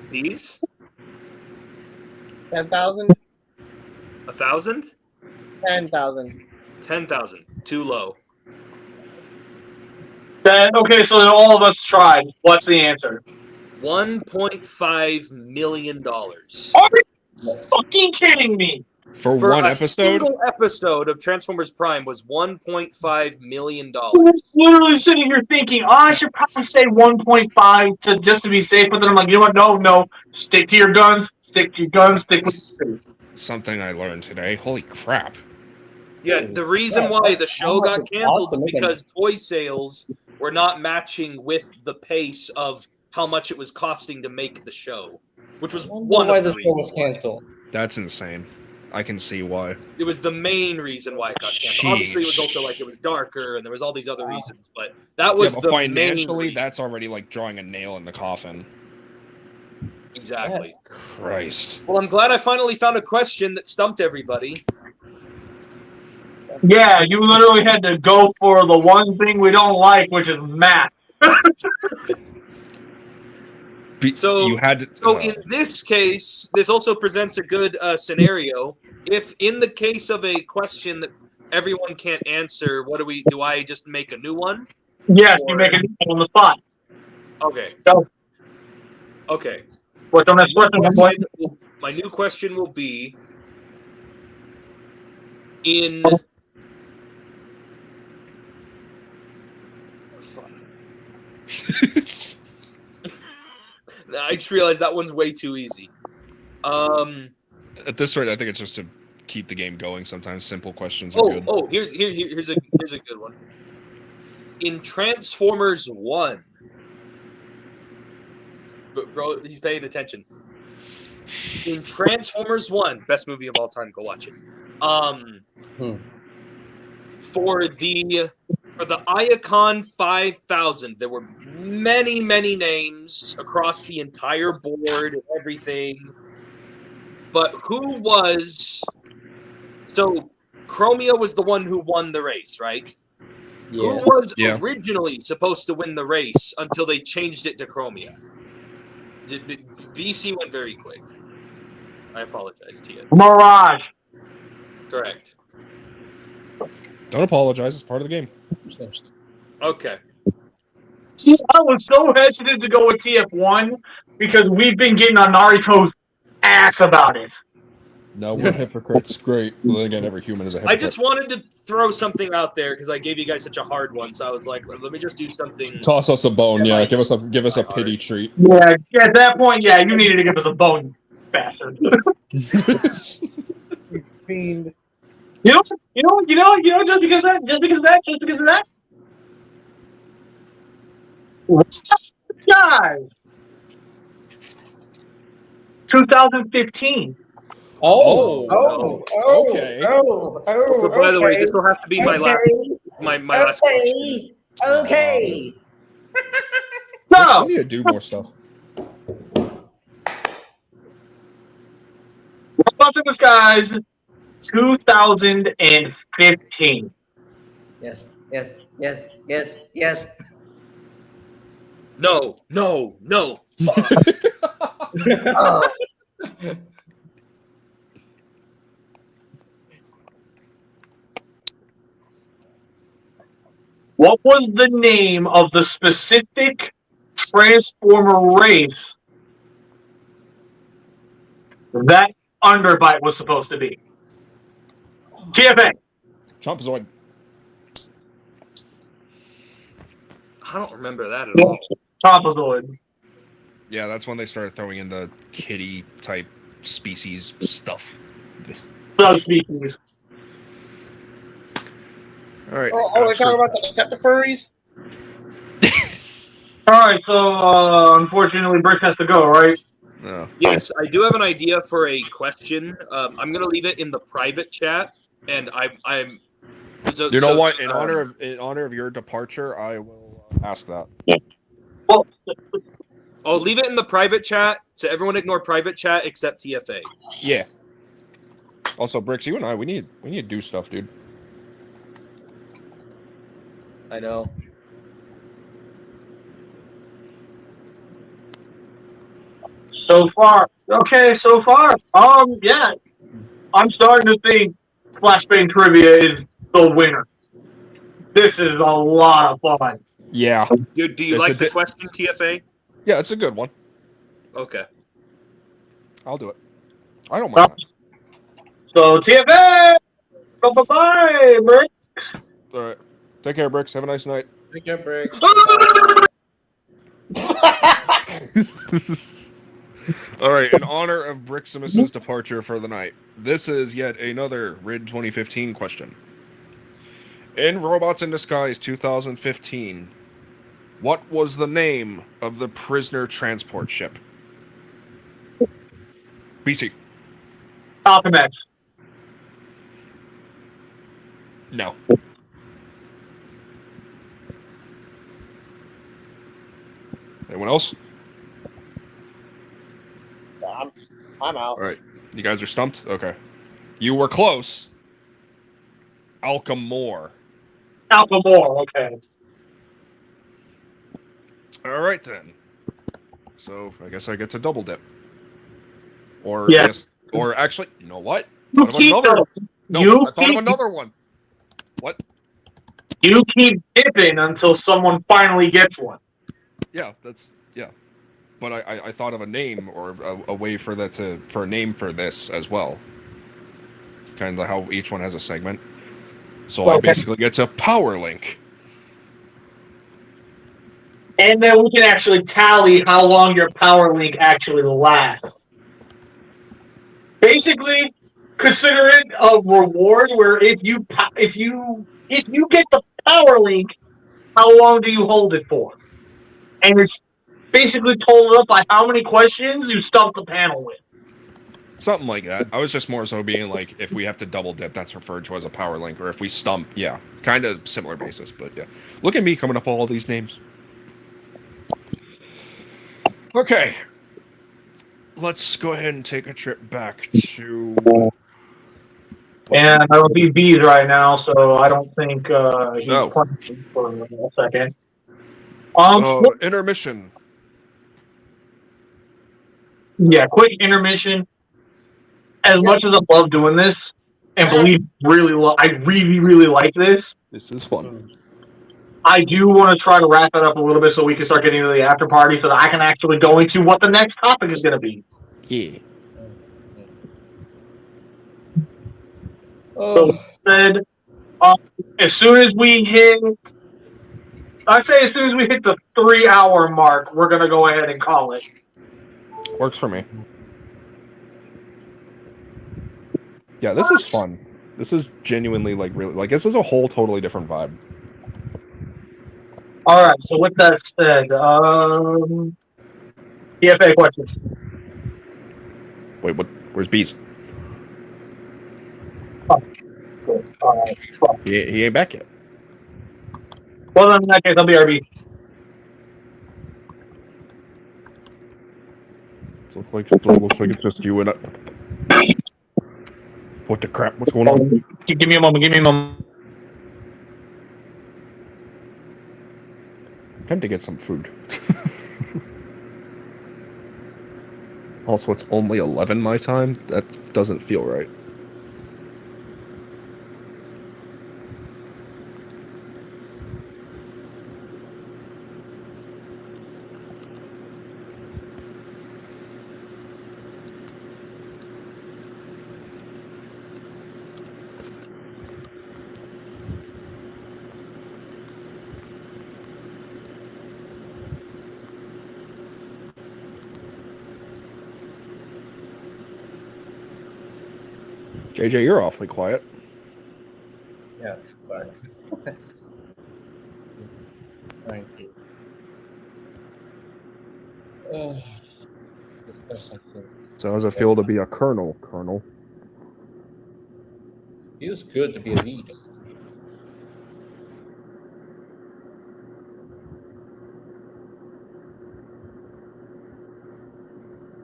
These? 10,000? 1,000? 10,000. 10,000. Too low. Okay, so then all of us tried. What's the answer? $1.5 million. Are you fucking kidding me? For For one a episode? single episode of Transformers Prime was $1.5 million. Literally sitting here thinking, I should probably say 1.5 to just to be safe. But then I'm like, you know what? No. Stick to your guns. Stick to your guns. Stick with your Something I learned today. Holy crap. Yeah, the reason why the show got canceled is because toy sales were not matching with the pace of how much it was costing to make the show, which was one why of the the show was reasons. canceled. That's insane. I can see why. It was the main reason why it got canceled. Obviously, it was also like it was darker, and there was all these other reasons, but that was but the financially, main reason. that's already like drawing a nail in the coffin. Exactly. Christ. Well, I'm glad I finally found a question that stumped everybody. Yeah, you literally had to go for the one thing we don't like, which is math. So, you had to, so in this case, this also presents a good scenario. If in the case of a question that everyone can't answer, what do I just make a new one? Yes, you make it on the spot. Okay. Go. Okay. What's the next question? My new question will be in. I just realized that one's way too easy. At this rate, I think it's just to keep the game going. Sometimes simple questions are good. Here's a good one. In Transformers 1, bro, he's paying attention. In Transformers 1, best movie of all time, go watch it. For the Iacon 5000, there were many names across the entire board and everything. But who was... So, Chromia was the one who won the race, right? Yes. Who was originally supposed to win the race until they changed it to Chromia? BC went very quick. I apologize to you. Mirage. Correct. Don't apologize. It's part of the game. Okay. See, I was so hesitant to go with TF1 because we've been getting on Nariko's ass about it. No, we're hypocrites. Great. Well, then again, every human is a hypocrite. I just wanted to throw something out there because I gave you guys such a hard one, so I was like, let me just do something. Toss us a bone, yeah. Give us a pity treat. Yeah, at that point, yeah, you needed to give us a bone, bastard. You fiend. You know, just because of that. Guys, 2015. Okay. But by the way, this will have to be my last question. Okay. No. We need to do more stuff. Robots in Disguise, 2015. Yes. No. Fuck. What was the name of the specific Transformer race that Underbite was supposed to be? TFA. Chompozoid. I don't remember that at all. Chompozoid. Yeah, that's when they started throwing in the kitty type species stuff. Subspecies. All right. We're talking about the Deceptifurries? Alright, so unfortunately Brick has to go, right? No. Yes, I do have an idea for a question. I'm gonna leave it in the private chat, and I'm. So, You know what? In honor of your departure, I will ask that. Well, I'll leave it in the private chat. So everyone ignore private chat except TFA. Yeah. Also, Bricks, you and I, we need to do stuff, dude. I know. so far. Yeah. I'm starting to think Flashbang Trivia is the winner. This is a lot of fun. Yeah. Do you It's like a the di- question, TFA? Yeah, it's a good one. Okay. I'll do it. I don't mind So TFA, bye, bro. that. All right. Take care, Bricks. Have a nice night. Take care, Bricks. All right. In honor of Briximus's departure for the night, this is yet another RID 2015 question. In Robots in Disguise 2015, what was the name of the prisoner transport ship? BC. Alchemax. No. Anyone else? I'm out. All right. You guys are stumped? Okay. You were close. Alchemore. Alchemore, okay. All right, then. So I guess I get to double dip. Or Yeah. yes, or actually, you know what? You Thought of keep another. going. No, You I thought of keep- another one. What? You keep dipping until someone finally gets one. Yeah, that's yeah. But I thought of a name or a way for that to for a name for this as well. Kind of how each one has a segment. So I Okay. basically get to power link. And then we can actually tally how long your power link actually lasts. Basically, consider it a reward where if you get the power link, how long do you hold it for? And it's basically totaled up by how many questions you stump the panel with. Something like that. I was just more so being like, if we have to double dip, that's referred to as a power link, or if we stump, yeah, kind of similar basis, but yeah. Look at me coming up with all these names. Okay, let's go ahead and take a trip back to. And I don't see bees right now, so I don't think he's No. playing for a second. Intermission. Yeah, quick intermission. As much as I love doing this, and believe I really like this. This is fun. I do want to try to wrap it up a little bit so we can start getting to the after party, so that I can actually go into what the next topic is going to be. Yeah. So said, as soon as we hit the 3-hour mark, we're going to go ahead and call it. Works for me. Yeah, this is fun. This is genuinely really this is a whole totally different vibe. All right. So with that said, TFA questions. Wait, what? Where's Bees? Oh, good. All right. Well, He ain't back yet. well, then in that case, I'll be RB. Looks like it's just you and I. What the crap? What's going on? Give me a moment. Time to get some food. Also, it's only 11 my time. That doesn't feel right. JJ, you're awfully quiet. Yeah, sorry. Thank you. There's something. So how's it feel to be a colonel, Colonel? Feels good to be a leader.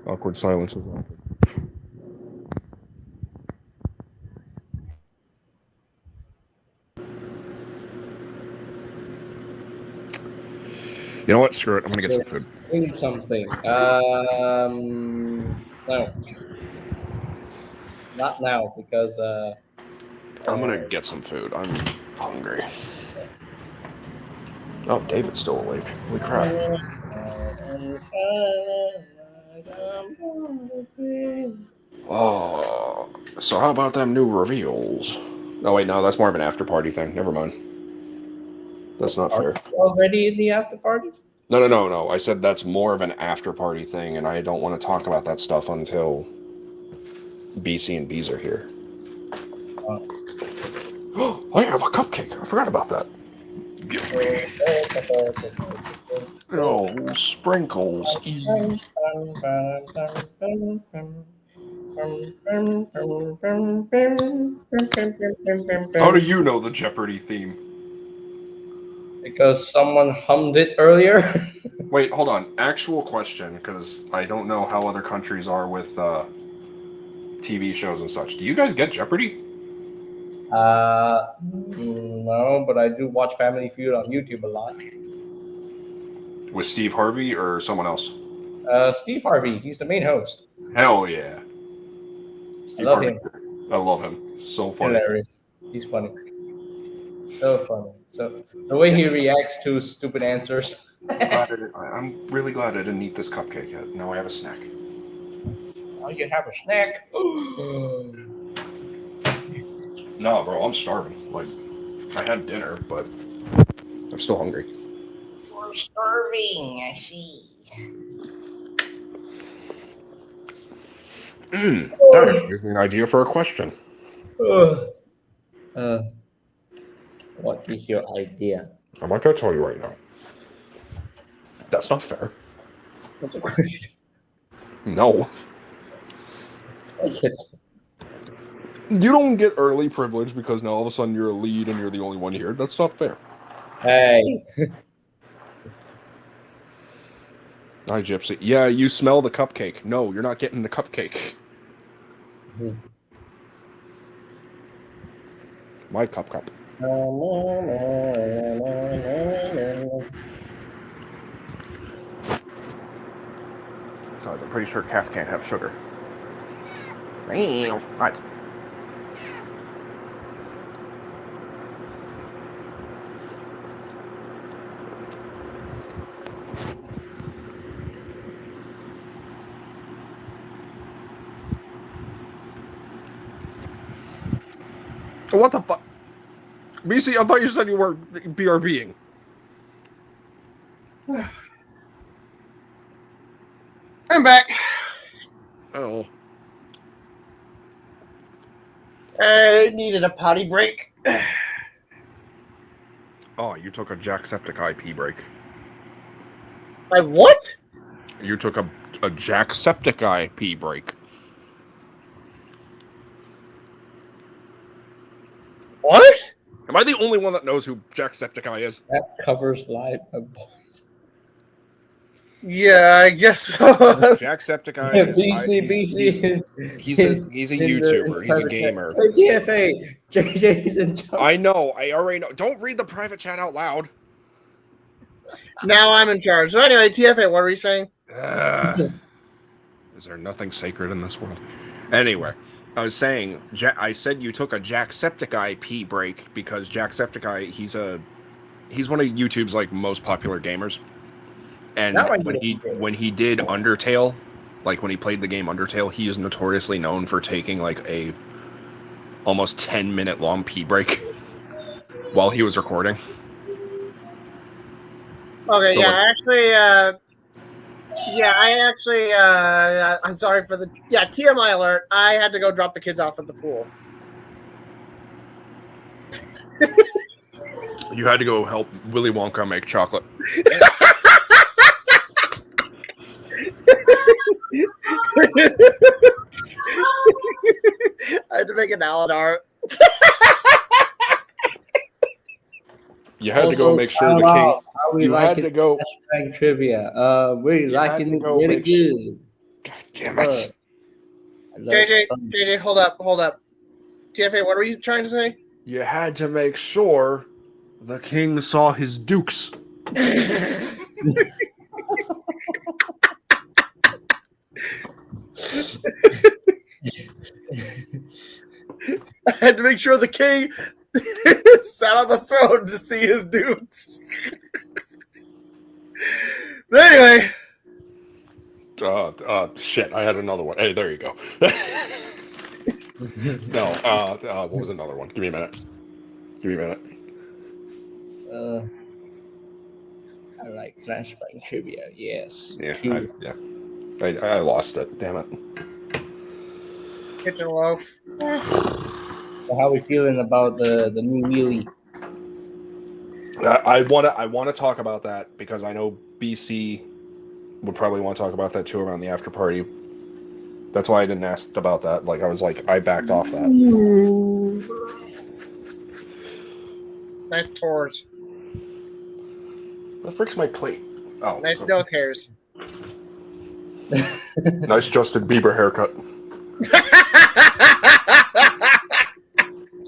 Awkward silence is awkward. You know what? Screw it. I'm gonna get some food. Doing something. No. Not now, because I'm gonna get some food. I'm hungry. Oh, David's still awake. Holy crap. Oh, so how about them new reveals? Oh, wait, no, that's more of an after party thing. Never mind. That's not fair. Already in the after party? No. I said that's more of an after party thing, and I don't want to talk about that stuff until BC and B's are here. I have a cupcake. I forgot about that. Oh, sprinkles. How do you know the Jeopardy theme? Because someone hummed it earlier. Wait, hold on. Actual question, because I don't know how other countries are with TV shows and such. Do you guys get Jeopardy? No, but I do watch Family Feud on YouTube a lot. With Steve Harvey or someone else? Steve Harvey, he's the main host. Hell yeah. I love him. I love him. So funny. Hilarious. He's funny. So funny. So the way he reacts to stupid answers. I'm really glad I didn't eat this cupcake yet. Now I have a snack. Oh, you have a snack? No, bro, I'm starving. Like, I had dinner, but I'm still hungry. You're starving, I see. That gives me an idea for a question. What is your idea? I'm not going to tell you right now. That's not fair. What's the question? No. You don't get early privilege because now all of a sudden you're a lead and you're the only one here. That's not fair. Hey. Hi, Gypsy. Yeah, you smell the cupcake. No, you're not getting the cupcake. My cup. Besides, I'm pretty sure cats can't have sugar. Right. What the fuck? BC, I thought you said you were BRBing. I'm back. Oh. I needed a potty break. Oh, you took a Jacksepticeye pee break. I what? You took a Jacksepticeye pee break. What? Am I the only one that knows who Jacksepticeye is? That covers live, my boys. Yeah, I guess so. Jacksepticeye BC. He's a YouTuber. He's a gamer. TFA. JJ's in charge. I know. I already know. Don't read the private chat out loud. Now I'm in charge. So anyway, TFA, what were you saying? Is there nothing sacred in this world? Anyway, I was saying, I said you took a Jacksepticeye pee break because Jacksepticeye, he's one of YouTube's like most popular gamers. And when he did Undertale, like when he played the game Undertale, he is notoriously known for taking like a almost 10-minute long pee break while he was recording. Okay, So I'm sorry for the TMI alert. I had to go drop the kids off at the pool. You had to go help Willy Wonka make chocolate. I had to make an Alan art. You had to go make sure the king. You had to go. Trivia. We're liking it really good. God damn it. JJ, hold up. TFA, what were you trying to say? You had to make sure the king saw his dukes. I had to make sure the king sat on the throne to see his dukes. But anyway, shit, I had another one. Hey, there you go. No, what was another one? Give me a minute. I like flashback trivia. Yes. Yeah, True. I lost it. Damn it. kitchen loaf. So how we feeling about the new wheelie? I want to talk about that because I know BC would probably want to talk about that too around the after party. That's why I didn't ask about that. Like I was like, I backed off that. Nice tours. What the frick's my plate? Oh, Nice okay. nose hairs. Nice Justin Bieber haircut.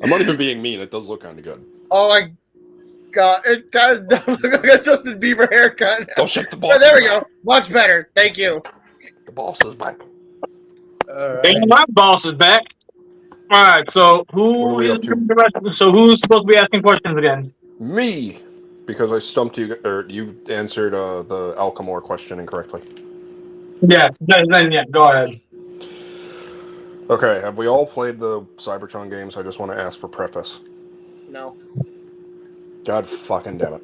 I'm not even being mean. It does look kind of good. Oh my god, it kind of does look like a Justin Bieber haircut. Don't shake the ball. Oh, there we go. Much better. Thank you. The boss is back. And my boss is back. All right, so What are we up to? who's supposed to be asking questions again? Me, because I stumped you, or you answered the Alchemore question incorrectly. Yeah, then go ahead. Okay, have we all played the Cybertron games? I just want to ask for preface. No. God fucking damn it.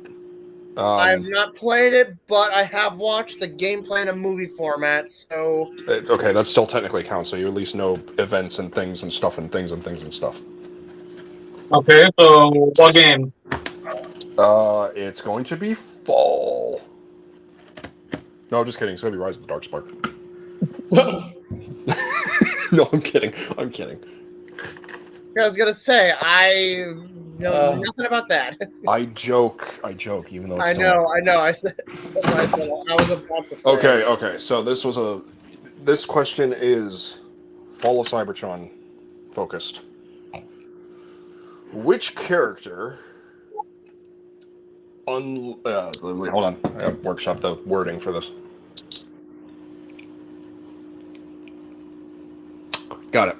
I have not played it, but I have watched the gameplay in a movie format, so... Okay, that still technically counts, so you at least know events and things and stuff and things and things and stuff. Okay, so what game? It's going to be fall. No, I'm just kidding. It's going to be Rise of the Darkspark. No, I'm kidding. I was gonna say, I know nothing about that. I joke, even though it's I know. I said, I was about to say. Okay, so this question is Fall of Cybertron focused. Which character hold on, I have to workshop the wording for this. Got it.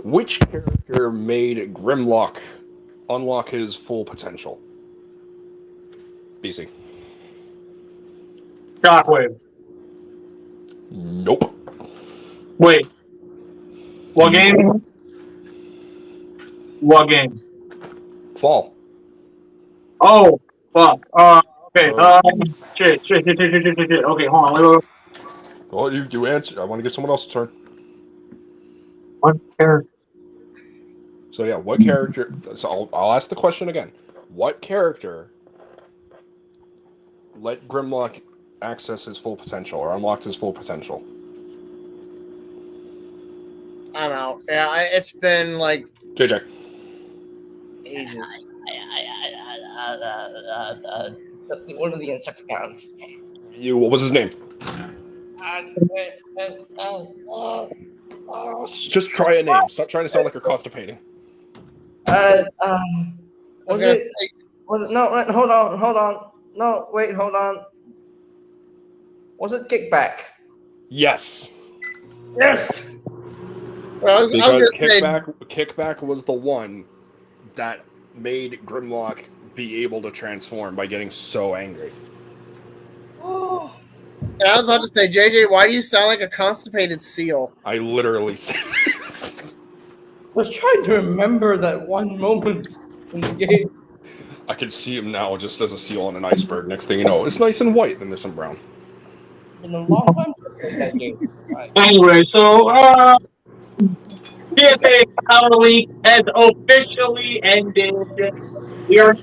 Which character made Grimlock unlock his full potential? BC. Shockwave. Nope. Wait. What game? Fall. Oh, fuck. Okay. Shit. Okay, hold on. Wait. Well, you answer. I want to get someone else's turn. What character? So yeah, what character? So I'll ask the question again. What character let Grimlock access his full potential or unlocked his full potential? I'm out. Yeah, it's been like JJ. ages. One of the Insecticons. What was his name? Just try a name. Stop trying to sound like you're constipating. Was gonna it? Was it? No, wait, hold on. No, wait, hold on. Was it Kickback? Yes. Yes. Well, I was Because gonna Kickback was the one that made Grimlock be able to transform by getting so angry. Oh. And I was about to say, JJ, why do you sound like a constipated seal? I literally said I was trying to remember that one moment in the game. I can see him now just as a seal on an iceberg. Next thing you know, it's nice and white, and there's some brown. Been a long time since that game. Anyway, so PFA Power League has officially ended. We are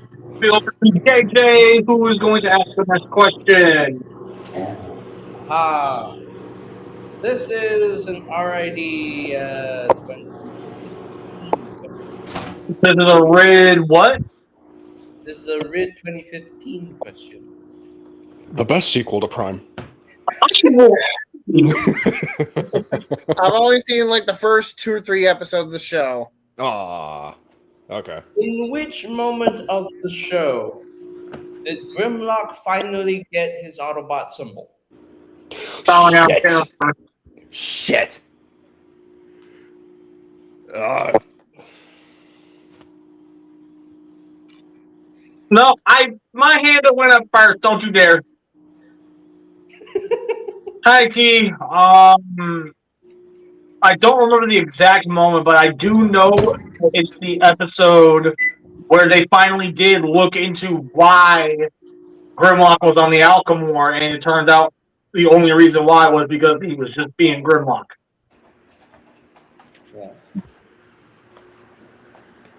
over to JJ, who is going to ask the next question. This is an RID 2015. This is a red what? This is a RID 2015 question. The best sequel to Prime. I've only seen like the first 2 or 3 episodes of the show. Ah, okay. In which moment of the show did Grimlock finally get his Autobot symbol? Shit. No, my hand went up first. Don't you dare. Hi, T. I don't remember the exact moment, but I do know it's the episode where they finally did look into why Grimlock was on the Alchemore, and it turns out the only reason why was because he was just being Grimlock. Yeah.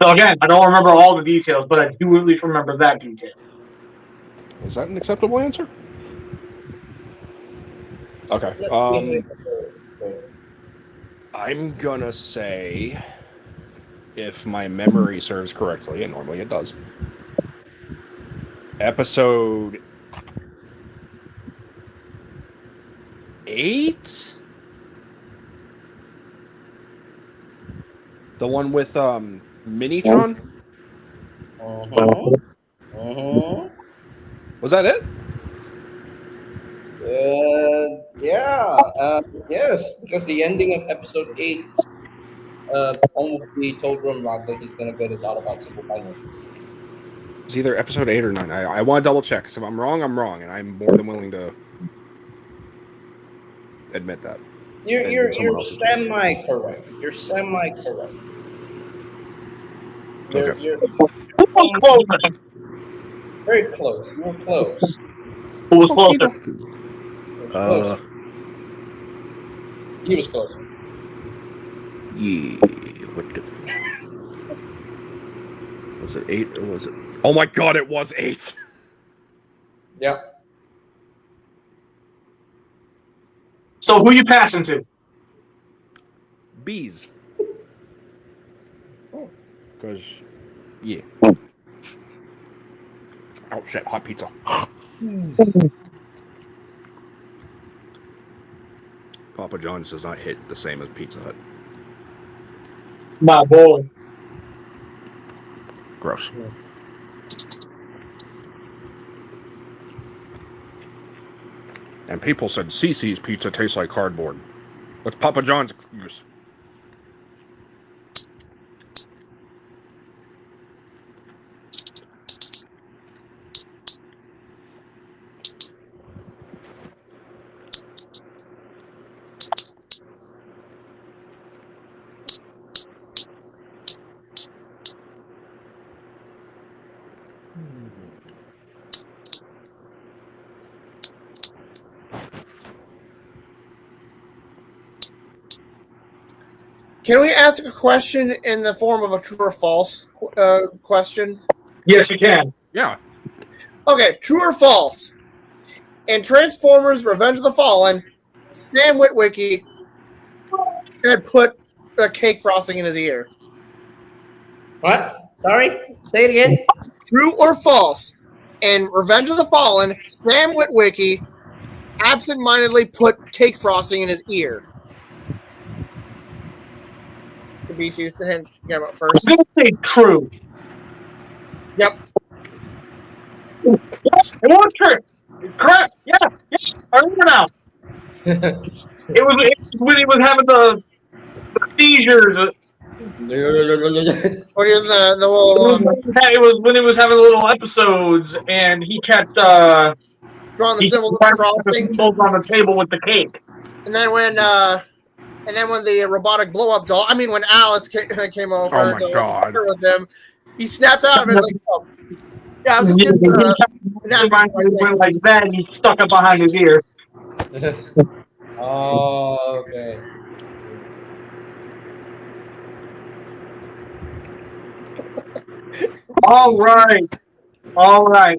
So again, I don't remember all the details, but I do at least remember that detail. Is that an acceptable answer? Okay. I'm gonna say, if my memory serves correctly, and normally it does, episode 8? The one with Minitron? Was that it? Yes, because the ending of episode 8 almost told Grimlock that he's gonna get his Autobot Super Final. It's either episode 8 or 9. I want to double check. So if I'm wrong, I'm wrong, and I'm more than willing to admit that. You're semi-correct. You're semi-correct. You're very close. You were close. Who was closer? He was close. Yeah. What the? Was it 8 or was it? Oh my God! It was 8. Yep. So who you passing to? Bees. Because, yeah. Oh shit! Hot pizza. Papa John's does not hit the same as Pizza Hut. My boy. Gross. And people said CC's pizza tastes like cardboard. What's Papa John's excuse? Can we ask a question in the form of a true or false question? Yes, you can. Yeah. Okay, true or false? In Transformers: Revenge of the Fallen, Sam Witwicky had put a cake frosting in his ear. What? Sorry? Say it again. True or false? In Revenge of the Fallen, Sam Witwicky absentmindedly put cake frosting in his ear. The BC's to him came up first. I'm going to say true. Yep. Yes, it was true. Correct. Yeah. Yes. I remember now. It was when he was having the seizures. Or here's the little It was when he was having little episodes, and he kept drawing the symbol with the frosting. symbols on the table with the cake. And then when the robotic blow up doll, I mean when Alice came over Oh my God. with him, he snapped out of it. Like, oh. Yeah, I'm just He kidding. went like that, and he stuck it behind his ear. Oh, okay. All right. All right.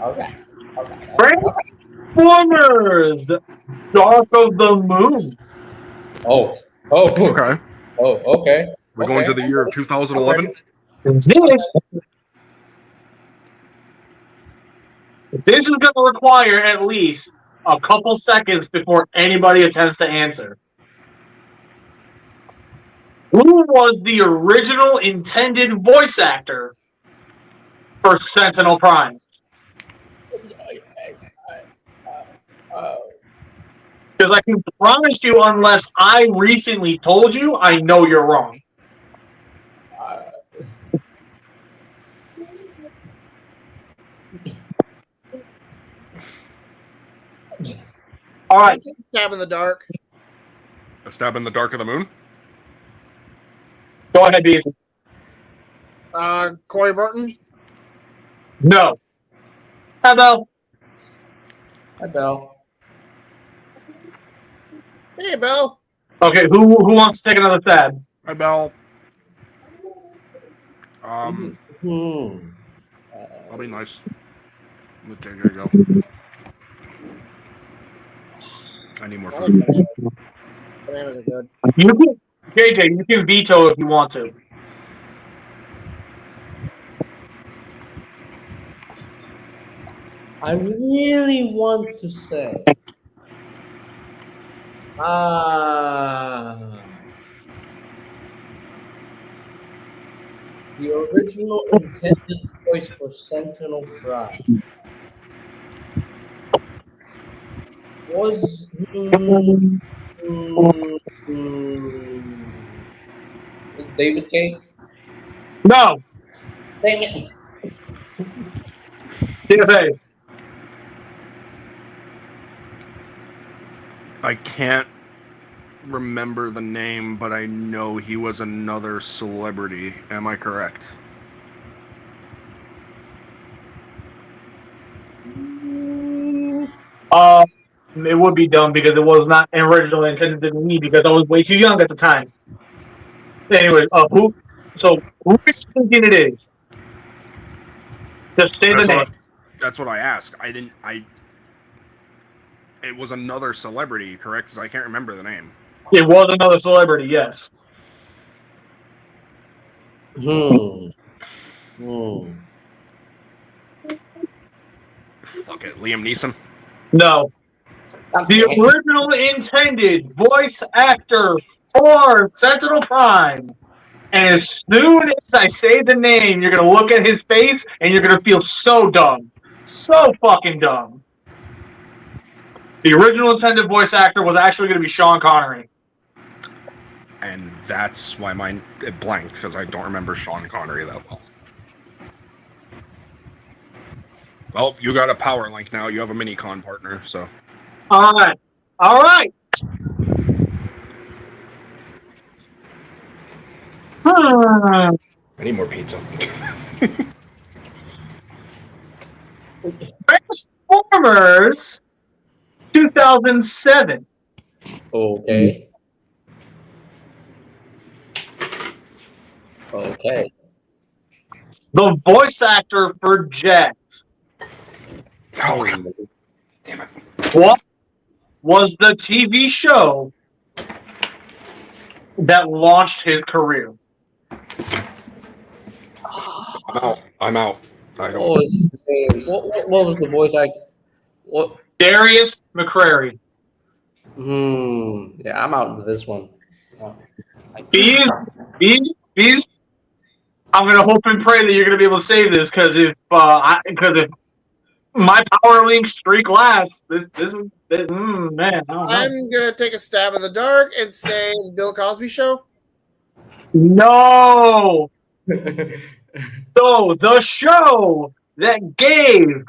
Okay. Transformers, Dark of the Moon. Oh. Okay. Oh, okay. We're going to the year of 2011. This is going to require at least a couple seconds before anybody attempts to answer. Who was the original intended voice actor for Sentinel Prime? Because I can promise you, unless I recently told you, I know you're wrong. All right. Stab in the dark. A stab in the dark of the moon? Go ahead, Beef. Corey Burton. No. How about? Hi, Bell. Hey, Bill. Okay, who wants to take another stab? Hi, Bell. Hmm. I'll be nice. Let JJ go. I need more I like food. bananas. Bananas are good. JJ, you can veto if you want to. I really want to say. The original intended voice for Sentinel Prime was David Cage. No. Dang it! DFA. I can't remember the name, but I know he was another celebrity. Am I correct? It would be dumb because it was not originally intended to be me because I was way too young at the time. Anyways, who is thinking it is? Just say the name. That's what I asked. It was another celebrity, correct? Because I can't remember the name. It was another celebrity, yes. Fuck it. Liam Neeson? No. The original intended voice actor for Sentinel Prime. And as soon as I say the name, you're going to look at his face and you're going to feel so dumb. So fucking dumb. The original intended voice actor was actually going to be Sean Connery. And that's why mine it blanked, because I don't remember Sean Connery that well. Well, you got a power link now. You have a mini-con partner, so. All right. All right. I need more pizza. Transformers 2007. Okay. Okay. The voice actor for Jax. Oh, damn it. What was the TV show that launched his career? I'm out. I don't. What was his name? What was the voice actor? What? Darius McCrary. Yeah, I'm out of this one. Bees. I'm gonna hope and pray that you're gonna be able to save this because if my power link streak lasts, man. I don't know. I'm gonna take a stab in the dark and say the Bill Cosby Show. No. So the show that gave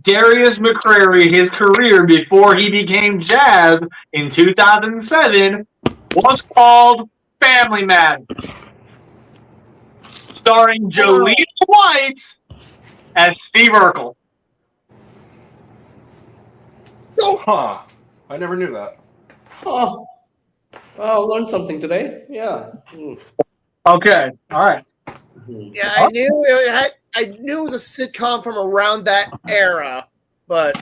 Darius McCrary his career before he became Jazz in 2007 was called Family Matters, starring Jolene White as Steve Urkel. Huh. I never knew that. Oh, well, learned something today. Yeah. Okay, all right. Yeah, I knew it was a sitcom from around that era, but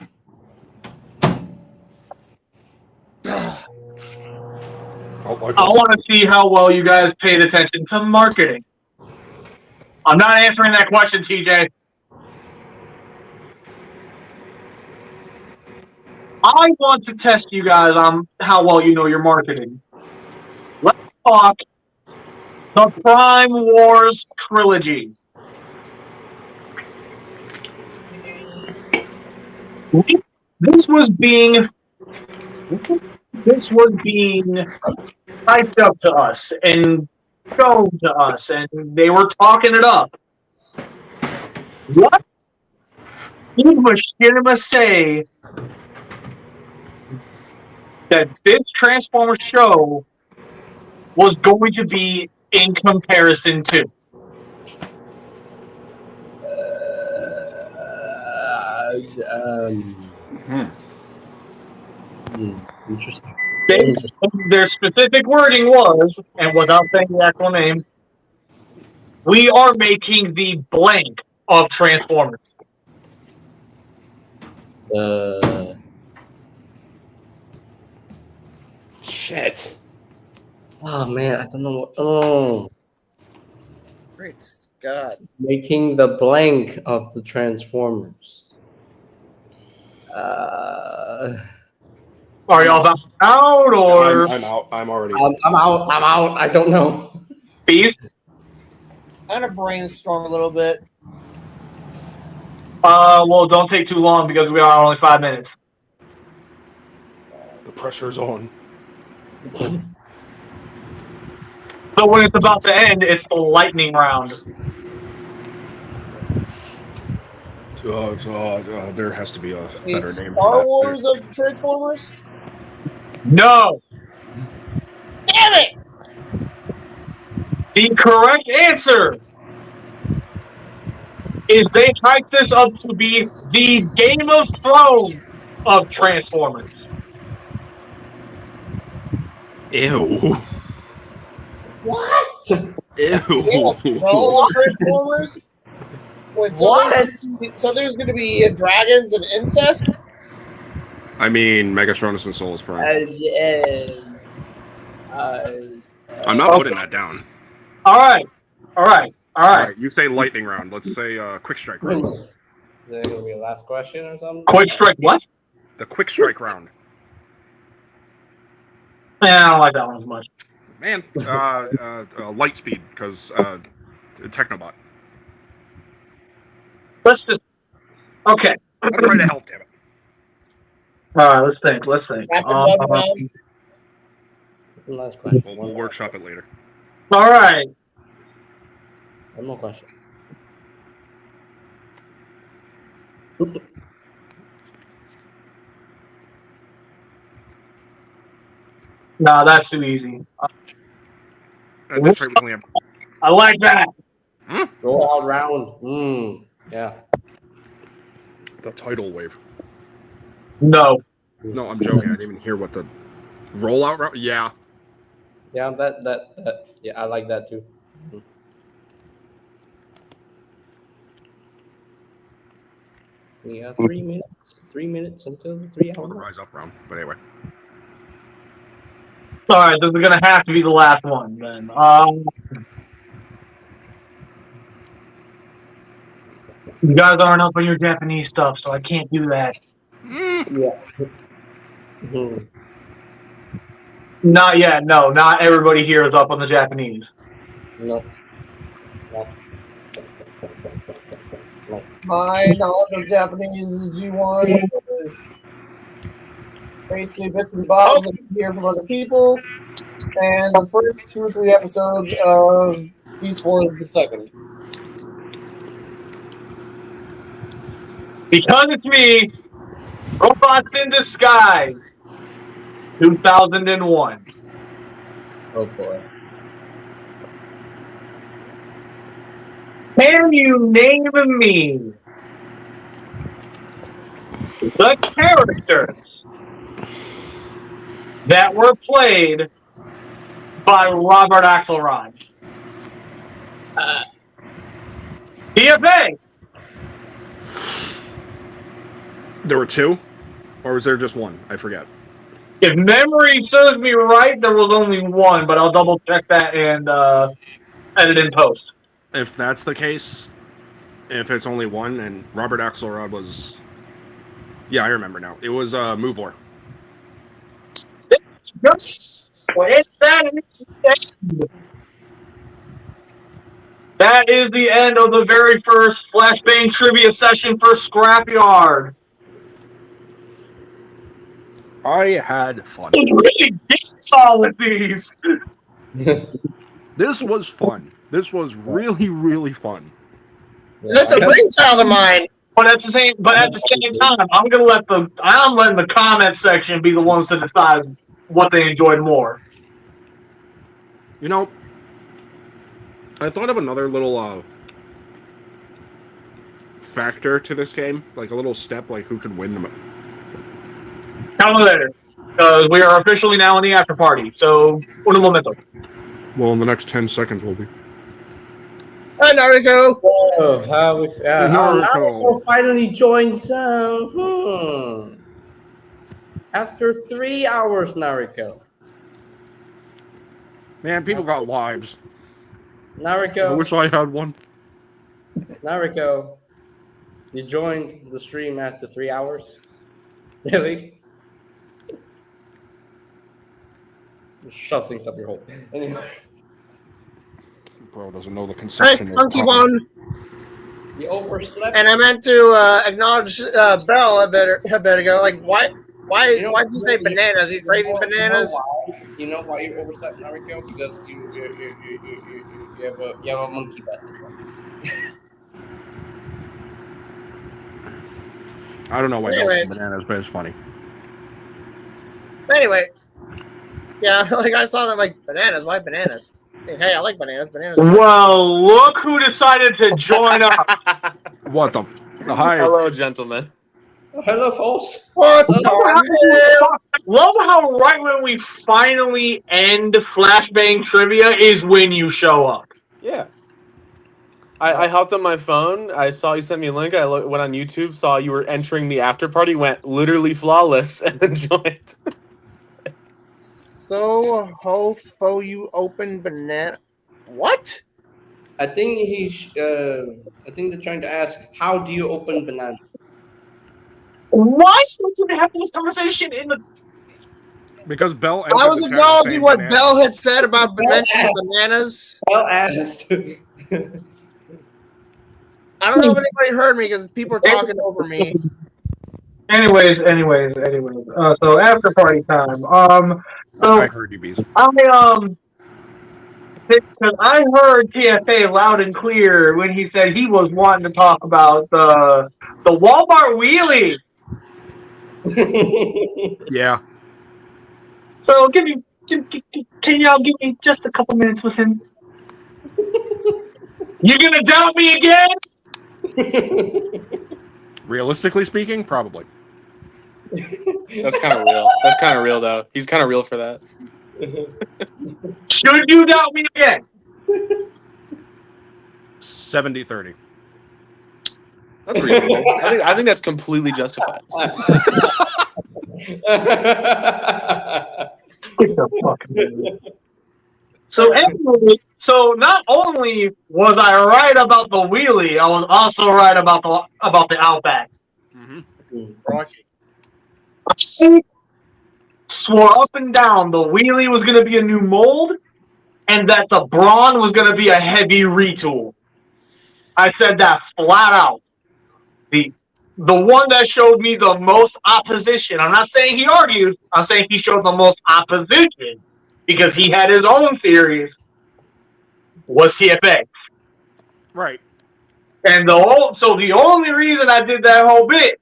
I want to see how well you guys paid attention to marketing. I'm not answering that question, TJ. I want to test you guys on how well you know your marketing. Let's talk the Prime Wars trilogy. This was being hyped up to us and shown to us, and they were talking it up. What machinima say that this Transformers show was going to be in comparison to? Interesting. Their specific wording was, and without saying the actual name, we are making the blank of Transformers. Shit. Oh man, I don't know what. Oh, Great God. making the blank of the Transformers. Are y'all about out or I'm out. I'm already. I'm out. I'm out. I don't know. Beast? I'm gonna brainstorm a little bit. Well, don't take too long because we are only 5 minutes. The pressure's on. So when it's about to end, it's the lightning round. There has to be a The better name. Star Wars of Transformers? No. Damn it! The correct answer is they hyped this up to be the Game of Thrones of Transformers. Ew. What? Ew. All of Transformers? Wait, so What? So there's going to be dragons and incest? I mean, Megatronus and Solus Prime. I'm not putting that down. All right. You say lightning round. Let's say quick strike round. Is there gonna be a last question or something? Quick strike what? The quick strike round. Yeah, I don't like that one as much. Man, light speed, because Technobot. Let's just... Okay. I'm trying to help, damn it. All right, let's think. Last question. We'll workshop it later. All right. One more question. No, that's too easy. That's right, we only have... I like that. Roll out round. Yeah. The tidal wave. No. No, I'm joking. I didn't even hear what the rollout round. Yeah. Yeah, that yeah, I like that too. We have 3 minutes. 3 minutes until the 3 hour. Rise up round. But anyway. All right, this is gonna have to be the last one then. You guys aren't up on your Japanese stuff, so I can't do that. Yeah. Not yet. No, not everybody here is up on the Japanese. No. My knowledge of Japanese G1 is basically bits and bobs that you hear from other people, and the first 2 or 3 episodes of Beast Wars the second. Because it's me, Robots in Disguise, 2001. Oh boy. Can you name me the characters that were played by Robert Axelrod? DFA. There were 2? Or was there just 1? I forget. If memory serves me right, there was only 1, but I'll double check that and edit in post. If that's the case, if it's only 1, and Robert Axelrod was... Yeah, I remember now. It was Movor. That is the end of the very first Flashbang trivia session for Scrapyard. I had fun. I really did all of these. This was fun. This was really, really fun. That's a brainchild of mine. But at the same time, I'm letting the comment section be the ones to decide what they enjoyed more. You know, I thought of another little factor to this game, like a little step, like who could win them. Tell me later, because we are officially now in the after party. So, un momento. Well, in the next 10 seconds, we'll be. Hi, Naruto. Oh, how we Naruto. Naruto finally joins. After 3 hours, Naruto. Man, people got lives. I Naruto. wish I had one. Naruto, you joined the stream after 3 hours? Really? Shove things up your hole. Anyway. Bro doesn't know the Hi, conception. Spunky One. You overslept? And I meant to acknowledge Bell a better ago. Like, why'd you say bananas? Are you craving bananas? You know why you overslept, Naruto? Because you have a monkey butt as well. I don't know why Anyway. bananas, but it's funny. Anyway, yeah, like I saw them like bananas. Why bananas? Hey, I like bananas. Bananas. Well, look who decided to join up. What the hi? Hello, gentlemen. Hello, folks. What the Love how right when we finally end Flashbang Trivia is when you show up. Yeah. I hopped on my phone. I saw you sent me a link. I went on YouTube, saw you were entering the after party, went literally flawless, and then joined. So, ho, you open banana. What? I think I think they're trying to ask, how do you open banana? Why should we have this conversation in the... Because Bell. I was acknowledging what Bell had said about mentioning asked. bananas. Well asked. I don't know if anybody heard me because people are talking over me. Anyways. So after party time. I heard you, bees. Because I heard TFA loud and clear when he said he was wanting to talk about the Walmart wheelie. Yeah. So can y'all give me just a couple minutes with him? You gonna doubt me again? Realistically speaking, probably. That's kind of real. That's kind of real, though. He's kind of real for that. Should you doubt me again? 70-30. That's reasonable. I think that's completely justified. So anyway, so not only was I right about the wheelie, I was also right about the Outback. Rocky. I swore up and down the wheelie was going to be a new mold, and that the Brawn was going to be a heavy retool. I said that flat out. The one that showed me the most opposition. I'm not saying he argued. I'm saying he showed the most opposition because he had his own theories. Was CFA. Right. And the only reason I did that whole bit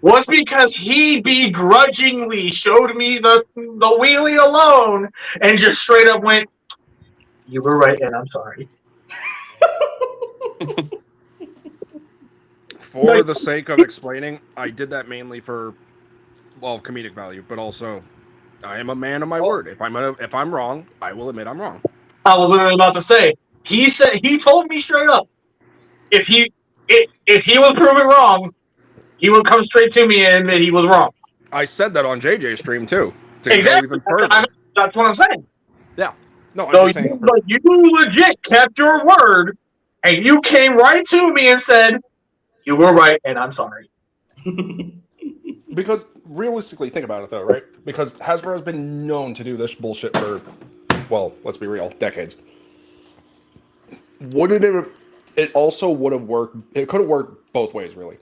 was because he begrudgingly showed me the wheelie alone and just straight up went, "You were right, and I'm sorry." For the sake of explaining, I did that mainly for, well, comedic value, but also I am a man of my word. If I'm wrong, I will admit I'm wrong. I was literally about to say, he told me straight up, if he was proven wrong, he would come straight to me and admit he was wrong. I said that on JJ's stream too. To Exactly. go even further. That's what I'm saying. Yeah. No, I'm So just saying. you legit kept your word, and you came right to me and said, "You were right, and I'm sorry." Because realistically, think about it though, right? Because Hasbro has been known to do this bullshit for, well, let's be real, decades. It also would have worked. It could have worked both ways, really.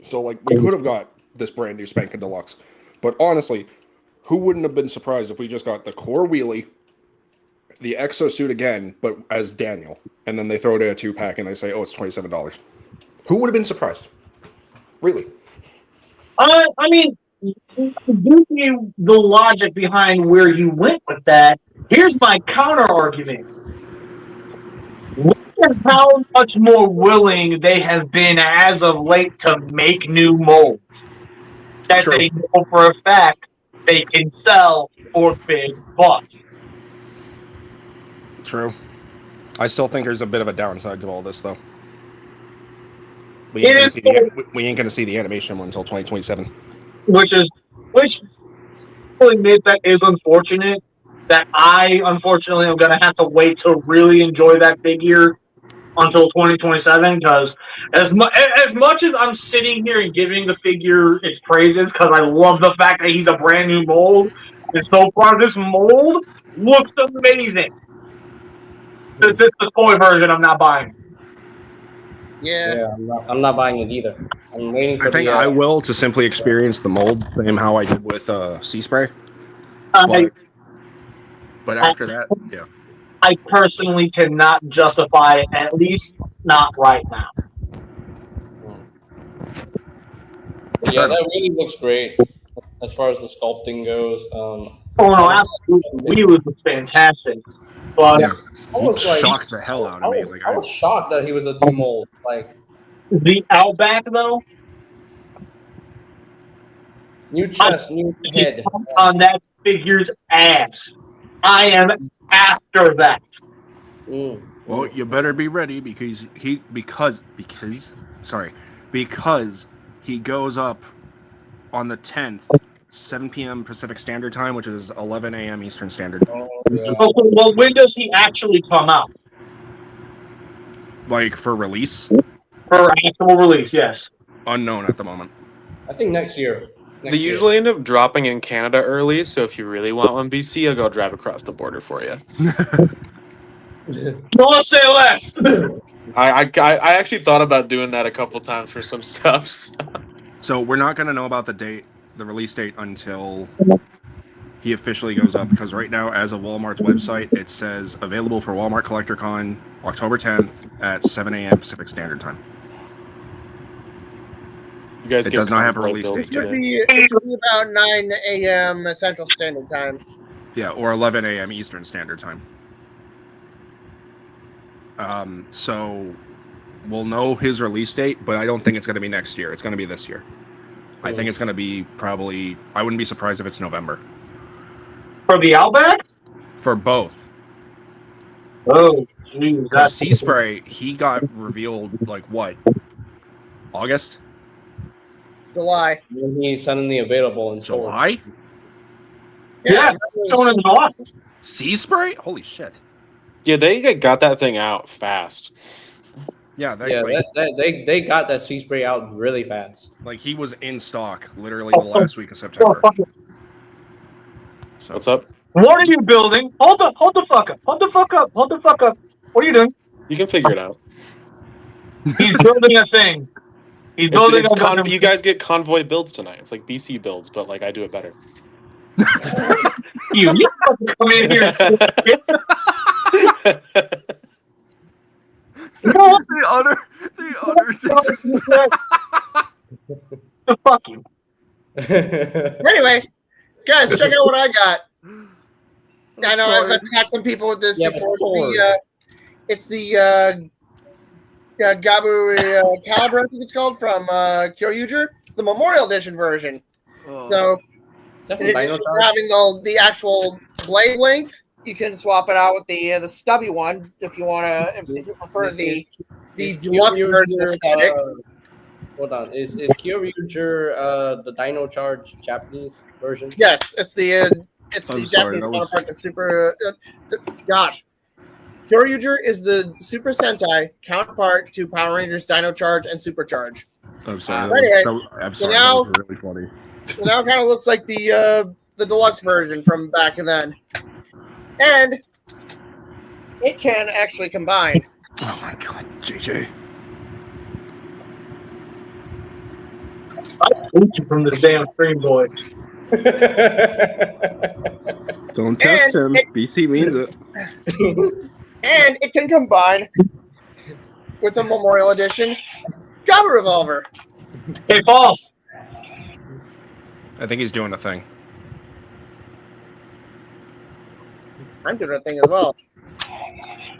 So, like, we could have got this brand new Spankin' Deluxe. But honestly, who wouldn't have been surprised if we just got the core wheelie, the exosuit again, but as Daniel, and then they throw it in a 2-pack and they say, "Oh, it's $27." Who would have been surprised? Really? I mean, give you the logic behind where you went with that. Here's my counter argument. Look at how much more willing they have been as of late to make new molds that True. they know for a fact they can sell for big bucks. True. I still think there's a bit of a downside to all this, though. We It ain't is going to see the animation one until 2027. which I'll admit that is unfortunate. That I unfortunately am going to have to wait to really enjoy that figure until 2027, because as much as I'm sitting here and giving the figure its praises because I love the fact that he's a brand new mold, and so far this mold looks amazing. It's the toy version I'm not buying. Yeah. I'm not buying it either. I'm waiting for I think I will to simply experience the mold, same how I did with Sea Spray. But after that, yeah. I personally cannot justify it, at least not right now. Yeah, that really looks great as far as the sculpting goes. Oh no, absolutely, Wii was fantastic. But Yeah. Almost He shocked the hell out of me. I was shocked that he was a new mold. Like the Outback, though, new chest, new head on that figure's ass. I am after that. Well, you better be ready because he goes up on the 10th, 7 p.m. Pacific Standard Time, which is 11 a.m. Eastern Standard. Well, when does he actually come out? Like for release? For actual release, yes. Unknown at the moment. I think next year. They usually end up dropping in Canada early, so if you really want one BC, I'll go drive across the border for you. Don't say less. I actually thought about doing that a couple times for some stuff. So we're not going to know about the release date until he officially goes up, because right now, as of Walmart's website, it says available for Walmart Collector Con October 10th at 7 a.m. Pacific Standard Time. You guys it does not have a release date yet. It should be about 9 a.m. Central Standard Time. Yeah, or 11 a.m. Eastern Standard Time. So we'll know his release date, but I don't think it's going to be next year. It's going to be this year. I think it's going to be probably... I wouldn't be surprised if it's November. For the Outback? For both. Oh, jeez. Because Sea Spray, he got revealed, like, what? August? July. When he's suddenly available in stores. July? Yeah, showing in July. Sea Spray? Holy shit. Yeah, they got that thing out fast. Yeah, they got that Sea Spray out really fast. Like, he was in stock literally the last week of September. So. What's up? What are you building? Hold the fuck up. Hold the fuck up. Hold the fuck up. What are you doing? You can figure it out. He's building a thing. He's building you guys get convoy builds tonight. It's like BC builds, but like I do it better. you come in here. The utter disrespect. Fuck you. Anyway, guys, check out what I got. I know I've attacked some people with this before. It's the Gabu Caliber, I think it's called, from Kyoryuger. It's the Memorial Edition version. So, in addition to having the actual blade length, you can swap it out with the stubby one if you want to. If you prefer the deluxe version aesthetic. Hold on, is Kyoryuger the Dino Charge Japanese version? Yes, it's the Japanese counterpart to Super. Gosh, Kyoryuger is the Super Sentai counterpart to Power Rangers Dino Charge and Super Charge. I'm sorry. Anyway, that was really funny. So now it kind of looks like the deluxe version from back then, and it can actually combine. Oh my god, JJ! I hate you from this damn stream, boy. Don't test him. BC means it. And it can combine with a Memorial Edition Got a revolver. Hey, false. I think he's doing a thing. I'm doing a thing as well.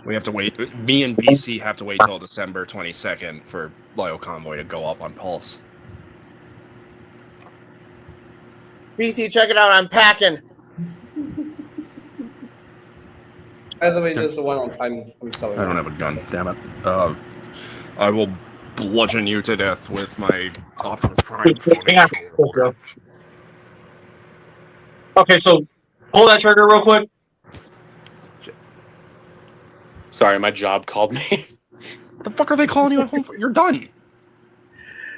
We have to wait. Me and BC have to wait till December 22nd for Loyal Convoy to go up on Pulse. BC, check it out. I'm packing. By the way, this is the one I'm selling. I don't have a gun. Damn it. I will bludgeon you to death with my Optimus Prime. Hang on. Okay, so pull that trigger real quick. Sorry, my job called me. The fuck are they calling you at home for? You're done.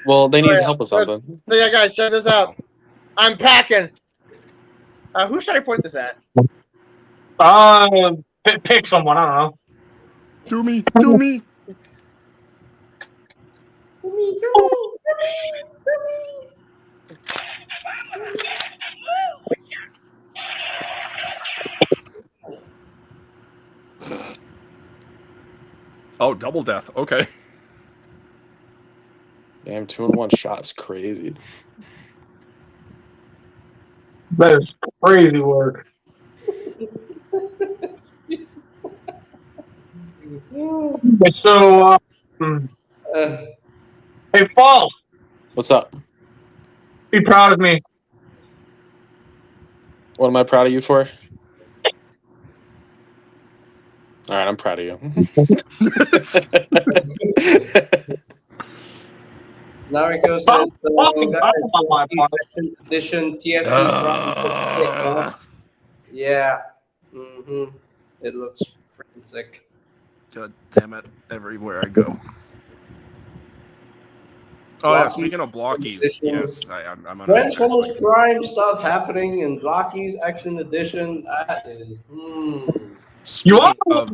Well, they need help with something. So yeah, guys, check this out. I'm packing. Who should I point this at? Pick someone. I don't know. Do me. Do me. Oh, double death. Okay. Damn, 2-in-1 shot's crazy. That is crazy work. Okay, so, hey, False, What's up? be proud of me. What am I proud of you for? All right, I'm proud of you. Nariko says, edition TFT. Yeah. It looks freaking sick. God damn it. Everywhere I go. Oh, yeah. Speaking of blockies, yes, I'm on Transformers Prime stuff happening in Blockies Action Edition. That is. You want to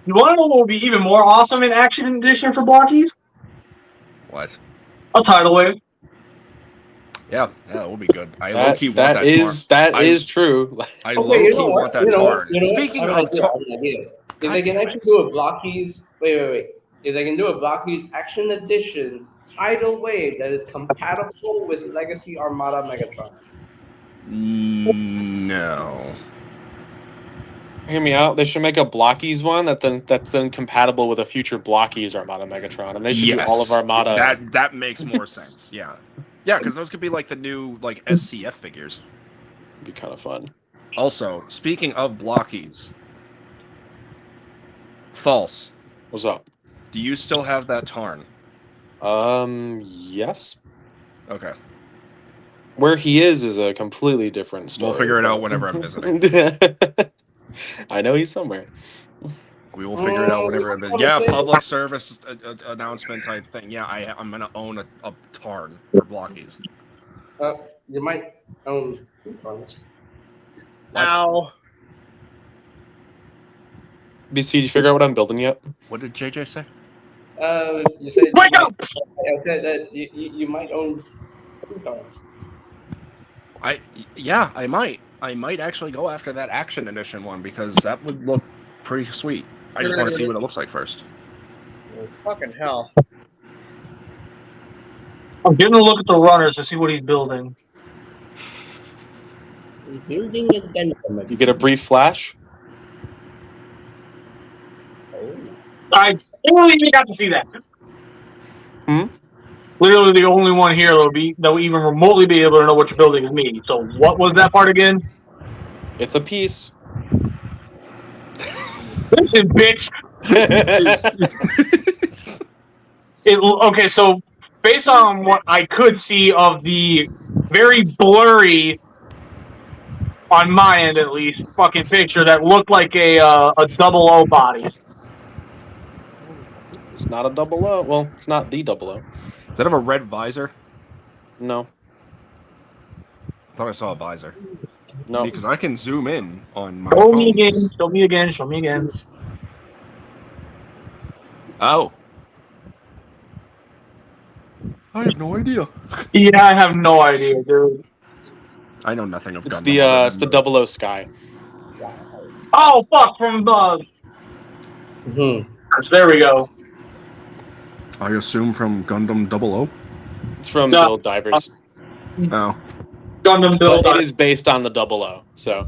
know what would be even more awesome in Action Edition for Blockies? What? A tidal wave. Yeah, that would be good. I low-key want that. That is true. I low-key want that tarn. Speaking of if they can actually do a Blockies, wait. If they can do a Blockies Action Edition tidal wave that is compatible with Legacy Armada Megatron. No. Hear me out. They should make a Blockies one that's then compatible with a future Blockies Armada Megatron, and they should do all of Armada. That makes more sense. Yeah, because those could be like the new SCF figures. It'd be kind of fun. Also, speaking of Blockies, False. What's up? Do you still have that tarn? Yes. Okay. Where he is a completely different story. We'll figure it out whenever I'm visiting. I know he's somewhere. We will figure it out whenever I'm visiting. Yeah, public service announcement type thing. Yeah, I'm gonna own a tarn for Blockies. You might own 2 tarns. Ow. BC, did you figure out what I'm building yet? What did JJ say? You said Wake up! that you might own 2 tarns. I might. I might actually go after that Action Edition one because that would look pretty sweet. I just want to see what it looks like first. Fucking hell. I'm getting a look at the runners to see what he's building. He's building a gun for me. You get a brief flash? I only even got to see that. Hmm? Literally the only one here that will even remotely be able to know what you're building is me. So what was that part again? It's a piece. Listen, bitch. Okay, so based on what I could see of the very blurry, on my end at least, fucking picture that looked like a 00 body. It's not a 00. Well, it's not the 00. Does that have a red visor? No. I thought I saw a visor. No. See, because I can zoom in on my Show me phones. again, show me again, show me again. Oh. I have no idea. Yeah, I have no idea, dude. I know nothing of It's gun. the 00 Sky. Oh, fuck, from the... There we go. I assume from Gundam 00? It's from No. Build Divers. Oh, Gundam Build. But it is based on the 00, so.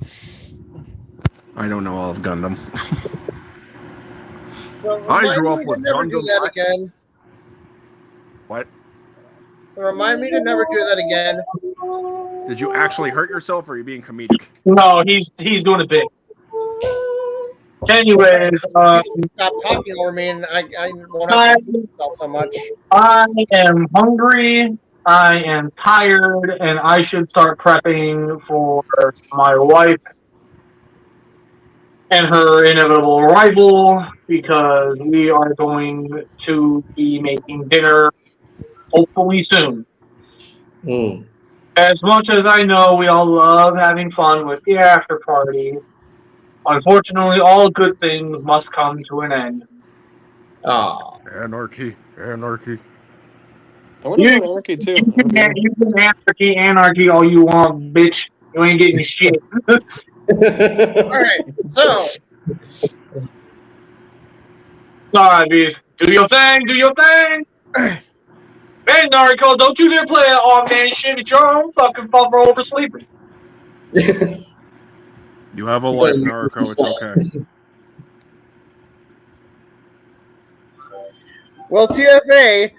I don't know all of Gundam. So I remind grew me up to with never do Gundam. that again. What? So remind me to never do that again. Did you actually hurt yourself, or are you being comedic? No, he's doing a bit. Anyways, Stop talking over me, and I won't have to do myself so much. I am hungry. I am tired, and I should start prepping for my wife and her inevitable arrival because we are going to be making dinner hopefully soon. Mm. As much as I know we all love having fun with the after party, unfortunately, all good things must come to an end. Ah. Anarchy. Anarchy. I wonder about Anarchy, too. You can anarchy all you want, bitch. You ain't getting shit. Alright, so Alright, bees. Do your thing, do your thing. Hey, Nariko, don't you dare play that all man shit. It's your own fucking fault for oversleeping. You have a life, Naruto. It's okay. well, TFA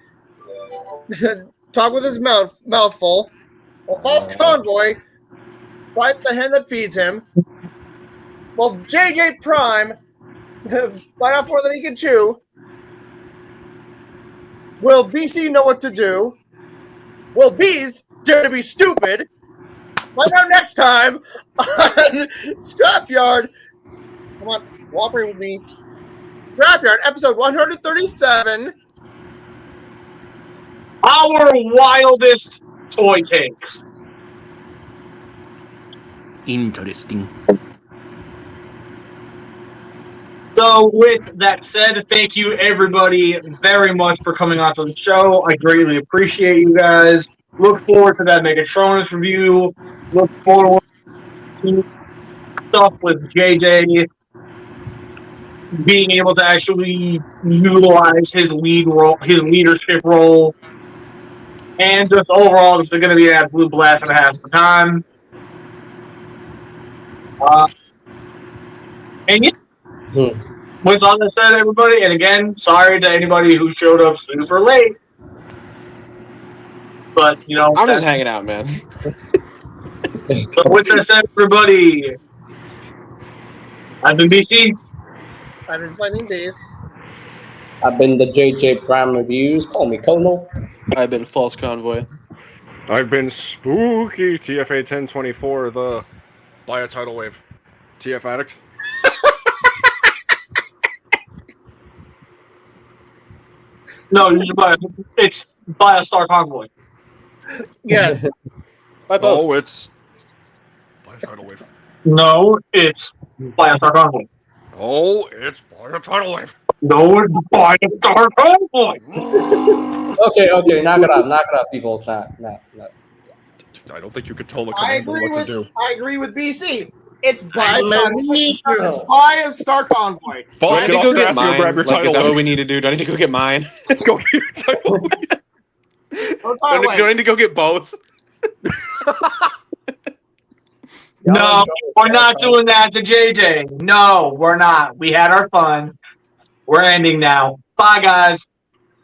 talk with his mouthful. Well, false convoy bite the hand that feeds him. Well, JJ Prime bite off more than he can chew. Will BC know what to do? Will Bees dare to be stupid? Find out next time on Scrapyard. Come on, cooperate with me. Scrapyard, episode 137. Our wildest toy takes. Interesting. So, with that said, thank you everybody very much for coming onto the show. I greatly appreciate you guys. Look forward to that Megatronus review. Look forward to stuff with JJ being able to actually utilize his leadership role, and just overall, this is going to be an absolute blast and a half of time. And yeah. With all that said, everybody, and again, sorry to anybody who showed up super late. But, you know. I'm just hanging out, man. But with that said, everybody, I've been BC. I've been playing these. I've been the JJ Prime Reviews. Call me Kono. I've been False Convoy. I've been spooky. TFA 1024, the buy a tidal wave. TF Addict. No, it's by a Star Convoy. Yeah. By both. Oh, it's buy a tidal wave. No, it's by a Star Convoy. Oh, it's buy a tidal wave. No, it's by a Star Convoy. Okay, knock it off, people. It's not. I don't think you could tell the I commander what to do. agree with BC. It's by a Star Convoy. Do I need to go get Grassy, mine? grab your Like, is title that what wave. we need to do? Do I need to go get mine? Go get your title wave. Do I need to go get both? No, we're not doing that to JJ. No, we're not. We had our fun. We're ending now. Bye, guys.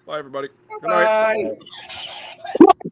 Bye, everybody. Good night. Bye.